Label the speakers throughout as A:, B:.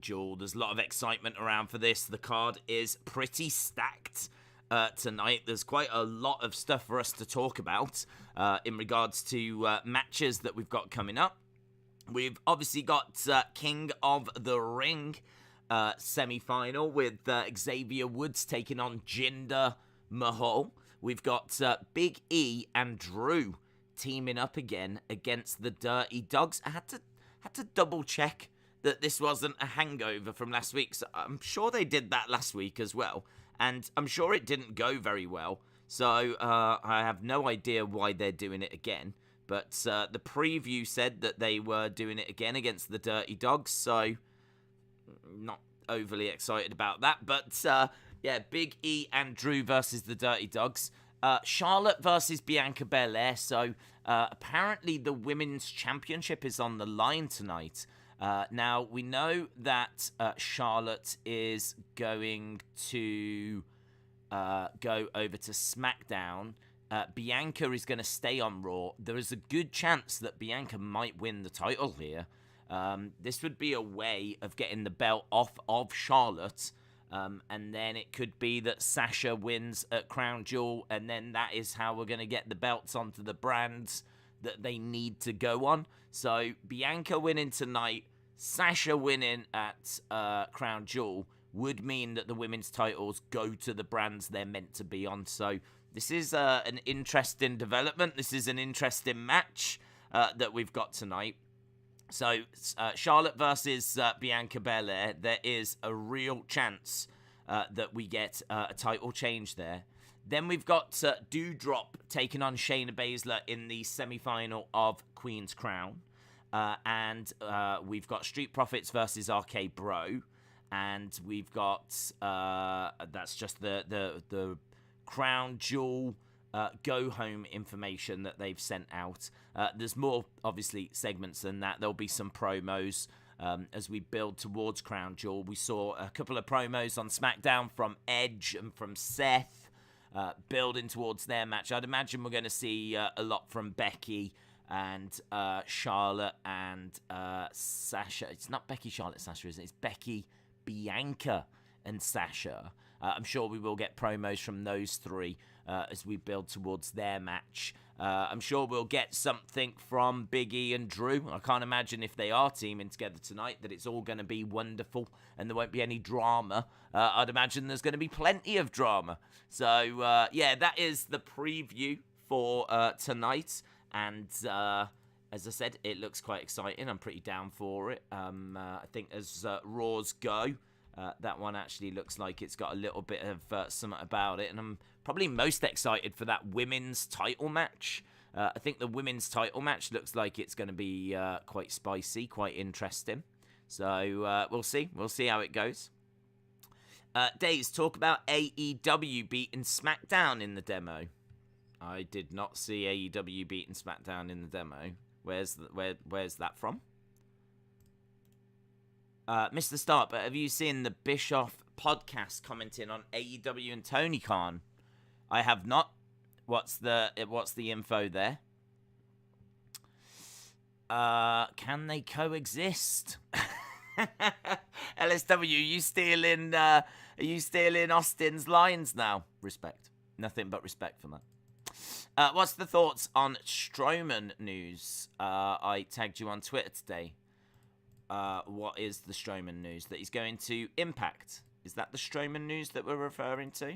A: Jewel. There's a lot of excitement around for this. The card is pretty stacked tonight. There's quite a lot of stuff for us to talk about in regards to matches that we've got coming up. We've obviously got King of the Ring semi-final with Xavier Woods taking on Jinder Mahal. We've got Big E and Drew teaming up again against the Dirty Dogs. I had to double check that this wasn't a hangover from last week. So I'm sure they did that last week as well, and I'm sure it didn't go very well. So I have no idea why they're doing it again. But the preview said that they were doing it again against the Dirty Dogs, so not overly excited about that. But yeah, Big E and Drew versus the Dirty Dogs. Charlotte versus Bianca Belair. So apparently the Women's Championship is on the line tonight. Now, we know that Charlotte is going to go over to SmackDown. Bianca is going to stay on Raw. There is a good chance that Bianca might win the title here. This would be a way of getting the belt off of Charlotte. And then it could be that Sasha wins at Crown Jewel. And then that is how we're going to get the belts onto the brands that they need to go on. So Bianca winning tonight, Sasha winning at Crown Jewel would mean that the women's titles go to the brands they're meant to be on. So this is an interesting development. This is an interesting match that we've got tonight. So Charlotte versus Bianca Belair. There is a real chance that we get a title change there. Then we've got Doudrop taking on Shayna Baszler in the semi-final of Queen's Crown. And we've got Street Profits versus RK Bro. And we've got, that's just the Crown Jewel go home information that they've sent out. There's more, obviously, segments than that. There'll be some promos as we build towards Crown Jewel. We saw a couple of promos on SmackDown from Edge and from Seth, building towards their match. I'd imagine we're going to see a lot from Becky and Charlotte and Sasha. It's not Becky, Charlotte, Sasha, is it? It's Becky, Bianca, and Sasha. I'm sure we will get promos from those three as we build towards their match. I'm sure we'll get something from Big E and Drew. I can't imagine if they are teaming together tonight that it's all going to be wonderful and there won't be any drama. I'd imagine there's going to be plenty of drama. So, yeah, that is the preview for tonight. And as I said, it looks quite exciting. I'm pretty down for it. I think as Raws go, that one actually looks like it's got a little bit of something about it. And I'm probably most excited for that women's title match. I think the women's title match looks like it's going to be quite spicy, quite interesting. So we'll see. We'll see how it goes. Days, talk about AEW beating SmackDown in the demo. I did not see AEW beating SmackDown in the demo. Where's that from? Mr. Start, but have you seen the Bischoff podcast commenting on AEW and Tony Khan? I have not. What's the info there? Can they coexist? LSW, are you stealing Austin's lines now? Respect. Nothing but respect for that. What's the thoughts on Strowman news? I tagged you on Twitter today. What is the Strowman news? That he's going to Impact. Is that the Strowman news that we're referring to?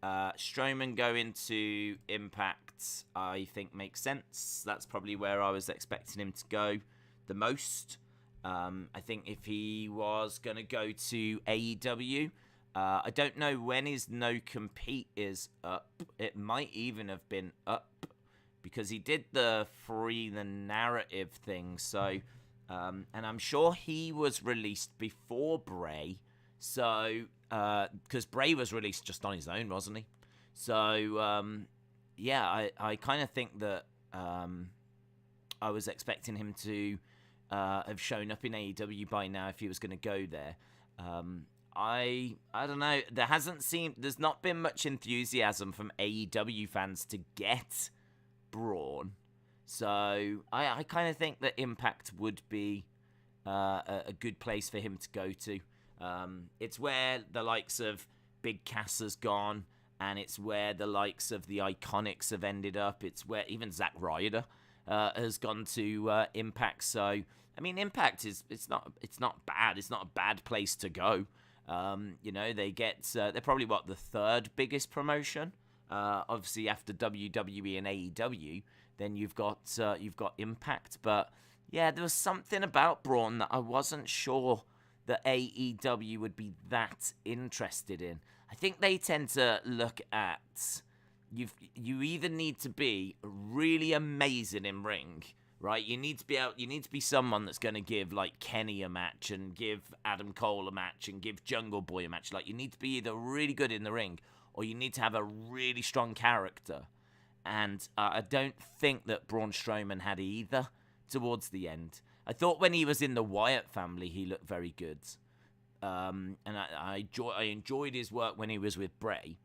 A: Strowman going to Impact, I think makes sense. That's probably where I was expecting him to go the most. I think if he was going to go to AEW, I don't know when his no compete is up. It might even have been up because he did the free the narrative thing. So, and I'm sure he was released before Bray. So, because Bray was released just on his own, wasn't he? So, yeah, I kind of think that I was expecting him to have shown up in AEW by now if he was going to go there. I don't know. There's not been much enthusiasm from AEW fans to get Braun. So I kind of think that Impact would be a good place for him to go to. It's where the likes of Big Cass has gone, and it's where the likes of the Iconics have ended up. It's where even Zack Ryder has gone to Impact. So I mean, Impact it's not bad. It's not a bad place to go. They're probably the third biggest promotion. Obviously after WWE and AEW, then you've got Impact. But yeah, there was something about Braun that I wasn't sure that AEW would be that interested in. I think they tend to look at you either need to be really amazing in ring, right? You need to be someone that's going to give like Kenny a match and give Adam Cole a match and give Jungle Boy a match. Like, you need to be either really good in the ring or you need to have a really strong character. And I don't think that Braun Strowman had either towards the end. I thought when he was in the Wyatt family, he looked very good. And I enjoyed his work when he was with Bray.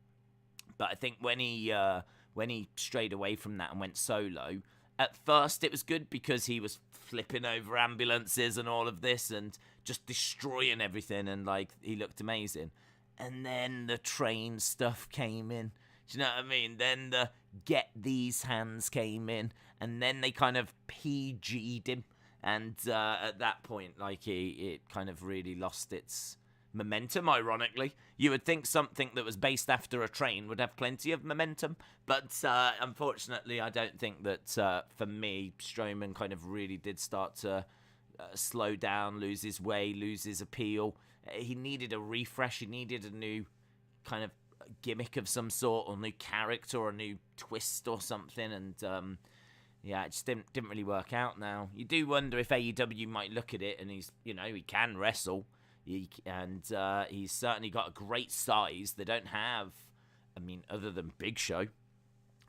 A: But I think when he strayed away from that and went solo, at first it was good because he was flipping over ambulances and all of this and just destroying everything, and like he looked amazing. And then the train stuff came in. Do you know what I mean? Then the get these hands came in, and then they kind of PG'd him. And at that point, like, it kind of really lost its momentum, ironically. You would think something that was based after a train would have plenty of momentum, but unfortunately, I don't think that, for me, Strowman kind of really did start to slow down, lose his way, lose his appeal. He needed a refresh. He needed a new kind of gimmick of some sort, or new character, or a new twist or something, and yeah, it just didn't really work out now. You do wonder if AEW might look at it, and he can wrestle, and he's certainly got a great size. They don't have, other than Big Show,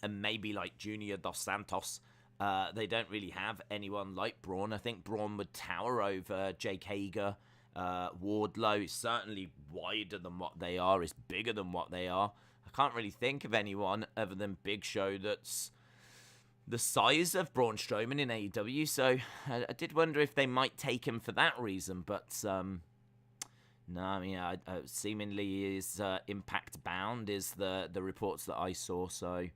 A: and maybe like Junior Dos Santos, they don't really have anyone like Braun. I think Braun would tower over Jake Hager. Wardlow is certainly wider than what they are, is bigger than what they are. I can't really think of anyone other than Big Show that's the size of Braun Strowman in AEW, so I did wonder if they might take him for that reason, but no, seemingly is Impact bound is the reports that I saw, so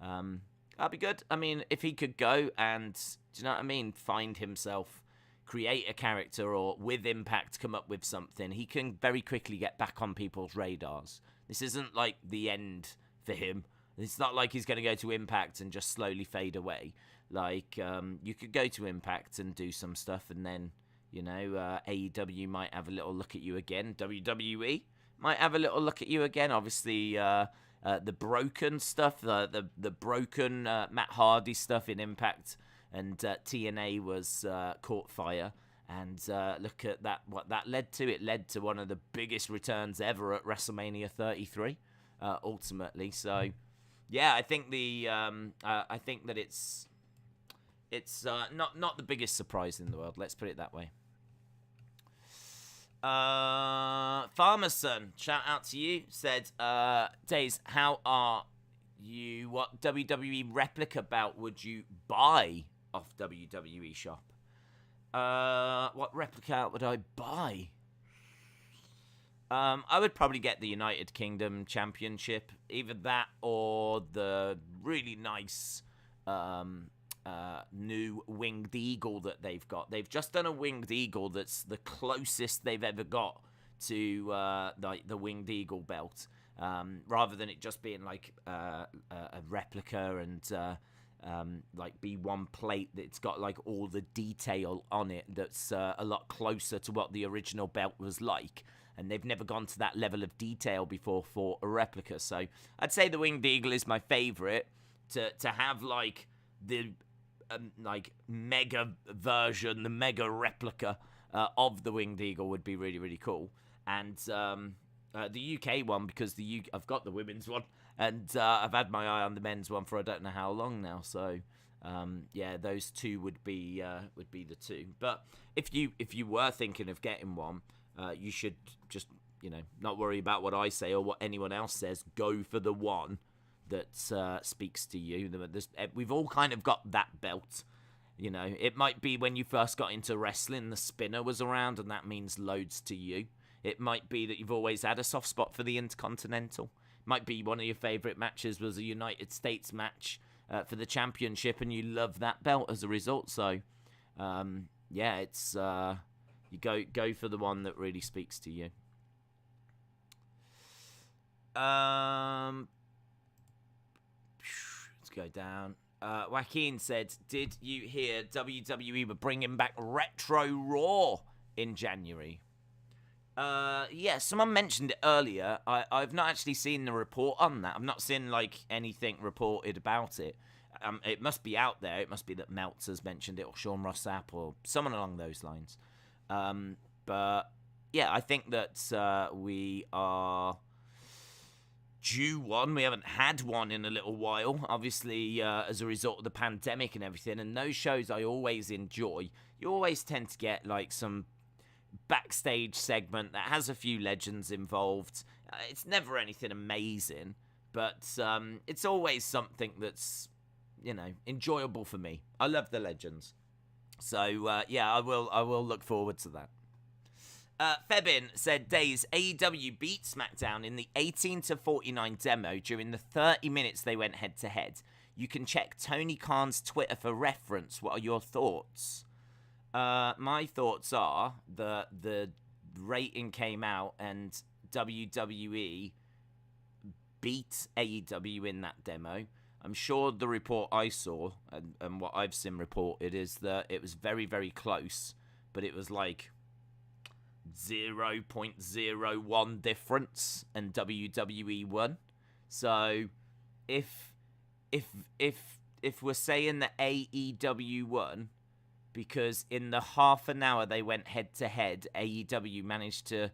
A: that'd be good. I mean, if he could go and, do you know what I mean, find himself, create a character, or with Impact come up with something, he can very quickly get back on people's radars. This isn't like the end for him. It's not like he's going to go to Impact and just slowly fade away. Like, you could go to Impact and do some stuff, and then, AEW might have a little look at you again. WWE might have a little look at you again. Obviously, the broken stuff, the broken Matt Hardy stuff in Impact and TNA was caught fire. And look at that, what that led to. It led to one of the biggest returns ever at WrestleMania 33, ultimately. So, yeah, I think I think that it's not the biggest surprise in the world. Let's put it that way. Farmer's Son, shout out to you. Said, Days, how are you? What WWE replica belt would you buy off WWE Shop? What replica would I buy? I would probably get the United Kingdom Championship, either that or the really nice new Winged Eagle that they've got. They've just done a Winged Eagle that's the closest they've ever got to the Winged Eagle belt, rather than it just being like a replica and like be one plate that's got like all the detail on it that's a lot closer to what the original belt was like. And they've never gone to that level of detail before for a replica. So I'd say the Winged Eagle is my favorite. To have like the like mega version, the mega replica of the Winged Eagle would be really, really cool. And the UK one, because I've got the women's one, and I've had my eye on the men's one for I don't know how long now. So yeah, those two would be the two. But if you were thinking of getting one, you should just, not worry about what I say or what anyone else says. Go for the one that speaks to you. We've all kind of got that belt. You know, it might be when you first got into wrestling, the spinner was around, and that means loads to you. It might be that you've always had a soft spot for the Intercontinental. It might be one of your favourite matches was a United States match for the championship, and you love that belt as a result. So, yeah, it's you go for the one that really speaks to you. Let's go down. Joaquin said, did you hear WWE were bringing back Retro Raw in January? Yeah, someone mentioned it earlier. I've not actually seen the report on that. I've not seen, like, anything reported about it. It must be out there. It must be that Meltzer's mentioned it, or Sean Ross Sapp, or someone along those lines. But, yeah, I think that we are due one. We haven't had one in a little while, obviously, as a result of the pandemic and everything. And those shows I always enjoy. You always tend to get, like, some backstage segment that has a few legends involved. It's never anything amazing, but it's always something that's, you know, enjoyable for me. I love the legends. So, yeah, I will look forward to that. Febin said, Days, AEW beat SmackDown in the 18-49 demo during the 30 minutes they went head-to-head. You can check Tony Khan's Twitter for reference. What are your thoughts? My thoughts are that the rating came out and WWE beat AEW in that demo. I'm sure the report I saw and what I've seen reported is that it was very, very close, but it was like 0.01 difference and WWE won. So if we're saying that AEW won because in the half an hour they went head to head, AEW managed to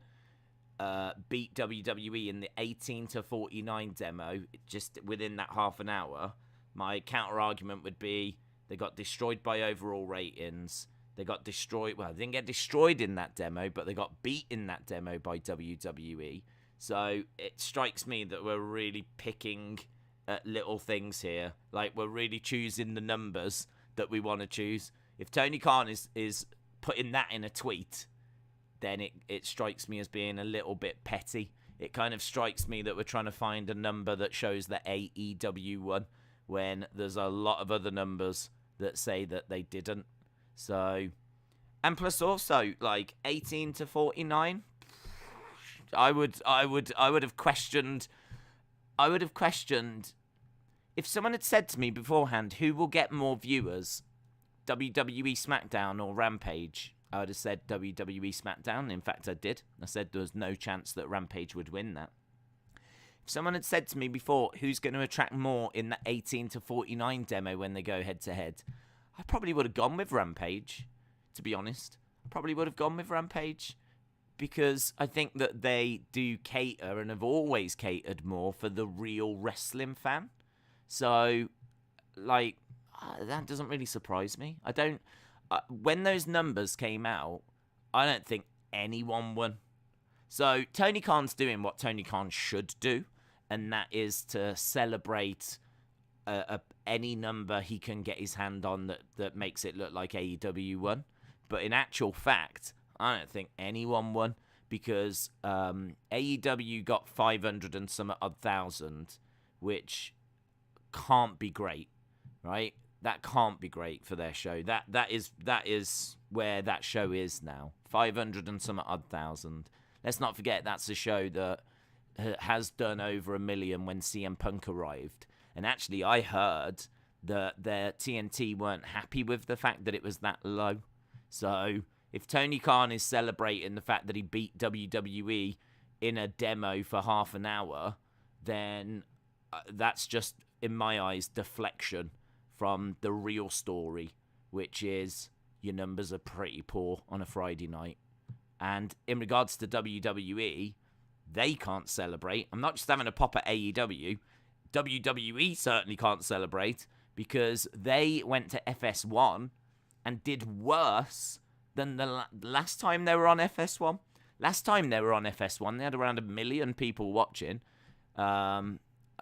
A: beat WWE in the 18-49 demo just within that half an hour, my counter argument would be they got destroyed by overall ratings. They got destroyed. Well, they didn't get destroyed in that demo, but they got beat in that demo by WWE. So it strikes me that we're really picking at little things here. Like, we're really choosing the numbers that we want to choose. If Tony Khan is putting that in a tweet, then it strikes me as being a little bit petty. It kind of strikes me that we're trying to find a number that shows that AEW won when there's a lot of other numbers that say that they didn't. So, and plus also, like, 18-49, I would have questioned if someone had said to me beforehand, who will get more viewers, WWE SmackDown or Rampage? I would have said WWE SmackDown. In fact, I did. I said there was no chance that Rampage would win that. If someone had said to me before, who's going to attract more in the 18-49 demo when they go head-to-head, I probably would have gone with Rampage, to be honest. Probably would have gone with Rampage because I think that they do cater and have always catered more for the real wrestling fan. So, like, that doesn't really surprise me. I don't... when those numbers came out, I don't think anyone won. So Tony Khan's doing what Tony Khan should do, and that is to celebrate any number he can get his hand on that makes it look like AEW won. But in actual fact, I don't think anyone won because AEW got 500 and some odd thousand, which can't be great, right? That can't be great for their show. That is where that show is now. 500 and some odd thousand. Let's not forget that's a show that has done over 1 million when CM Punk arrived. And actually, I heard that their TNT weren't happy with the fact that it was that low. So if Tony Khan is celebrating the fact that he beat WWE in a demo for half an hour, then that's just, in my eyes, deflection from the real story, which is your numbers are pretty poor on a Friday night. And in regards to WWE, they can't celebrate. I'm not just having a pop at AEW. WWE certainly can't celebrate because they went to FS1 and did worse than the last time they were on FS1. Last time they were on FS1, they had around 1 million people watching. I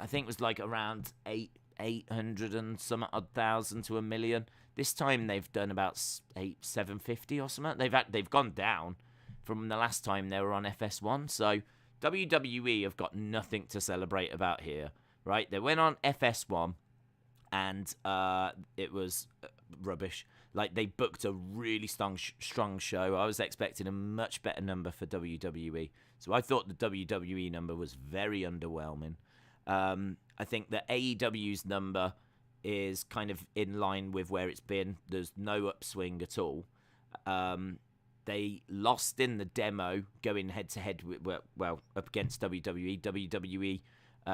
A: think it was like around 800 and some odd thousand to 1 million. This time they've done about 750 or something. They've gone down from the last time they were on FS1. So WWE have got nothing to celebrate about here, right? They went on FS1 and it was rubbish. Like, they booked a really strong show. I was expecting a much better number for WWE. So I thought the WWE number was very underwhelming. I think that AEW's number is kind of in line with where it's been. There's no upswing at all. They lost in the demo going head-to-head with, well, up against WWE. WWE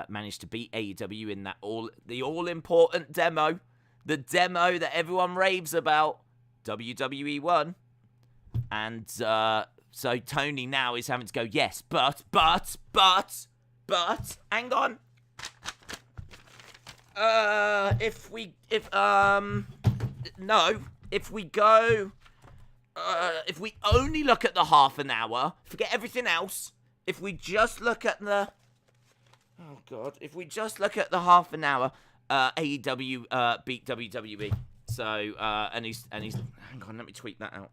A: managed to beat AEW in that all-important demo. The demo that everyone raves about. WWE won. And so Tony now is having to go, yes, but, hang on. If we only look at the half an hour, forget everything else, if we just look at the half an hour, AEW beat WWE. So, and he's, hang on, let me tweet that out.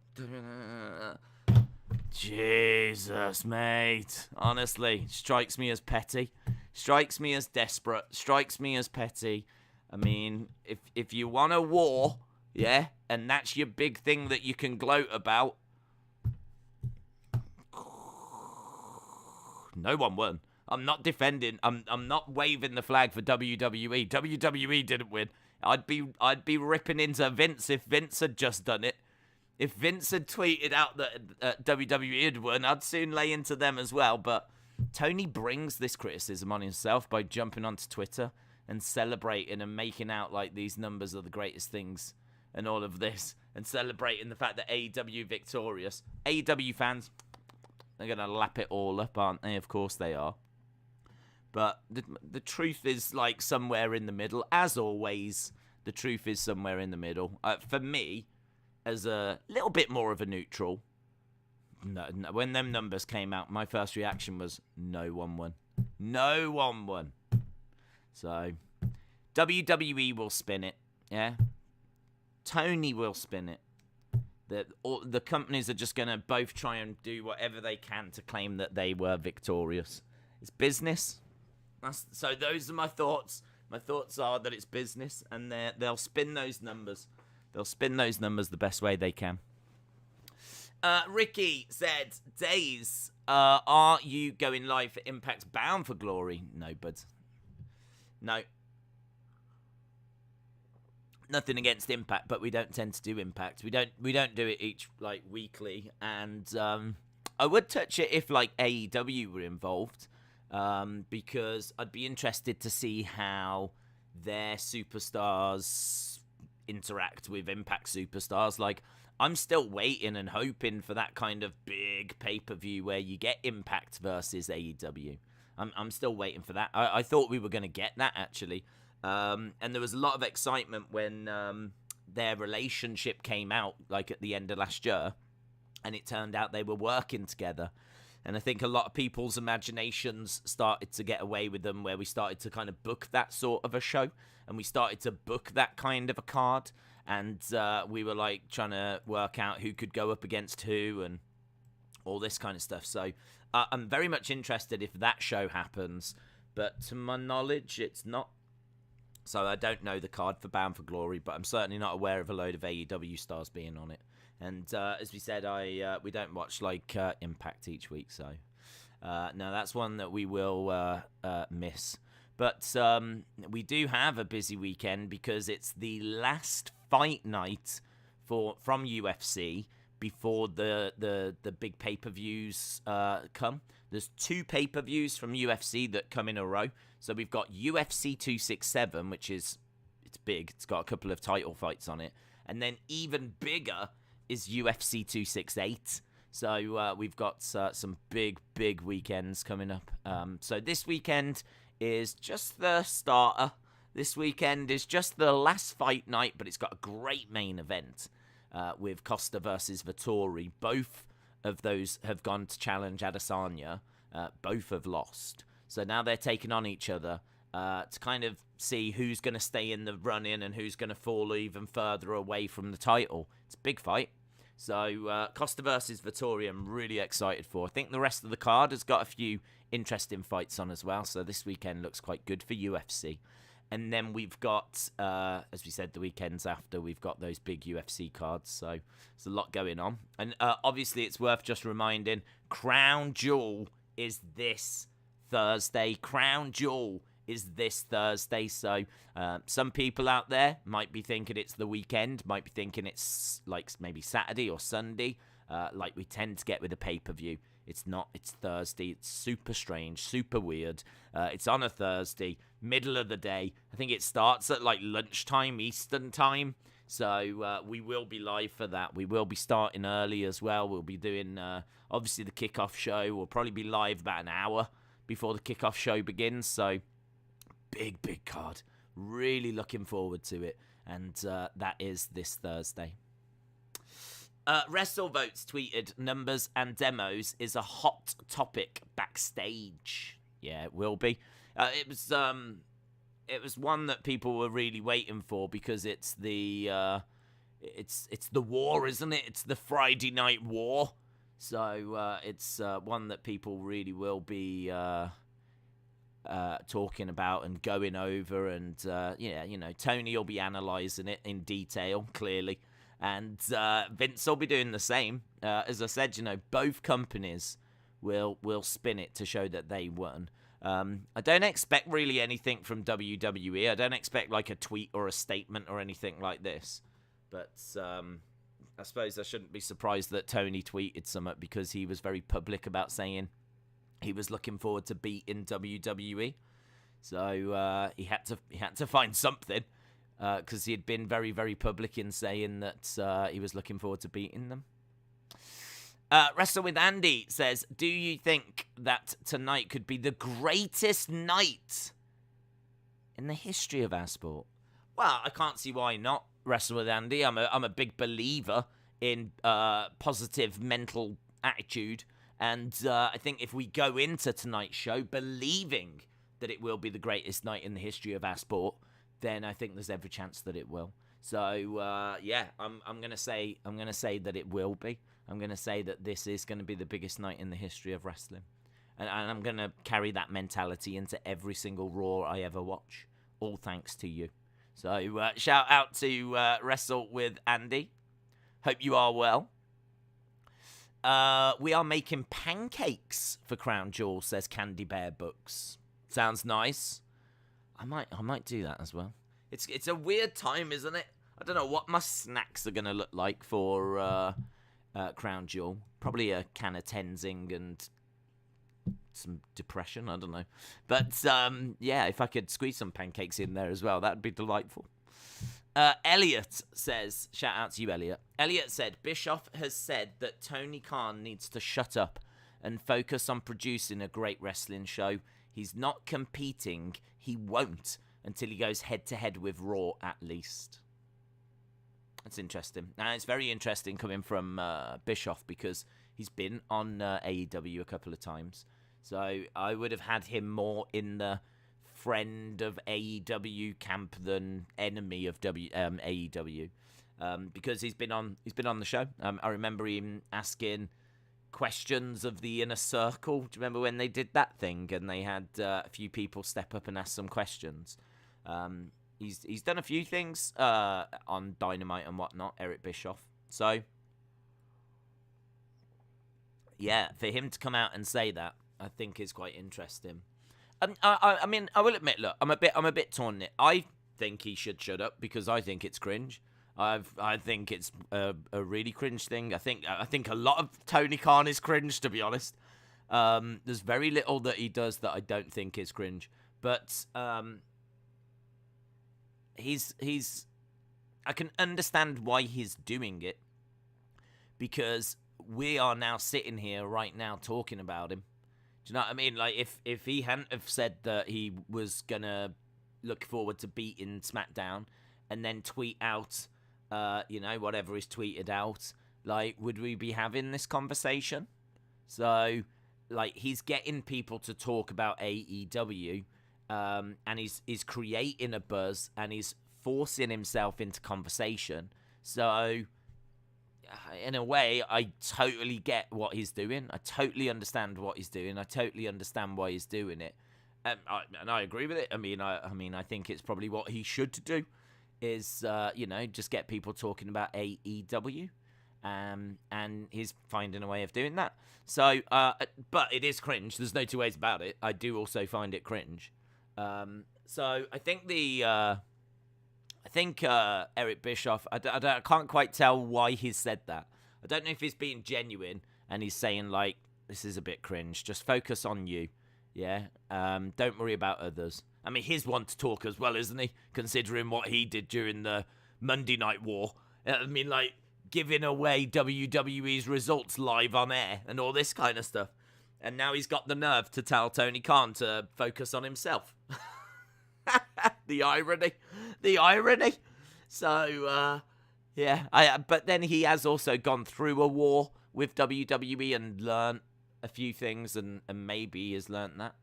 A: Jesus, mate. Honestly, strikes me as petty. Strikes me as desperate. Strikes me as petty. I mean, if you want a war, yeah, and that's your big thing that you can gloat about. No one won. I'm not defending. I'm not waving the flag for WWE. WWE didn't win. I'd be ripping into Vince if Vince had just done it. If Vince had tweeted out that WWE had won, I'd soon lay into them as well. But Tony brings this criticism on himself by jumping onto Twitter and celebrating and making out like these numbers are the greatest things and all of this, and celebrating the fact that AEW victorious. AEW fans, they're going to lap it all up, aren't they? Of course they are. But the truth is, like, somewhere in the middle. As always, the truth is somewhere in the middle. For me, as a little bit more of a neutral, no, when them numbers came out, my first reaction was, no one won. No one won. So, WWE will spin it, yeah? Tony will spin it. The companies are just going to both try and do whatever they can to claim that they were victorious. It's business. So those are my thoughts. My thoughts are that it's business, and they'll spin those numbers. They'll spin those numbers the best way they can. Ricky said, Days, are you going live for Impact Bound for Glory? No, bud. No. Nothing against Impact, but we don't tend to do Impact. We don't do it each, like, weekly. And I would touch it if, like, AEW were involved. Because I'd be interested to see how their superstars interact with Impact superstars. Like, I'm still waiting and hoping for that kind of big pay-per-view where you get Impact versus AEW. I'm still waiting for that. I thought we were going to get that, actually. And there was a lot of excitement when their relationship came out, like, at the end of last year. And it turned out they were working together. And I think a lot of people's imaginations started to get away with them, where we started to kind of book that sort of a show. And we started to book that kind of a card. And we were, like, trying to work out who could go up against who and all this kind of stuff. So I'm very much interested if that show happens. But to my knowledge, it's not. So I don't know the card for Bound for Glory, but I'm certainly not aware of a load of AEW stars being on it. And as we said, we don't watch, like, Impact each week, so no, that's one that we will miss. But we do have a busy weekend because it's the last fight night from UFC before the big pay-per-views come. There's 2 pay-per-views from UFC that come in a row. So we've got UFC 267, which is, it's big. It's got a couple of title fights on it. And then even bigger is UFC 268. So we've got some big weekends coming up. So this weekend is just the starter. This weekend is just the last fight night, but it's got a great main event with Costa versus Vettori. Both of those have gone to challenge Adesanya. Both have lost. So now they're taking on each other. to kind of see who's going to stay in the run-in and who's going to fall even further away from the title. It's a big fight. So Costa versus Vittori, I'm really excited for. I think the rest of the card has got a few interesting fights on as well. So this weekend looks quite good for UFC. And then we've got, as we said, the weekends after, we've got those big UFC cards. So there's a lot going on. And obviously, it's worth just reminding, Crown Jewel is this Thursday. Crown Jewel is this Thursday. So some people out there might be thinking it's the weekend, might be thinking it's like maybe Saturday or Sunday, like we tend to get with a pay-per-view. It's not. It's Thursday. It's super strange, super weird. It's on a Thursday, middle of the day. I think it starts at like lunchtime Eastern time. So we will be live for that. We will be starting early as well. We'll be doing, obviously, the kickoff show. We'll probably be live about an hour before the kickoff show begins. So big card. Really looking forward to it. And that is this Thursday. WrestleVotes tweeted, numbers and demos is a hot topic backstage. Yeah, it will be. It was one that people were really waiting for because it's the it's the war, isn't it? It's the Friday Night War. So it's one that people really will be talking about and going over, and Tony will be analysing it in detail, clearly. And Vince will be doing the same. As I said, both companies will spin it to show that they won. I don't expect really anything from WWE. I don't expect like a tweet or a statement or anything like this. But I suppose I shouldn't be surprised that Tony tweeted something because he was very public about saying he was looking forward to beating WWE. So he had to find something. Because he had been very, very public in saying that he was looking forward to beating them. Wrestle with Andy says, do you think that tonight could be the greatest night in the history of our sport? Well, I can't see why not. Wrestle with Andy. I'm a big believer in positive mental attitude. And I think if we go into tonight's show believing that it will be the greatest night in the history of our sport, then I think there's every chance that it will. So I'm gonna say that it will be. I'm gonna say that this is gonna be the biggest night in the history of wrestling, and I'm gonna carry that mentality into every single Raw I ever watch. All thanks to you. So shout out to Wrestle with Andy. Hope you are well. We are making pancakes for Crown Jewel, says Candy Bear Books. Sounds nice. I might do that as well. It's a weird time, isn't it? I don't know what my snacks are going to look like for Crown Jewel. Probably a can of Tenzing and some depression, I don't know. But, if I could squeeze some pancakes in there as well, that'd be delightful. Elliot says, shout out to you, Elliot. Elliot said, Bischoff has said that Tony Khan needs to shut up and focus on producing a great wrestling show. He's not competing. He won't until he goes head-to-head with Raw, at least. That's interesting. And it's very interesting coming from Bischoff because he's been on AEW a couple of times. So I would have had him more in the friend of AEW camp than enemy of AEW because he's been on the show. I remember him asking questions of the Inner Circle. Do you remember when they did that thing and they had a few people step up and ask some questions? He's done a few things on Dynamite and whatnot, Eric Bischoff. So yeah, for him to come out and say that, I think is quite interesting. I mean, I will admit, look, I'm a bit torn on it. I think he should shut up because I think it's cringe. I think it's a really cringe thing. I think a lot of Tony Khan is cringe, to be honest. There's very little that he does that I don't think is cringe. But he's I can understand why he's doing it because we are now sitting here right now talking about him. Do you know what I mean? Like if he hadn't have said that he was gonna look forward to beating SmackDown and then tweet out whatever is tweeted out, like, would we be having this conversation? So, like, he's getting people to talk about AEW and he's creating a buzz, and he's forcing himself into conversation. So, in a way, I totally get what he's doing. I totally understand what he's doing. I totally understand why he's doing it, and I agree with it. I mean, I think it's probably what he should do, is just get people talking about AEW. And he's finding a way of doing that. So, but it is cringe. There's no two ways about it. I do also find it cringe. So I think Eric Bischoff. I can't quite tell why he's said that. I don't know if he's being genuine and he's saying like, this is a bit cringe. Just focus on you. Yeah. Don't worry about others. I mean, he's one to talk as well, isn't he? Considering what he did during the Monday Night War. I mean, like, giving away WWE's results live on air and all this kind of stuff. And now he's got the nerve to tell Tony Khan to focus on himself. The irony. So, but then he has also gone through a war with WWE and learned a few things, and maybe he has learned that.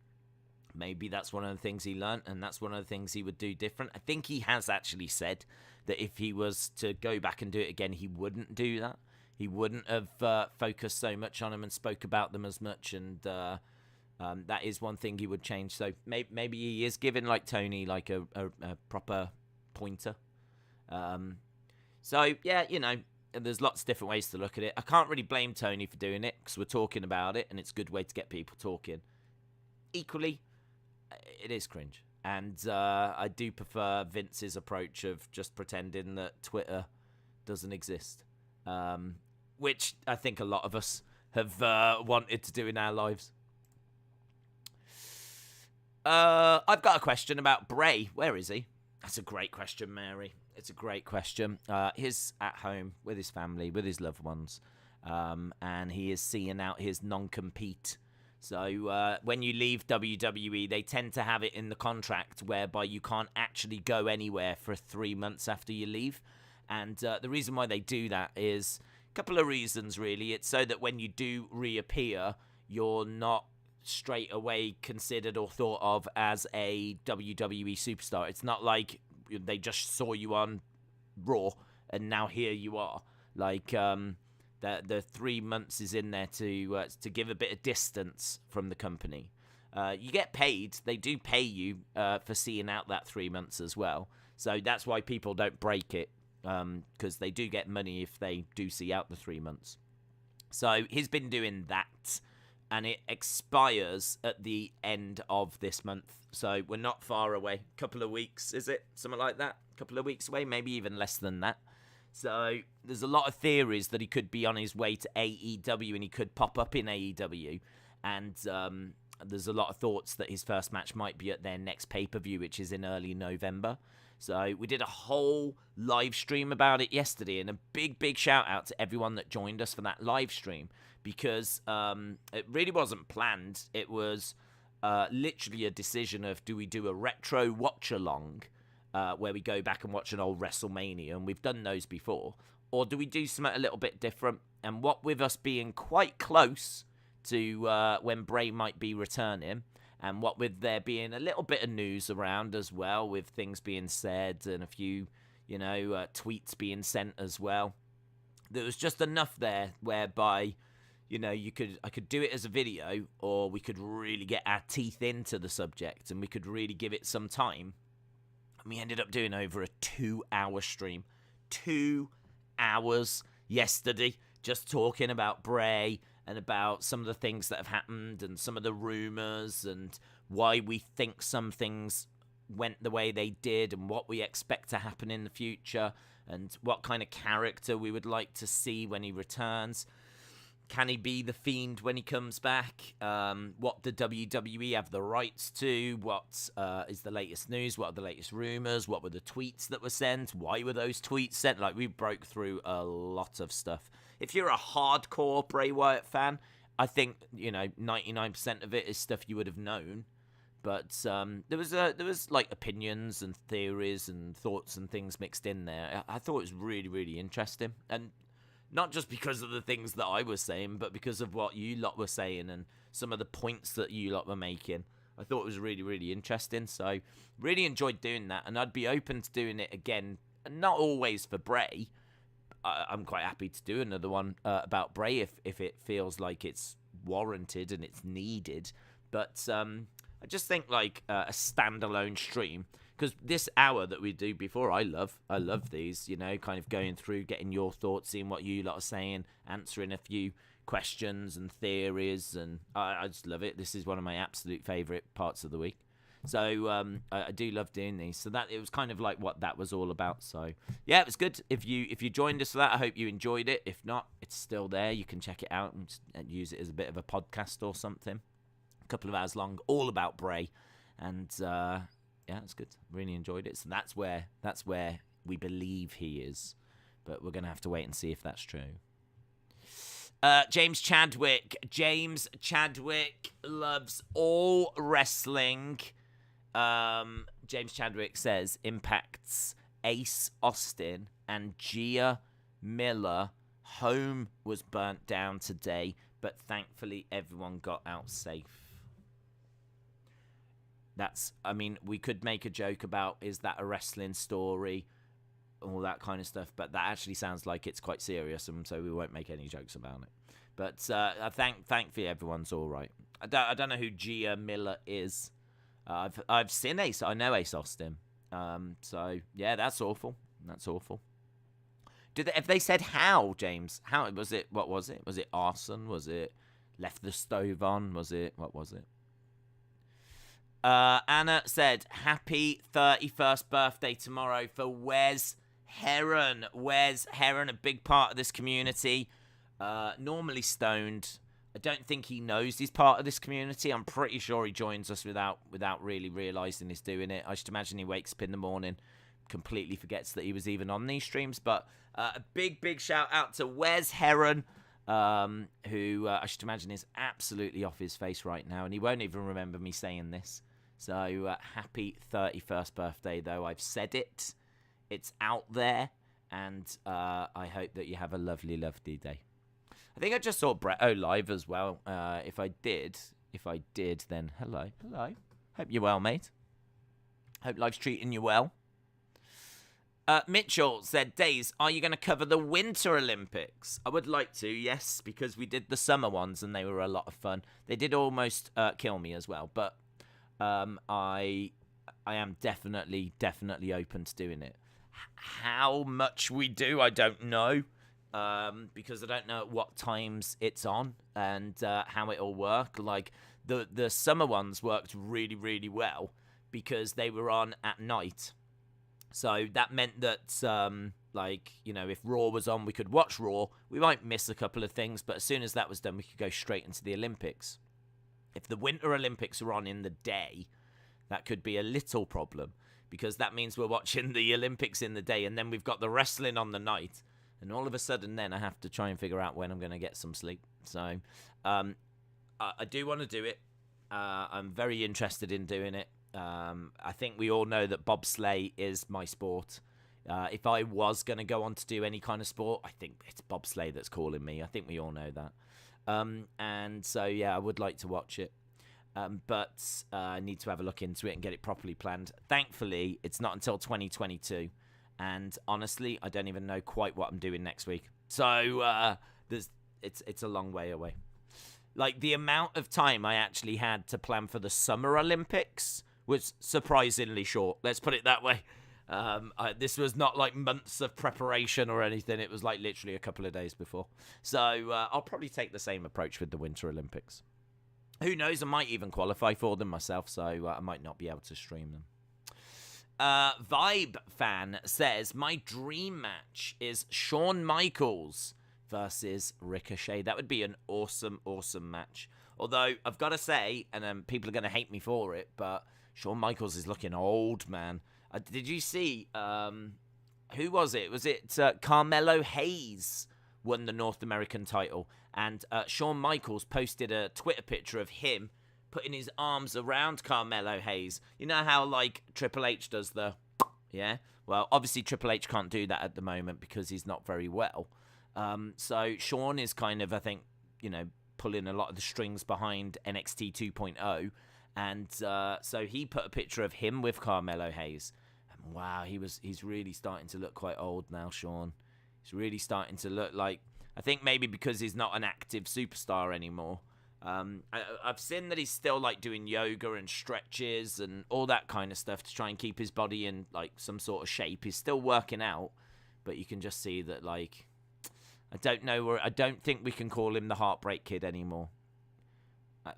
A: Maybe that's one of the things he learned, and that's one of the things he would do different. I think he has actually said that if he was to go back and do it again, he wouldn't do that. He wouldn't have focused so much on them and spoke about them as much, and that is one thing he would change. So maybe he is giving like Tony like a proper pointer. So yeah, there's lots of different ways to look at it. I can't really blame Tony for doing it because we're talking about it, and it's a good way to get people talking. Equally, it is cringe. And I do prefer Vince's approach of just pretending that Twitter doesn't exist, which I think a lot of us have wanted to do in our lives. I've got a question about Bray. Where is he? That's a great question, Mary. It's a great question. He's at home with his family, with his loved ones, and he is seeing out his non-compete. So when you leave WWE, they tend to have it in the contract whereby you can't actually go anywhere for 3 months after you leave. And the reason why they do that is a couple of reasons, really. It's so that when you do reappear, you're not straight away considered or thought of as a WWE superstar. It's not like they just saw you on Raw and now here you are. Like, the 3 months is in there to give a bit of distance from the company. You get paid. They do pay you for seeing out that 3 months as well. So that's why people don't break it, because they do get money if they do see out the 3 months. So he's been doing that, and it expires at the end of this month. So we're not far away. Couple of weeks, is it? Something like that? Couple of weeks away, maybe even less than that. So there's a lot of theories that he could be on his way to AEW and he could pop up in AEW. And there's a lot of thoughts that his first match might be at their next pay-per-view, which is in early November. So we did a whole live stream about it yesterday, and a big shout out to everyone that joined us for that live stream, because it really wasn't planned. It was literally a decision of, do we do a retro watch-along where we go back and watch an old WrestleMania, and we've done those before, or do we do something a little bit different? And what with us being quite close to when Bray might be returning, and what with there being a little bit of news around as well, with things being said and a few, tweets being sent as well, there was just enough there whereby, I could do it as a video, or we could really get our teeth into the subject and we could really give it some time. And we ended up doing over a 2-hour stream. 2 hours yesterday, just talking about Bray and about some of the things that have happened and some of the rumors and why we think some things went the way they did and what we expect to happen in the future and what kind of character we would like to see when he returns. Can he be the Fiend when he comes back? What the WWE have the rights to? What is the latest news? What are the latest rumors? What were the tweets that were sent? Why were those tweets sent? Like, we broke through a lot of stuff. If you're a hardcore Bray Wyatt fan, I think 99% of it is stuff you would have known. But there was like opinions and theories and thoughts and things mixed in there. I thought it was really, really interesting, and not just because of the things that I was saying, but because of what you lot were saying and some of the points that you lot were making. I thought it was really, really interesting. So really enjoyed doing that, and I'd be open to doing it again. Not always for Bray. I'm quite happy to do another one about Bray if it feels like it's warranted and it's needed. But I just think like a standalone stream, because this hour that we do before, I love these, you know, kind of going through, getting your thoughts, seeing what you lot are saying, answering a few questions and theories, and I just love it. This is one of my absolute favourite parts of the week. So I do love doing these. So that it was kind of like what that was all about. So yeah, it was good. If you joined us for that, I hope you enjoyed it. If not, it's still there. You can check it out and use it as a bit of a podcast or something. A couple of hours long, all about Bray, and yeah, it's good. Really enjoyed it. So that's where we believe he is, but we're gonna have to wait and see if that's true. James Chadwick loves all wrestling. James Chadwick says Impact's Ace Austin and Gia Miller home was burnt down today, but thankfully everyone got out safe. I mean, we could make a joke about, is that a wrestling story, all that kind of stuff, but that actually sounds like it's quite serious, and so we won't make any jokes about it. But thankfully everyone's all right. I don't know who Gia Miller is. I've seen Ace. I know Ace Austin. So yeah, that's awful. That's awful. Have they said how, James? How was it? What was it? Was it arson? Was it left the stove on? Was it what was it? Anna said, happy 31st birthday tomorrow for Wes Heron. Wes Heron, a big part of this community. Normally stoned. I don't think he knows he's part of this community. I'm pretty sure he joins us without really realising he's doing it. I should imagine he wakes up in the morning, completely forgets that he was even on these streams. But a big shout out to Wes Heron, who I should imagine is absolutely off his face right now, and he won't even remember me saying this. So happy 31st birthday, though. I've said it. It's out there, and I hope that you have a lovely, lovely day. I think I just saw Brett O live as well. If I did, then hello. Hope you're well, mate. Hope life's treating you well. Mitchell said, Days, are you going to cover the Winter Olympics? I would like to, yes, because we did the summer ones and they were a lot of fun. They did almost kill me as well, but I am definitely open to doing it. How much we do, I don't know, because I don't know at what times it's on and how it'll work. Like the summer ones worked really, really well because they were on at night. So that meant that, like, you know, if Raw was on, we could watch Raw. We might miss a couple of things, but as soon as that was done, we could go straight into the Olympics. If the Winter Olympics are on in the day, that could be a little problem, because that means we're watching the Olympics in the day, and then we've got the wrestling on the night. And all of a sudden, then I have to try and figure out when I'm going to get some sleep. So I do want to do it. I'm very interested in doing it. I think we all know that bobsleigh is my sport. If I was going to go on to do any kind of sport, I think it's bobsleigh that's calling me. I think we all know that. And so, yeah, I would like to watch it. But I need to have a look into it and get it properly planned. Thankfully, it's not until 2022. And honestly, I don't even know quite what I'm doing next week. So it's a long way away. Like, the amount of time I actually had to plan for the Summer Olympics was surprisingly short. Let's put it that way. This was not like months of preparation or anything. It was like literally a couple of days before. So I'll probably take the same approach with the Winter Olympics. Who knows? I might even qualify for them myself, so I might not be able to stream them. Vibe Fan says, my dream match is Shawn Michaels versus Ricochet. That would be an awesome, awesome match. Although, I've got to say, and people are going to hate me for it, but Shawn Michaels is looking old, man. Did you see, who was it? Was it Carmelo Hayes won the North American title? And Shawn Michaels posted a Twitter picture of him putting his arms around Carmelo Hayes. You know how, like, Triple H does the, yeah? Well, obviously Triple H can't do that at the moment because he's not very well. So Shawn is kind of, I think, you know, pulling a lot of the strings behind NXT 2.0. And so he put a picture of him with Carmelo Hayes. And wow, he's really starting to look quite old now, Sean. He's really starting to look like, I think maybe because he's not an active superstar anymore. I've seen that he's still like doing yoga and stretches and all that kind of stuff to try and keep his body in like some sort of shape. He's still working out, but you can just see that like, I don't think we can call him the Heartbreak Kid anymore.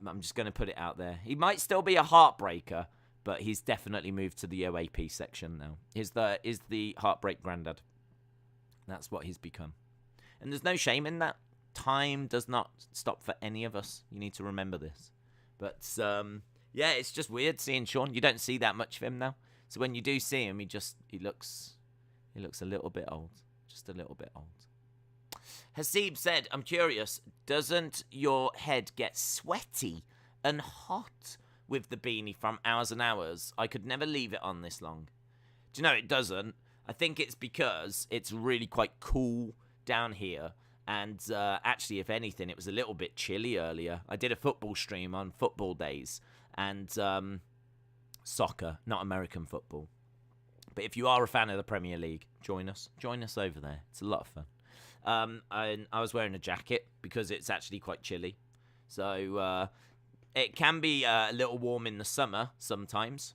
A: I'm just going to put it out there. He might still be a heartbreaker, but he's definitely moved to the OAP section now. Is the Heartbreak Grandad. That's what he's become. And there's no shame in that. Time does not stop for any of us. You need to remember this. But, yeah, it's just weird seeing Sean. You don't see that much of him now. So when you do see him, he looks a little bit old. Just a little bit old. Hasib said, I'm curious, doesn't your head get sweaty and hot with the beanie from Hours and Hours? I could never leave it on this long. Do you know it doesn't? I think it's because it's really quite cool down here. And actually, if anything, it was a little bit chilly earlier. I did a football stream on football days and soccer, not American football. But if you are a fan of the Premier League, join us. Join us over there. It's a lot of fun. I was wearing a jacket because it's actually quite chilly. So it can be a little warm in the summer sometimes.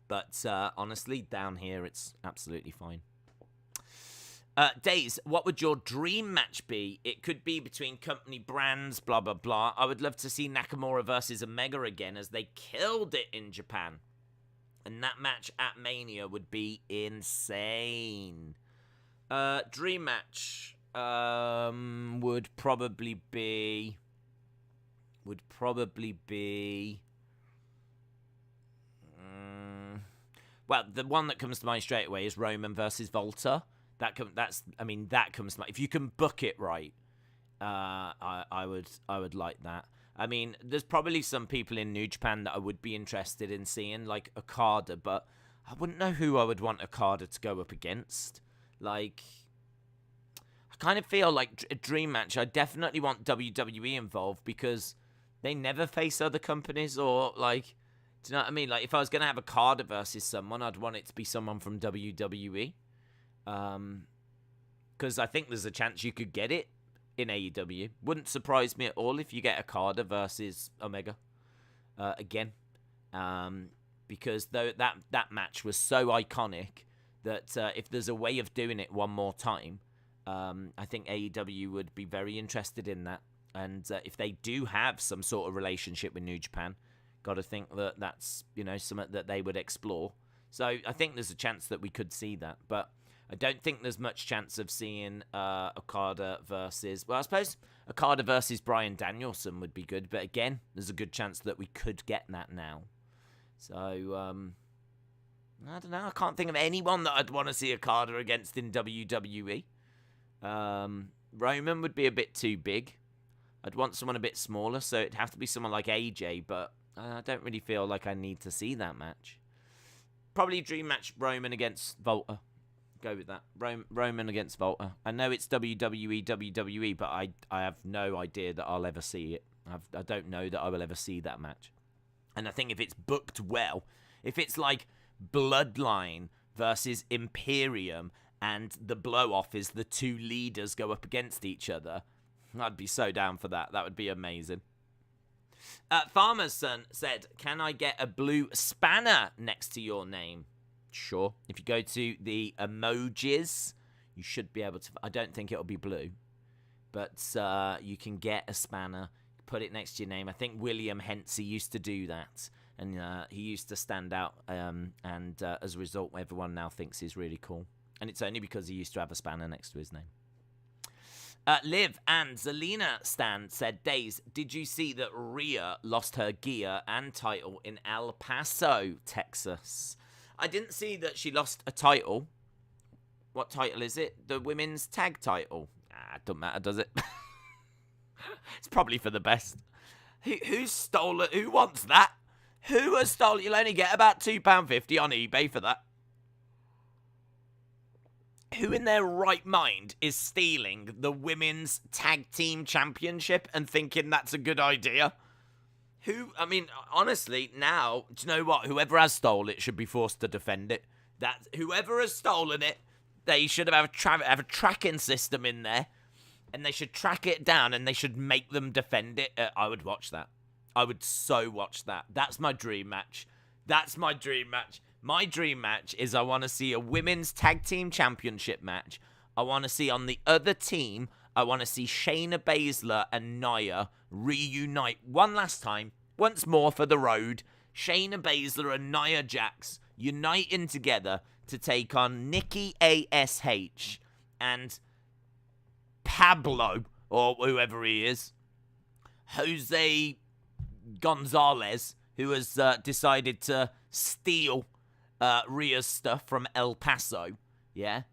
A: But honestly, down here, it's absolutely fine. Days, what would your dream match be? It could be between company brands, blah, blah, blah. I would love to see Nakamura versus Omega again as they killed it in Japan. And that match at Mania would be insane. Dream match would probably be... well, the one that comes to mind straight away is Roman versus Volta. That comes to mind. If you can book it right, I would like that. I mean, there's probably some people in New Japan that I would be interested in seeing, like Okada, but I wouldn't know who I would want Okada to go up against. Like, I kind of feel like a dream match. I definitely want WWE involved because they never face other companies or, like, do you know what I mean? Like, if I was going to have Okada versus someone, I'd want it to be someone from WWE. Because I think there's a chance you could get it in AEW. Wouldn't surprise me at all if you get Okada versus Omega again. Because though that match was so iconic that if there's a way of doing it one more time, I think AEW would be very interested in that. And if they do have some sort of relationship with New Japan, got to think that that's, something that they would explore. So I think there's a chance that we could see that. But I don't think there's much chance of seeing Okada versus... Well, I suppose Okada versus Bryan Danielson would be good. But again, there's a good chance that we could get that now. So, I don't know. I can't think of anyone that I'd want to see Okada against in WWE. Roman would be a bit too big. I'd want someone a bit smaller, so it'd have to be someone like AJ. But I don't really feel like I need to see that match. Probably dream match Roman against Volta. Go with that. Roman against Volta. I know it's WWE, but I have no idea that I'll ever see it. I don't know that I will ever see that match. And I think if it's booked well, if it's like Bloodline versus Imperium and the blow-off is the two leaders go up against each other, I'd be so down for that. That would be amazing. Farmer's Son said, can I get a blue spanner next to your name? Sure. If you go to the emojis, you should be able to... I don't think it'll be blue. But you can get a spanner, put it next to your name. I think William Hensey used to do that. And he used to stand out. And as a result, everyone now thinks he's really cool. And it's only because he used to have a spanner next to his name. Liv and Zelina Stan said, Days, did you see that Rhea lost her gear and title in El Paso, Texas? I didn't see that she lost a title. What title is it? The women's tag title. It doesn't matter, does it? It's probably for the best. Who stole it? Who wants that? Who has stolen it? You'll only get about £2.50 on eBay for that. Who in their right mind is stealing the women's tag team championship and thinking that's a good idea? I mean, honestly, now, do you know what? Whoever has stolen it should be forced to defend it. Whoever has stolen it, they should have a tracking system in there, and they should track it down, and they should make them defend it. I would watch that. I would so watch that. That's my dream match. My dream match is I want to see a women's tag team championship match. I want to see on the other team, I want to see Shayna Baszler and Nia reunite one last time, once more for the road. Shayna Baszler and Nia Jax uniting together to take on Nikki ASH and Pablo, or whoever he is, Jose Gonzalez, who has decided to steal Rhea's stuff from El Paso. Yeah.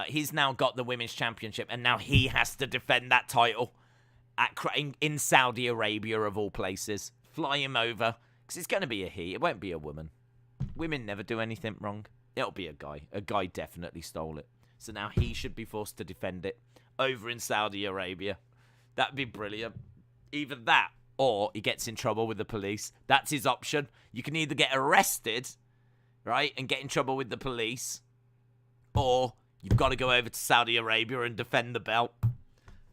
A: He's now got the women's championship, and now he has to defend that title in Saudi Arabia, of all places. Fly him over, because it's going to be a he. It won't be a woman. Women never do anything wrong. It'll be a guy. A guy definitely stole it. So now he should be forced to defend it over in Saudi Arabia. That'd be brilliant. Either that, or he gets in trouble with the police. That's his option. You can either get arrested, right, and get in trouble with the police, or you've got to go over to Saudi Arabia and defend the belt.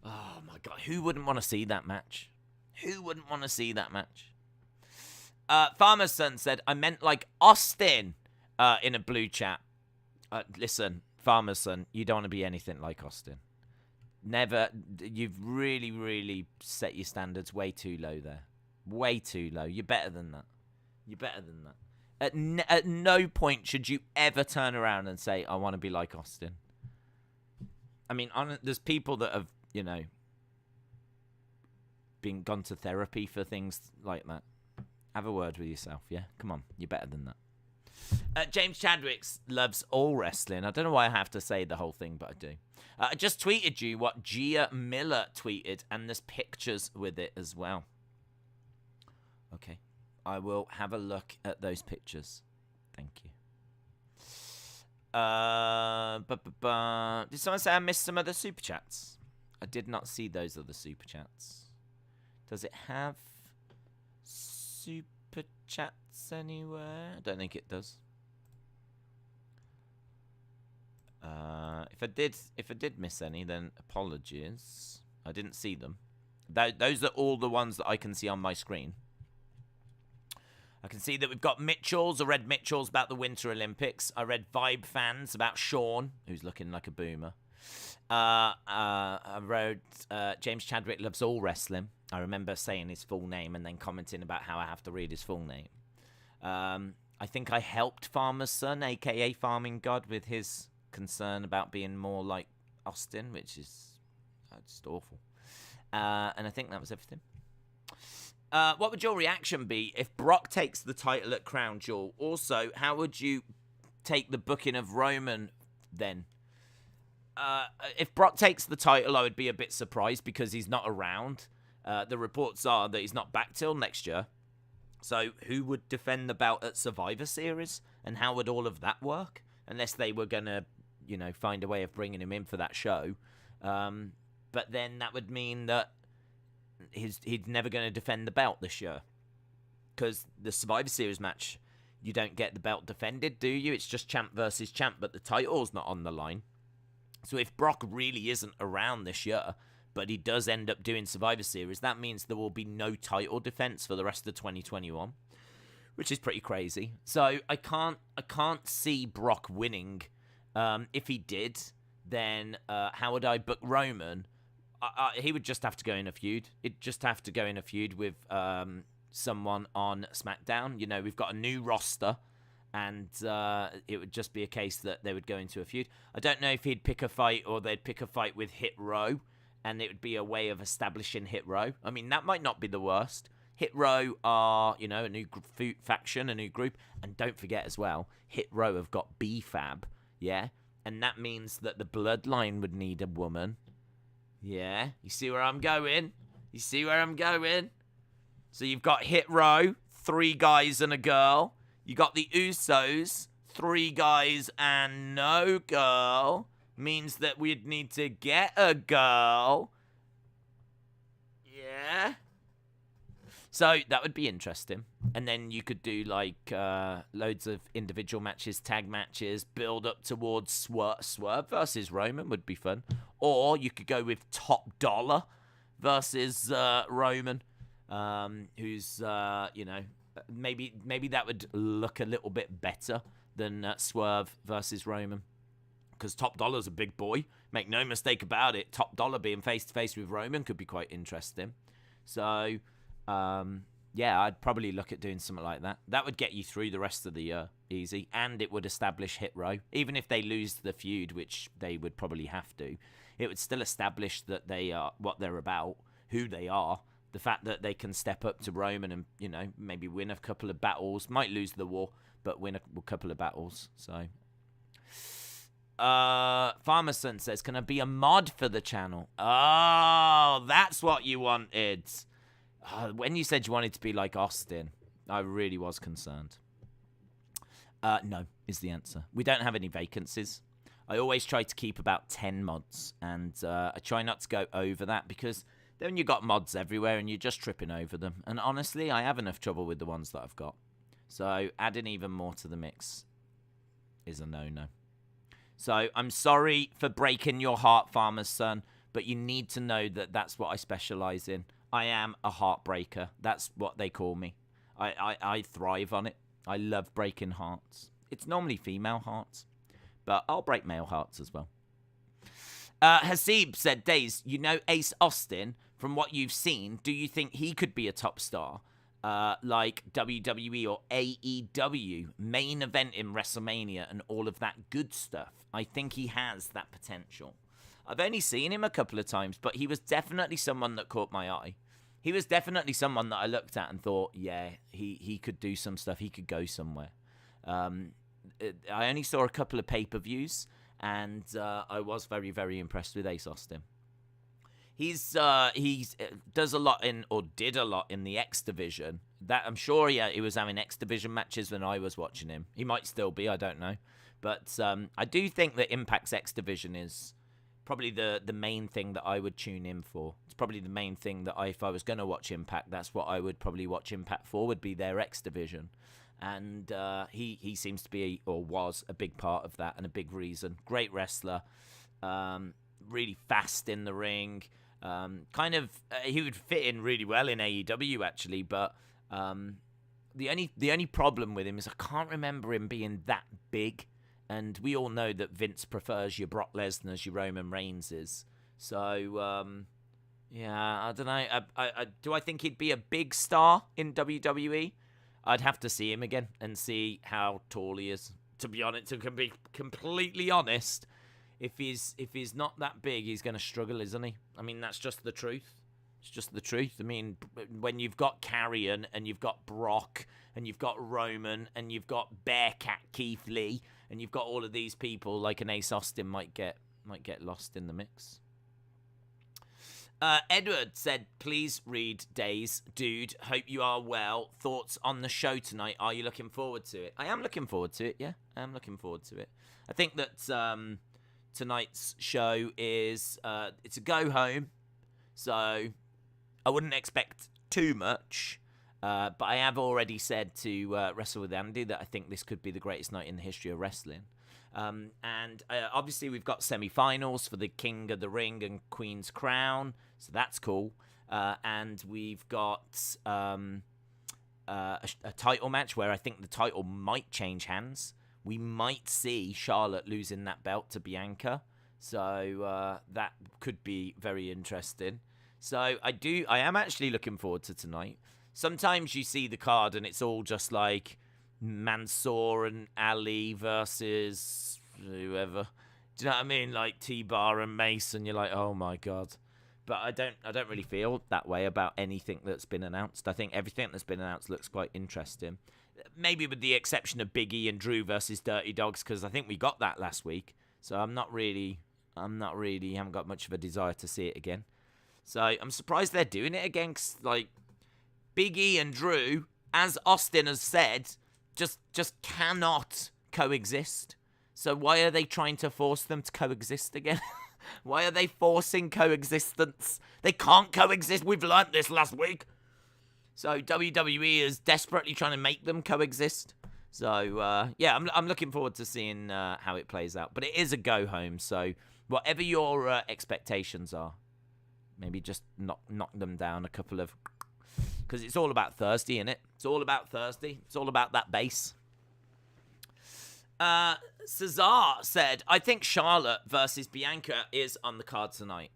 A: Oh, my God. Who wouldn't want to see that match? Who wouldn't want to see that match? Farmer's Son said, I meant like Austin in a blue chat. Listen, Farmer's Son, you don't want to be anything like Austin. Never. You've really, really set your standards way too low there. Way too low. You're better than that. You're better than that. At no point should you ever turn around and say, I want to be like Austin. I mean, there's people that have, gone to therapy for things like that. Have a word with yourself, yeah? Come on, you're better than that. James Chadwick loves all wrestling. I don't know why I have to say the whole thing, but I do. I just tweeted you what Gia Miller tweeted, and there's pictures with it as well. Okay. I will have a look at those pictures. Thank you. Did someone say I missed some other super chats? I did not see those other super chats. Does it have super chats anywhere? I don't think it does. If I did miss any, then apologies. I didn't see them. Those are all the ones that I can see on my screen. I can see that we've got Mitchells. I read Mitchells about the Winter Olympics. I read Vibe Fans about Sean, who's looking like a boomer. I wrote James Chadwick loves all wrestling. I remember saying his full name and then commenting about how I have to read his full name. I think I helped Farmer's Son, a.k.a. Farming God, with his concern about being more like Austin, which is just awful. And I think that was everything. What would your reaction be if Brock takes the title at Crown Jewel? Also, how would you take the booking of Roman then? If Brock takes the title, I would be a bit surprised because he's not around. The reports are that he's not back till next year. So who would defend the belt at Survivor Series? And how would all of that work? Unless they were going to, find a way of bringing him in for that show. But then that would mean that he's never going to defend the belt this year. Because the Survivor Series match, you don't get the belt defended, do you? It's just champ versus champ, but the title's not on the line. So if Brock really isn't around this year, but he does end up doing Survivor Series, that means there will be no title defense for the rest of 2021, which is pretty crazy. So I can't see Brock winning. If he did, then how would I book Roman? He would just have to go in a feud. He'd just have to go in a feud with someone on SmackDown. We've got a new roster, and it would just be a case that they would go into a feud. I don't know if he'd pick a fight or they'd pick a fight with Hit Row, and it would be a way of establishing Hit Row. I mean, that might not be the worst. Hit Row are, a new faction, a new group. And don't forget as well, Hit Row have got B-Fab, yeah? And that means that the Bloodline would need a woman. Yeah, you see where I'm going? So you've got Hit Row, 3 guys and a girl. You got the Usos, 3 guys and no girl. Means that we'd need to get a girl. Yeah. So that would be interesting. And then you could do like loads of individual matches, tag matches, build up towards Swerve versus Roman would be fun. Or you could go with Top Dollar versus Roman, who's, maybe that would look a little bit better than Swerve versus Roman. Because Top Dollar's a big boy. Make no mistake about it. Top Dollar being face-to-face with Roman could be quite interesting. So... I'd probably look at doing something like that. That would get you through the rest of the year easy, and it would establish Hit Row. Even if they lose the feud, which they would probably have to, it would still establish that they are what they're about, who they are, the fact that they can step up to Roman and, maybe win a couple of battles, might lose the war, but win a couple of battles. So, Farmerson says, can I be a mod for the channel? Oh, that's what you wanted. When you said you wanted to be like Austin, I really was concerned. No, is the answer. We don't have any vacancies. I always try to keep about 10 mods, and I try not to go over that, because then you got mods everywhere and you're just tripping over them. And honestly, I have enough trouble with the ones that I've got. So adding even more to the mix is a no-no. So I'm sorry for breaking your heart, Farmer's Son, but you need to know that that's what I specialize in. I am a heartbreaker. That's what they call me. I thrive on it. I love breaking hearts. It's normally female hearts, but I'll break male hearts as well. Hasib said, Days, you know Ace Austin, from what you've seen, do you think he could be a top star? Like WWE or AEW, main event in WrestleMania and all of that good stuff. I think he has that potential. I've only seen him a couple of times, but he was definitely someone that caught my eye. He was definitely someone that I looked at and thought, yeah, he could do some stuff. He could go somewhere. I only saw a couple of pay-per-views, and I was very, very impressed with Ace Austin. He's does a lot in, or did a lot in the X division. That I'm sure he was having X division matches when I was watching him. He might still be, I don't know. But I do think that Impact's X division is probably the main thing that I would tune in for. It's probably the main thing that if I was going to watch Impact, that's what I would probably watch Impact for, would be their X division. And he seems to be, or was, a big part of that and a big reason. Great wrestler, really fast in the ring. He would fit in really well in AEW actually, but the only problem with him is I can't remember him being that big. And we all know that Vince prefers your Brock Lesnar's, your Roman Reigns's. So, I don't know. Do I think he'd be a big star in WWE? I'd have to see him again and see how tall he is. To be honest, to be completely honest, if he's not that big, he's going to struggle, isn't he? I mean, that's just the truth. It's just the truth. I mean, when you've got Karrion and you've got Brock and you've got Roman and you've got Bearcat Keith Lee and you've got all of these people, like an Ace Austin might get lost in the mix. Edward said, please read Days. Dude, hope you are well. Thoughts on the show tonight? Are you looking forward to it? I am looking forward to it, yeah. I am looking forward to it. I think that tonight's show is, it's a go home. So I wouldn't expect too much. But I have already said to Wrestle with Andy that I think this could be the greatest night in the history of wrestling. And obviously we've got semi-finals for the King of the Ring and Queen's Crown, so that's cool. And we've got a title match where I think the title might change hands. We might see Charlotte losing that belt to Bianca, so that could be very interesting. So I am actually looking forward to tonight. Sometimes you see the card and it's all just like Mansoor and Ali versus whoever. Do you know what I mean? Like T-Bar and Mace, and you're like, oh my god. But I don't really feel that way about anything that's been announced. I think everything that's been announced looks quite interesting. Maybe with the exception of Big E and Drew versus Dirty Dogs, because I think we got that last week. So haven't got much of a desire to see it again. So I'm surprised they're doing it again, 'cause, like, Big E and Drew, as Austin has said, just cannot coexist. So why are they trying to force them to coexist again? Why are they forcing coexistence? They can't coexist. We've learnt this last week. So WWE is desperately trying to make them coexist. So, yeah, I'm looking forward to seeing how it plays out. But it is a go-home, so whatever your expectations are, maybe just knock them down a couple of... Because it's all about Thursday, innit? It's all about Thursday. It's all about that bass. Cesar said, I think Charlotte versus Bianca is on the card tonight.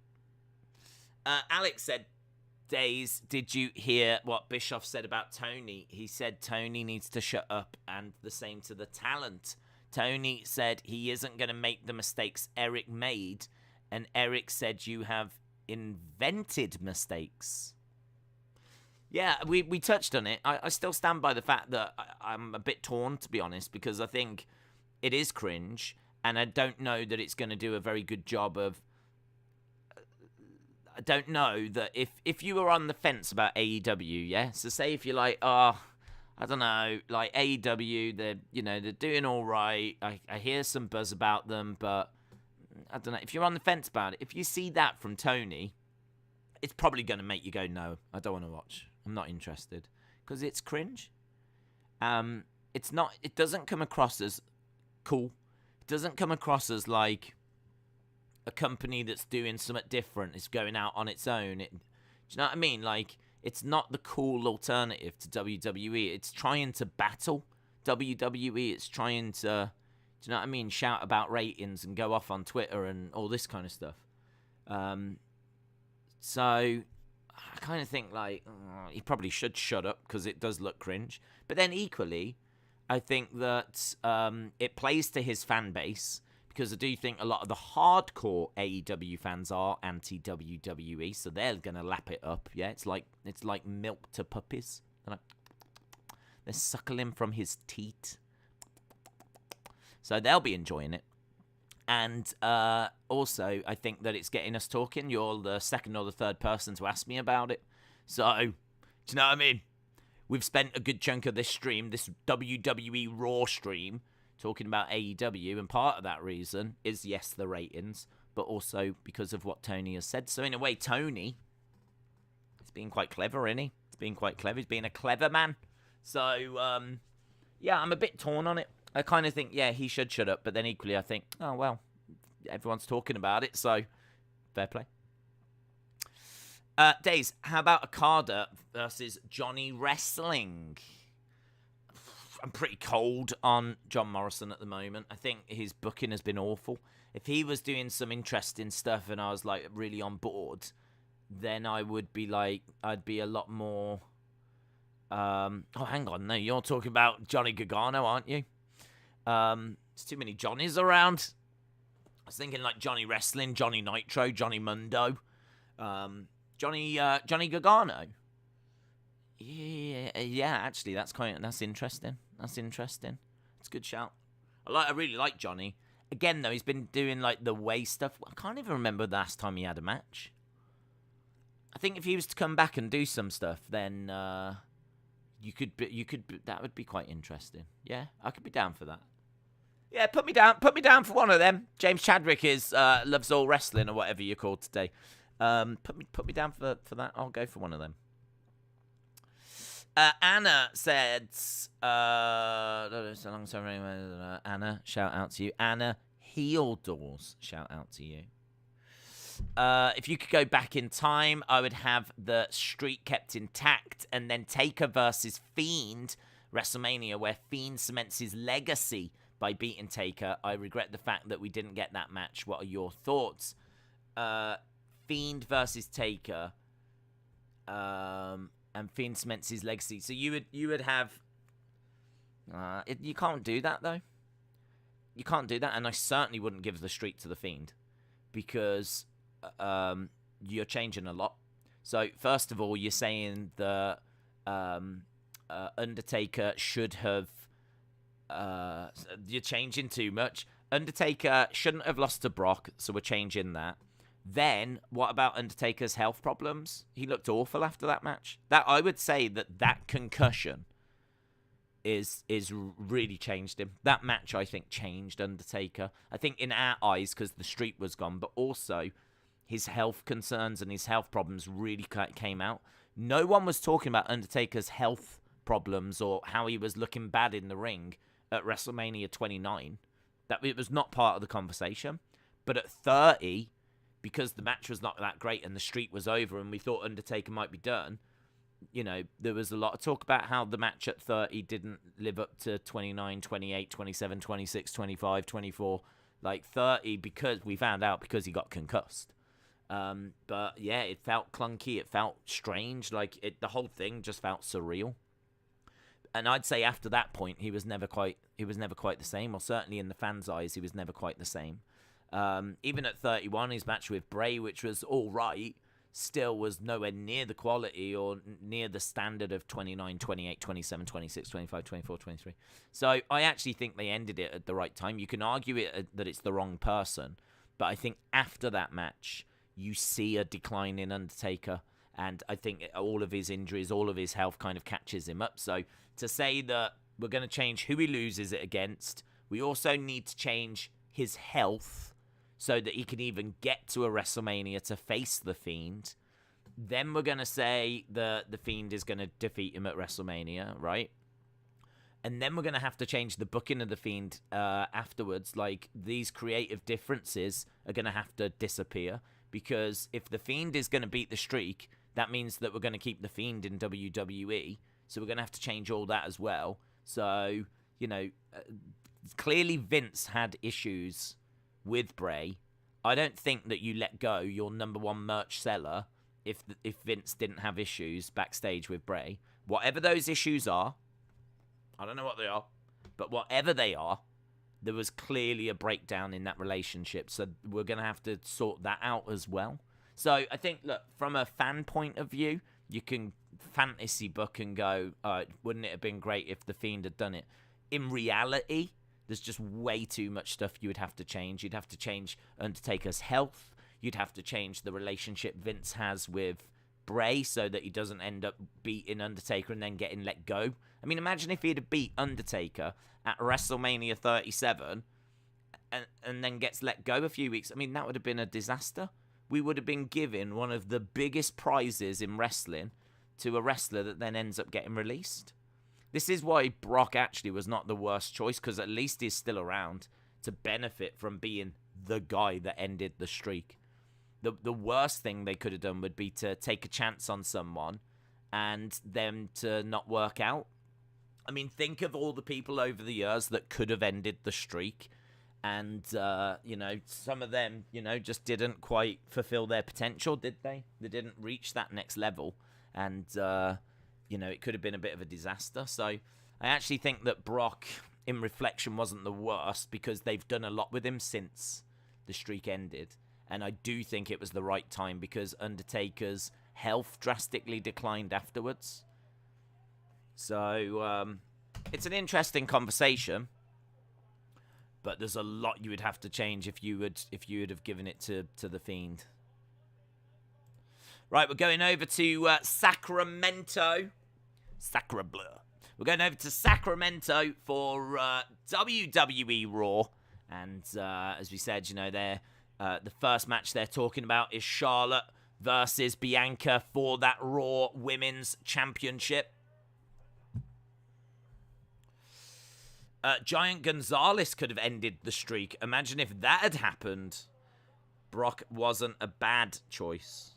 A: Alex said, Days, did you hear what Bischoff said about Tony? He said Tony needs to shut up, and the same to the talent. Tony said he isn't going to make the mistakes Eric made, and Eric said you have invented mistakes. Yeah, we touched on it. I still stand by the fact that I'm a bit torn, to be honest, because I think it is cringe, and I don't know that it's going to do a very good job of... I don't know that if you were on the fence about AEW, yeah? So say if you're like, I don't know, like AEW, they're doing all right. I hear some buzz about them, but I don't know. If you're on the fence about it, if you see that from Tony, it's probably going to make you go, no, I don't want to watch. I'm not interested. Because it's cringe. It doesn't come across as cool. It doesn't come across as like a company that's doing something different. It's going out on its own. Do you know what I mean? Like, it's not the cool alternative to WWE. It's trying to battle WWE. It's trying to, do you know what I mean? Shout about ratings and go off on Twitter and all this kind of stuff. So I kind of think like he probably should shut up because it does look cringe. But then equally, I think that it plays to his fan base. Because I do think a lot of the hardcore AEW fans are anti-WWE, so they're gonna lap it up. Yeah, it's like milk to puppies. They're suckling from his teat, so they'll be enjoying it. And also, I think that it's getting us talking. You're the second or the third person to ask me about it. So, do you know what I mean? We've spent a good chunk of this stream, this WWE Raw stream, talking about AEW, and part of that reason is, yes, the ratings, but also because of what Tony has said. So in a way, Tony, he's being quite clever, isn't he? He's being quite clever. He's being a clever man. So, yeah, I'm a bit torn on it. I kind of think, yeah, he should shut up, but then equally I think, oh, well, everyone's talking about it, so fair play. Days, how about Okada versus Johnny Wrestling? I'm pretty cold on John Morrison at the moment. I think his booking has been awful. If he was doing some interesting stuff and I was like really on board, then I would be like, I'd be a lot more. Oh, hang on, no, you're talking about Johnny Gargano, aren't you? There's too many Johnnies around. I was thinking like Johnny Wrestling, Johnny Nitro, Johnny Mundo, Johnny Gargano. Yeah, actually, that's interesting. That's interesting. It's a good shout. I really like Johnny. Again, though, he's been doing like the way stuff. I can't even remember the last time he had a match. I think if he was to come back and do some stuff, then you could. That would be quite interesting. Yeah, I could be down for that. Yeah, put me down for one of them. James Chadwick is loves all wrestling or whatever you're called today. Put me down for that. I'll go for one of them. Anna said, Anna, shout out to you. Anna Doors, shout out to you. If you could go back in time, I would have the streak kept intact and then Taker versus Fiend, WrestleMania, where Fiend cements his legacy by beating Taker. I regret the fact that we didn't get that match. What are your thoughts? Fiend versus Taker. And Fiend cements his legacy. So you would have... you can't do that, though. You can't do that, and I certainly wouldn't give the streak to the Fiend. Because you're changing a lot. So, first of all, you're saying the Undertaker should have... you're changing too much. Undertaker shouldn't have lost to Brock, so we're changing that. Then, what about Undertaker's health problems? He looked awful after that match. That I would say that concussion is really changed him. That match, I think, changed Undertaker. I think in our eyes, because the streak was gone, but also his health concerns and his health problems really came out. No one was talking about Undertaker's health problems or how he was looking bad in the ring at WrestleMania 29. That it was not part of the conversation. But at 30, because the match was not that great and the streak was over and we thought Undertaker might be done, you know, there was a lot of talk about how the match at 30 didn't live up to 29, 28, 27, 26, 25, 24, like 30, because we found out because he got concussed. But yeah, it felt clunky. It felt strange. Like the whole thing just felt surreal. And I'd say after that point, he was never quite the same, or certainly in the fans' eyes, he was never quite the same. Even at 31, his match with Bray, which was all right, still was nowhere near the quality or near the standard of 29, 28, 27, 26, 25, 24, 23. So I actually think they ended it at the right time. You can argue that it's the wrong person, but I think after that match, you see a decline in Undertaker, and I think all of his injuries, all of his health kind of catches him up. So to say that we're going to change who he loses it against, we also need to change his health so that he can even get to a WrestleMania to face The Fiend. Then we're going to say that The Fiend is going to defeat him at WrestleMania, right? And then we're going to have to change the booking of The Fiend afterwards. Like, these creative differences are going to have to disappear, because if The Fiend is going to beat the streak, that means that we're going to keep The Fiend in WWE. So we're going to have to change all that as well. So, you know, clearly Vince had issues with Bray. I don't think that you let go your number one merch seller if Vince didn't have issues backstage with Bray. Whatever those issues are, I don't know what they are, but whatever they are, there was clearly a breakdown in that relationship. So we're going to have to sort that out as well. So I think, look, from a fan point of view, you can fantasy book and go, wouldn't it have been great if The Fiend had done it? In reality, there's just way too much stuff you would have to change. You'd have to change Undertaker's health. You'd have to change the relationship Vince has with Bray so that he doesn't end up beating Undertaker and then getting let go. I mean, imagine if he'd have beat Undertaker at WrestleMania 37 and then gets let go a few weeks. I mean, that would have been a disaster. We would have been given one of the biggest prizes in wrestling to a wrestler that then ends up getting released. This is why Brock actually was not the worst choice, because at least he's still around to benefit from being the guy that ended the streak. The worst thing they could have done would be to take a chance on someone and them to not work out. I mean, think of all the people over the years that could have ended the streak. And, you know, some of them, you know, just didn't quite fulfill their potential, did they? They didn't reach that next level. And, you know, it could have been a bit of a disaster. So I actually think that Brock, in reflection, wasn't the worst, because they've done a lot with him since the streak ended. And I do think it was the right time, because Undertaker's health drastically declined afterwards. So it's an interesting conversation. But there's a lot you would have to change if you would have given it to The Fiend. Right, we're going over to Sacramento. We're going over to Sacramento for WWE Raw. And as we said, you know, the first match they're talking about is Charlotte versus Bianca for that Raw Women's Championship. Giant Gonzalez could have ended the streak. Imagine if that had happened. Brock wasn't a bad choice.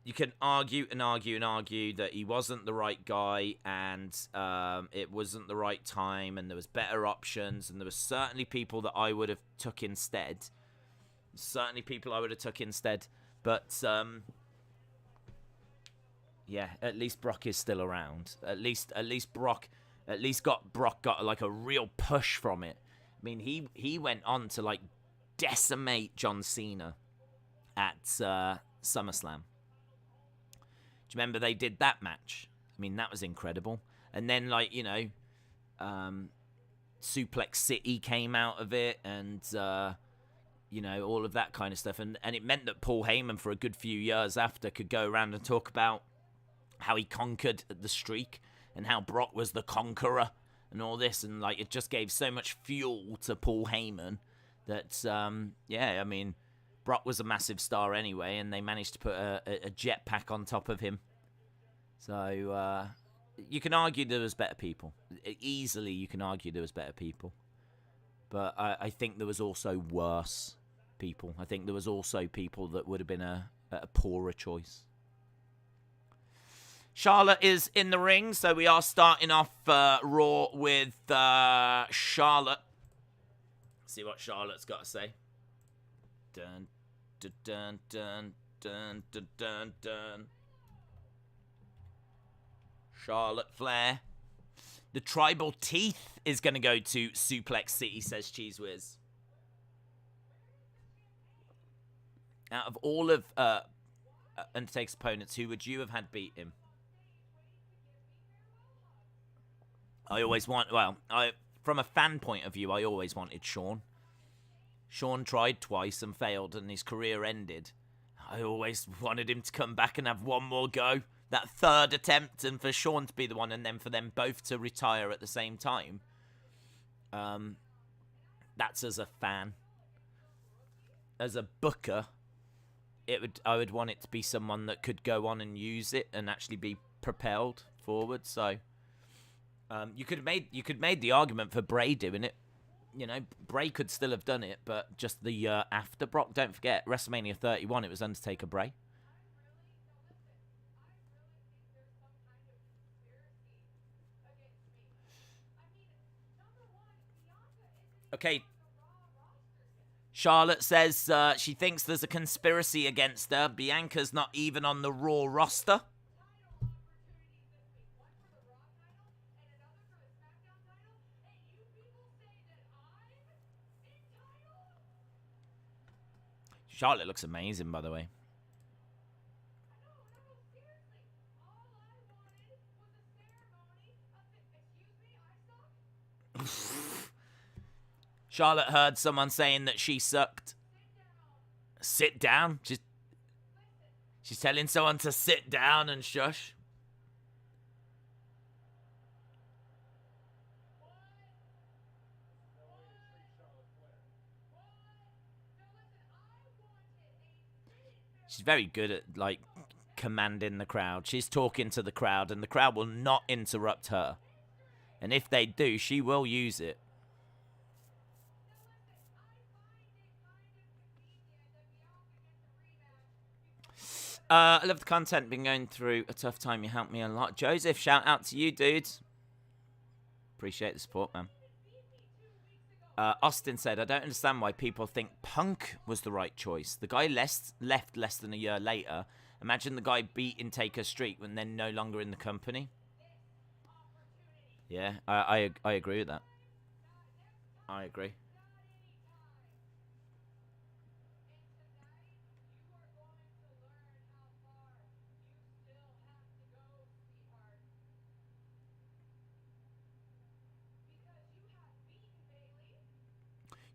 A: You can argue that he wasn't the right guy, and it wasn't the right time, and there was better options, and there were certainly people that I would have took instead. But yeah, at least Brock is still around. At least Brock got like a real push from it. I mean, he went on to like decimate John Cena at SummerSlam. Do you remember they did that match? I mean, that was incredible. And then, like, you know, Suplex City came out of it, and you know, all of that kind of stuff. And it meant that Paul Heyman, for a good few years after, could go around and talk about how he conquered the streak and how Brock was the conqueror and all this. And, like, it just gave so much fuel to Paul Heyman that, yeah, I mean, Brock was a massive star anyway, and they managed to put a jetpack on top of him. So you can argue there was better people. Easily, you can argue there was better people. But I think there was also worse people. I think there was also people that would have been a poorer choice. Charlotte is in the ring, so we are starting off Raw with Charlotte. See what Charlotte's got to say. Dun, dun, dun, dun, dun, dun, dun, dun. Charlotte Flair. The tribal teeth is going to go to Suplex City, says Cheese Whiz. Out of all of Undertaker's opponents, who would you have had beat him? From a fan point of view, I always wanted Shawn. Shawn tried twice and failed, and his career ended. I always wanted him to come back and have one more go. That third attempt, and for Shawn to be the one, and then for them both to retire at the same time. That's as a fan. As a booker, I would want it to be someone that could go on and use it and actually be propelled forward. So you could have made the argument for Bray doing it. You know, Bray could still have done it, but just the year after Brock. Don't forget, WrestleMania 31, it was Undertaker Bray. Okay. Charlotte says she thinks there's a conspiracy against her. Bianca's not even on the Raw roster. Charlotte looks amazing, by the way. Charlotte heard someone saying that she sucked. Sit down? She's telling someone to sit down and shush. She's very good at, like, commanding the crowd. She's talking to the crowd, and the crowd will not interrupt her. And if they do, she will use it. I love the content. Been going through a tough time. You helped me a lot. Joseph, shout out to you, dude. Appreciate the support, man. Austin said, I don't understand why people think Punk was the right choice. The guy left less than a year later. Imagine the guy beating Taker's streak when they're no longer in the company. Yeah, I agree with that. I agree.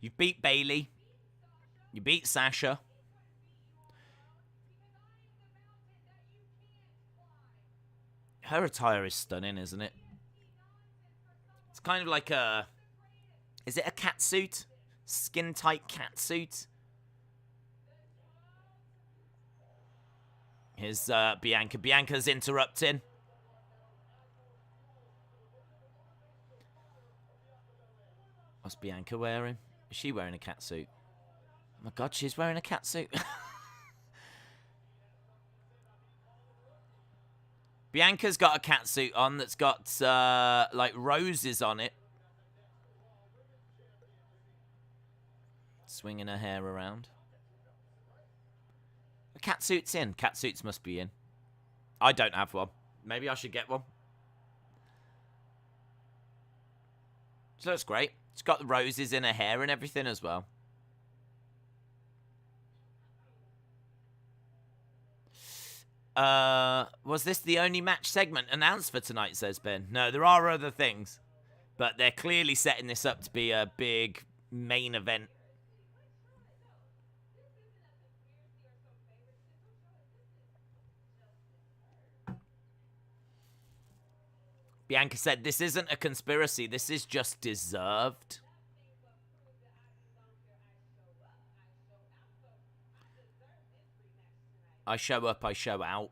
A: You beat Bayley. You beat Sasha. Her attire is stunning, isn't it? It's kind of like a... Is it a catsuit? Skin-tight catsuit? Here's Bianca. Bianca's interrupting. What's Bianca wearing? Is she wearing a catsuit? Oh my God, she's wearing a catsuit. Bianca's got a catsuit on that's got, like, roses on it. Swinging her hair around. A catsuit's in. Catsuits must be in. I don't have one. Maybe I should get one. She looks great. She's got the roses in her hair and everything as well. Was this the only match segment announced for tonight, says Ben? No, there are other things. But they're clearly setting this up to be a big main event. Bianca said, this isn't a conspiracy. This is just deserved. I show up, I show out.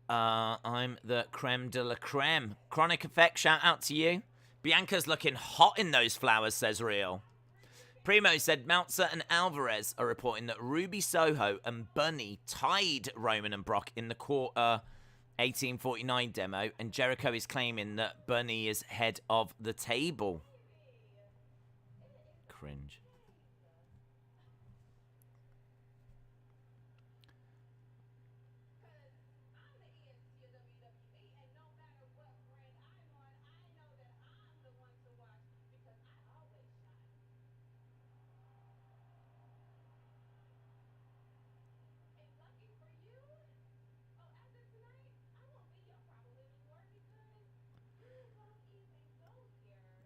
A: I'm the creme de la creme. Chronic Effect, shout out to you. Bianca's looking hot in those flowers, says Real. Primo said Meltzer and Alvarez are reporting that Ruby Soho and Bunny tied Roman and Brock in the quarter 1849 demo, and Jericho is claiming that Bunny is head of the table. Cringe.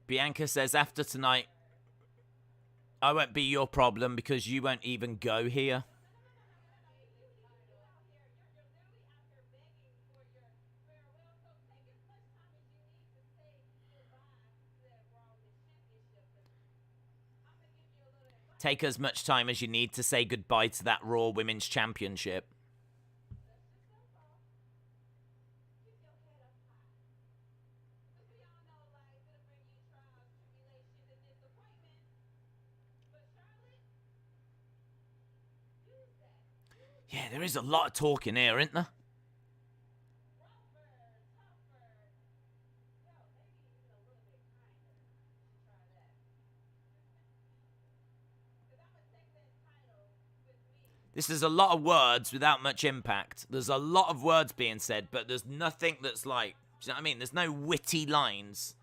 A: Bianca says, after tonight, I won't be your problem because you won't even go here. Take as much time as you need to say goodbye to that Raw Women's Championship. Yeah, there is a lot of talking here, isn't there? This is a lot of words without much impact. There's a lot of words being said, but there's nothing that's like, do you know what I mean? There's no witty lines.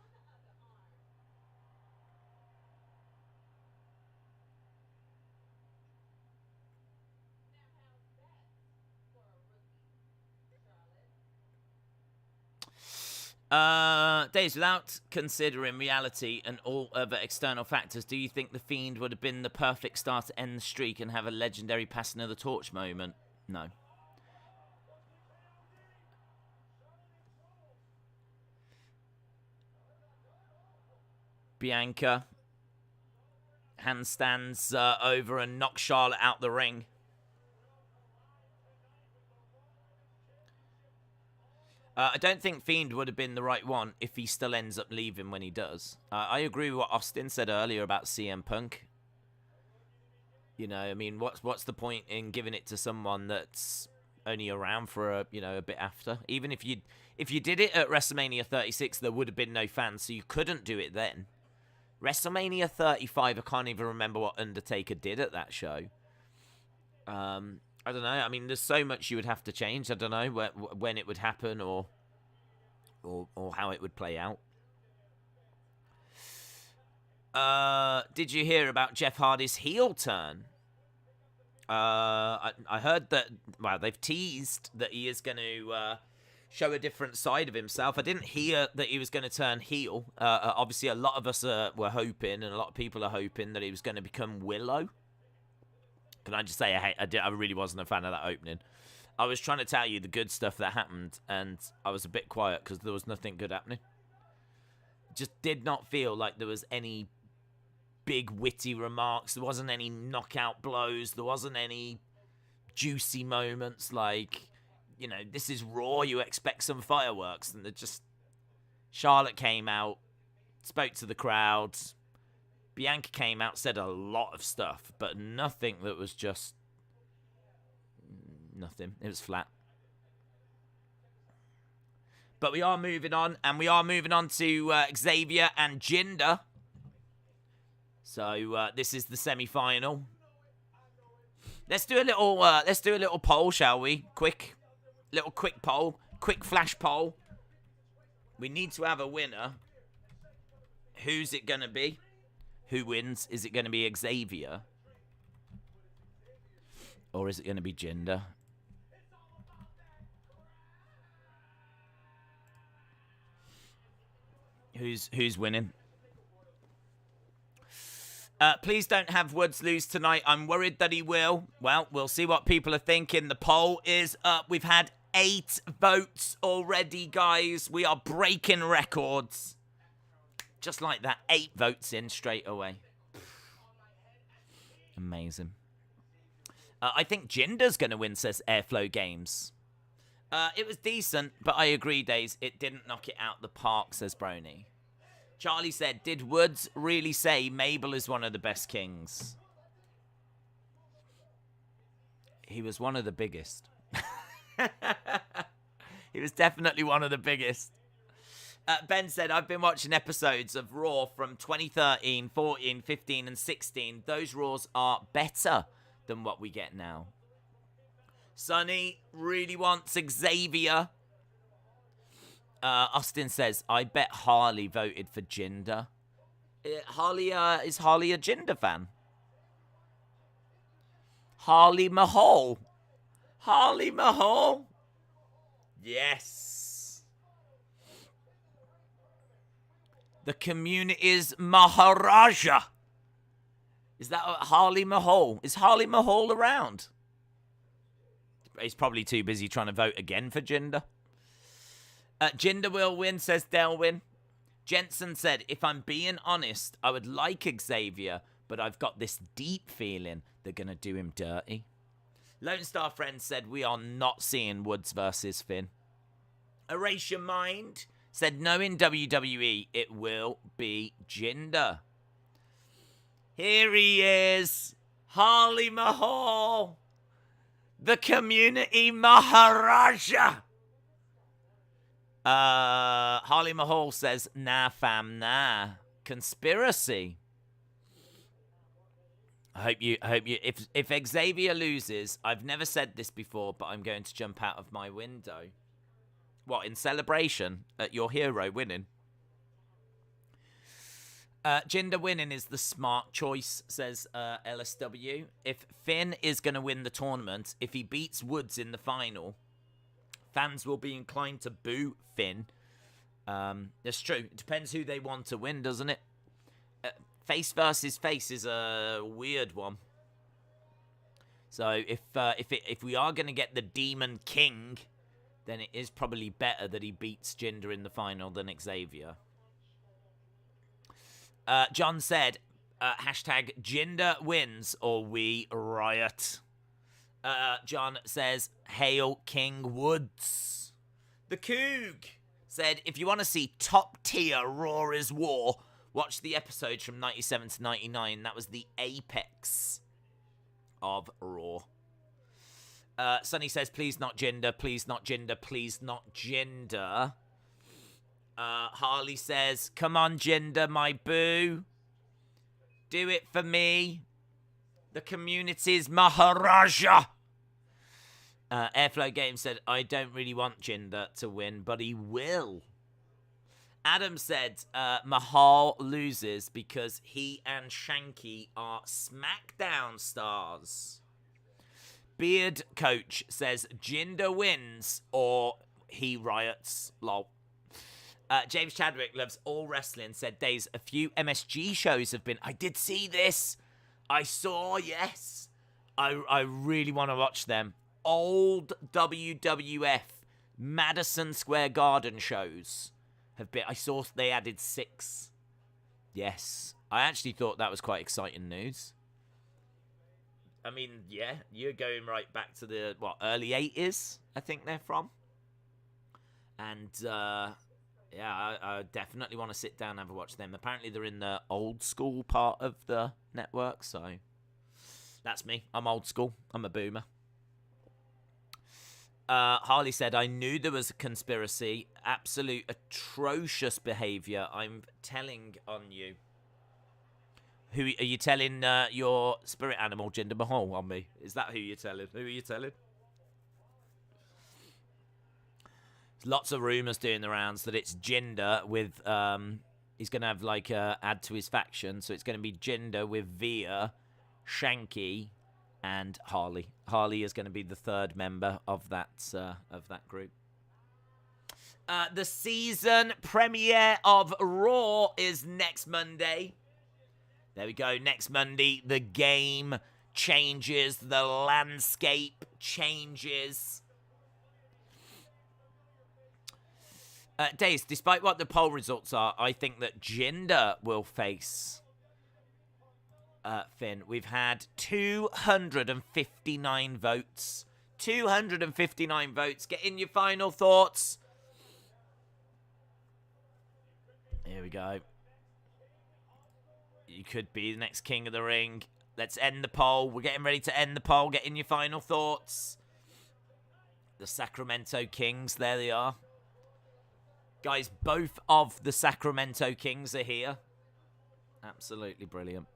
A: Days, without considering reality and all other external factors, do you think The Fiend would have been the perfect start to end the streak and have a legendary passing of the torch moment? No. Bianca handstands over and knocks Charlotte out the ring. I don't think Fiend would have been the right one if he still ends up leaving when he does. I agree with what Austin said earlier about CM Punk. You know, I mean, what's the point in giving it to someone that's only around for a bit after? Even if you did it at WrestleMania 36, there would have been no fans, so you couldn't do it then. WrestleMania 35, I can't even remember what Undertaker did at that show. I don't know. I mean, there's so much you would have to change. I don't know when it would happen or how it would play out. Did you hear about Jeff Hardy's heel turn? I heard that, well, they've teased that he is going to show a different side of himself. I didn't hear that he was going to turn heel. Obviously, a lot of us were hoping, and a lot of people are hoping that he was going to become Willow. Can I just say, I really wasn't a fan of that opening. I was trying to tell you the good stuff that happened, and I was a bit quiet because there was nothing good happening. Just did not feel like there was any big witty remarks. There wasn't any knockout blows. There wasn't any juicy moments like, you know, this is Raw, you expect some fireworks. And Charlotte came out, spoke to the crowd. Bianca came out, said a lot of stuff, but nothing that was just nothing. It was flat. But we are moving on, and we are moving on to Xavier and Jinder. So this is the semi-final. Let's do a little poll, shall we? Quick poll, quick flash poll. We need to have a winner. Who's it gonna be? Who wins? Is it going to be Xavier? Or is it going to be Jinder? Who's winning? Please don't have Woods lose tonight. I'm worried that he will. Well, we'll see what people are thinking. The poll is up. We've had 8 votes already, guys. We are breaking records. Just like that, 8 votes in straight away. Amazing. I think Jinder's going to win, says Airflow Games. It was decent, but I agree, Days. It didn't knock it out the park, says Brony. Charlie said, did Woods really say Mabel is one of the best kings? He was one of the biggest. He was definitely one of the biggest. Ben said, I've been watching episodes of Raw from 2013, 14, 15, and 16. Those Raws are better than what we get now. Sonny really wants Xavier. Austin says, I bet Harley voted for Jinder. Is Harley a Jinder fan? Harley Mahal. Harley Mahal. Yes. The community's Maharaja. Is that Harley Mahal? Is Harley Mahal around? He's probably too busy trying to vote again for Jinder. Jinder will win, says Delwyn. Jensen said, if I'm being honest, I would like Xavier, but I've got this deep feeling they're going to do him dirty. Lone Star Friend said, we are not seeing Woods versus Finn. Erase Your Mind said, no, in WWE, it will be Jinder. Here he is, Harley Mahal, the community Maharaja. Harley Mahal says, nah, fam, nah. Conspiracy. I hope you, if Xavier loses, I've never said this before, but I'm going to jump out of my window. What, in celebration at your hero winning? Jinder winning is the smart choice, says LSW. If Finn is going to win the tournament, if he beats Woods in the final, fans will be inclined to boo Finn. That's true. It depends who they want to win, doesn't it? Face versus face is a weird one. So if we are going to get the Demon King, then it is probably better that he beats Jinder in the final than Xavier. John said, hashtag Jinder wins or we riot. John says, hail King Woods. The Coog said, if you want to see top tier Raw is War, watch the episodes from 97 to 99. That was the apex of Raw. Sonny says, please not Jinder, please not Jinder, please not Jinder. Harley says, come on, Jinder, my boo. Do it for me. The community's Maharaja. Airflow Games said, I don't really want Jinder to win, but he will. Adam said, Mahal loses because he and Shanky are SmackDown stars. Beard Coach says, Jinder wins or he riots. Lol. James Chadwick loves all wrestling, said, Days, a few MSG shows have been... I did see this. I saw, yes. I really want to watch them. Old WWF Madison Square Garden shows have been... I saw they added 6. Yes. I actually thought that was quite exciting news. I mean, yeah, you're going right back to the, early 80s, I think they're from. And, yeah, I definitely want to sit down and have a watch them. Apparently they're in the old school part of the network, so that's me. I'm old school. I'm a boomer. Harley said, I knew there was a conspiracy. Absolute atrocious behavior. I'm telling on you. Who are you telling your spirit animal, Jinder Mahal, on me? Is that who you're telling? Who are you telling? Lots of rumours doing the rounds that it's Jinder with, he's going to have like a add to his faction. So it's going to be Jinder with Veer, Shanky, and Harley. Harley is going to be the third member of that group. The season premiere of Raw is next Monday. There we go. Next Monday, the game changes. The landscape changes. Days, despite what the poll results are, I think that Jinder will face Finn. We've had 259 votes. 259 votes. Get in your final thoughts. Here we go. You could be the next king of the ring. Let's end the poll. We're getting ready to end the poll. Get in your final thoughts. The Sacramento Kings, there they are. Guys, both of the Sacramento Kings are here. Absolutely brilliant.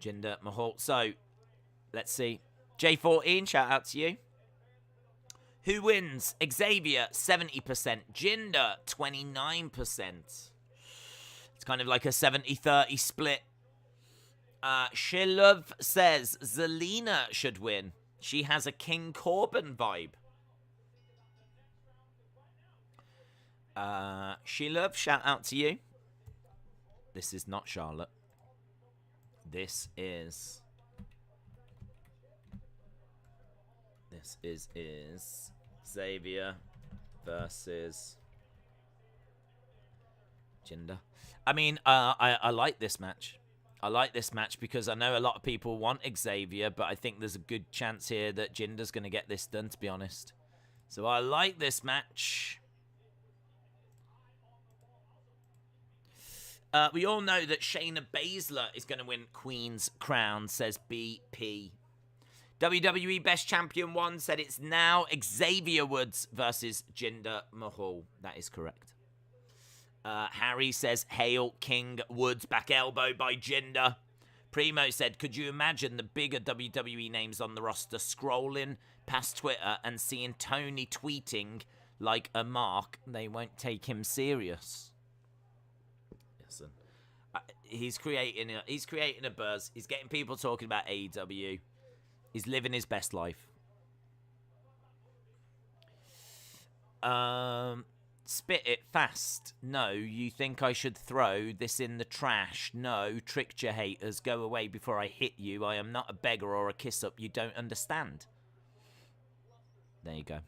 A: Jinder Mahal. So, let's see. J14, shout out to you. Who wins? Xavier, 70%. Jinder, 29%. It's kind of like a 70-30 split. Shilov says Zelina should win. She has a King Corbin vibe. Shilov, shout out to you. This is not Charlotte. This is Xavier versus Jinder. I mean, I like this match. I like this match because I know a lot of people want Xavier, but I think there's a good chance here that Jinder's going to get this done, to be honest. So I like this match. We all know that Shayna Baszler is going to win Queen's Crown, says BP. WWE Best Champion 1 said it's now Xavier Woods versus Jinder Mahal. That is correct. Harry says, hail King Woods, back elbow by Jinder. Primo said, could you imagine the bigger WWE names on the roster scrolling past Twitter and seeing Tony tweeting like a mark? They won't take him serious. Listen, he's creating a buzz. He's getting people talking about AEW. He's living his best life. Spit it fast. No, you think I should throw this in the trash? No, tricked your haters. Go away before I hit you. I am not a beggar or a kiss-up. You don't understand. There you go.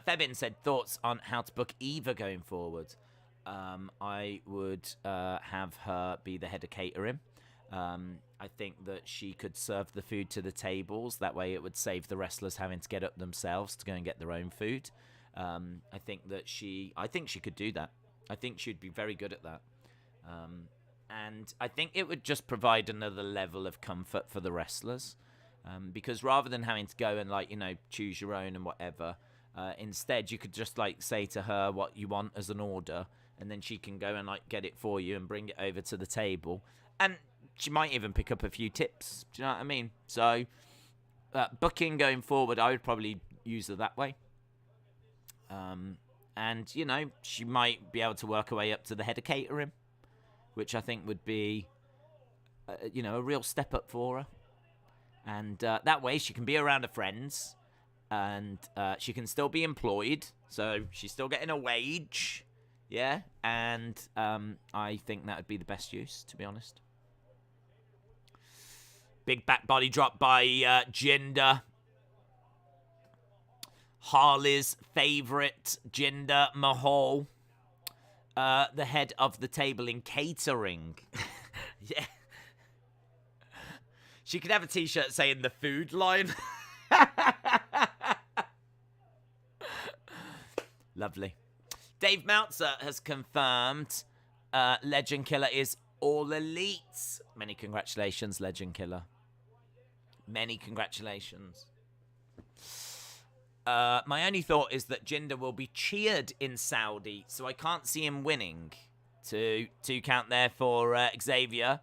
A: Febin said, thoughts on how to book Eva going forward? I would have her be the head of catering. I think that she could serve the food to the tables. That way it would save the wrestlers having to get up themselves to go and get their own food. I think she could do that. I think she'd be very good at that. And I think it would just provide another level of comfort for the wrestlers. Because rather than having to go and, like, you know, choose your own and whatever, instead you could just, like, say to her what you want as an order, and then she can go and, like, get it for you and bring it over to the table. And she might even pick up a few tips. Do you know what I mean? So, booking going forward, I would probably use her that way. And, you know, she might be able to work her way up to the head of catering, which I think would be, you know, a real step up for her. And that way she can be around her friends, and she can still be employed, so she's still getting a wage, yeah? And I think that would be the best use, to be honest. Big back body drop by Jinder. Harley's favourite, Jinder Mahal. The head of the table in catering. Yeah. She could have a t-shirt saying the food line. Lovely. Dave Meltzer has confirmed Legend Killer is all elite. Many congratulations, Legend Killer. Many congratulations. My only thought is that Jinder will be cheered in Saudi, so I can't see him winning. Two count there for Xavier.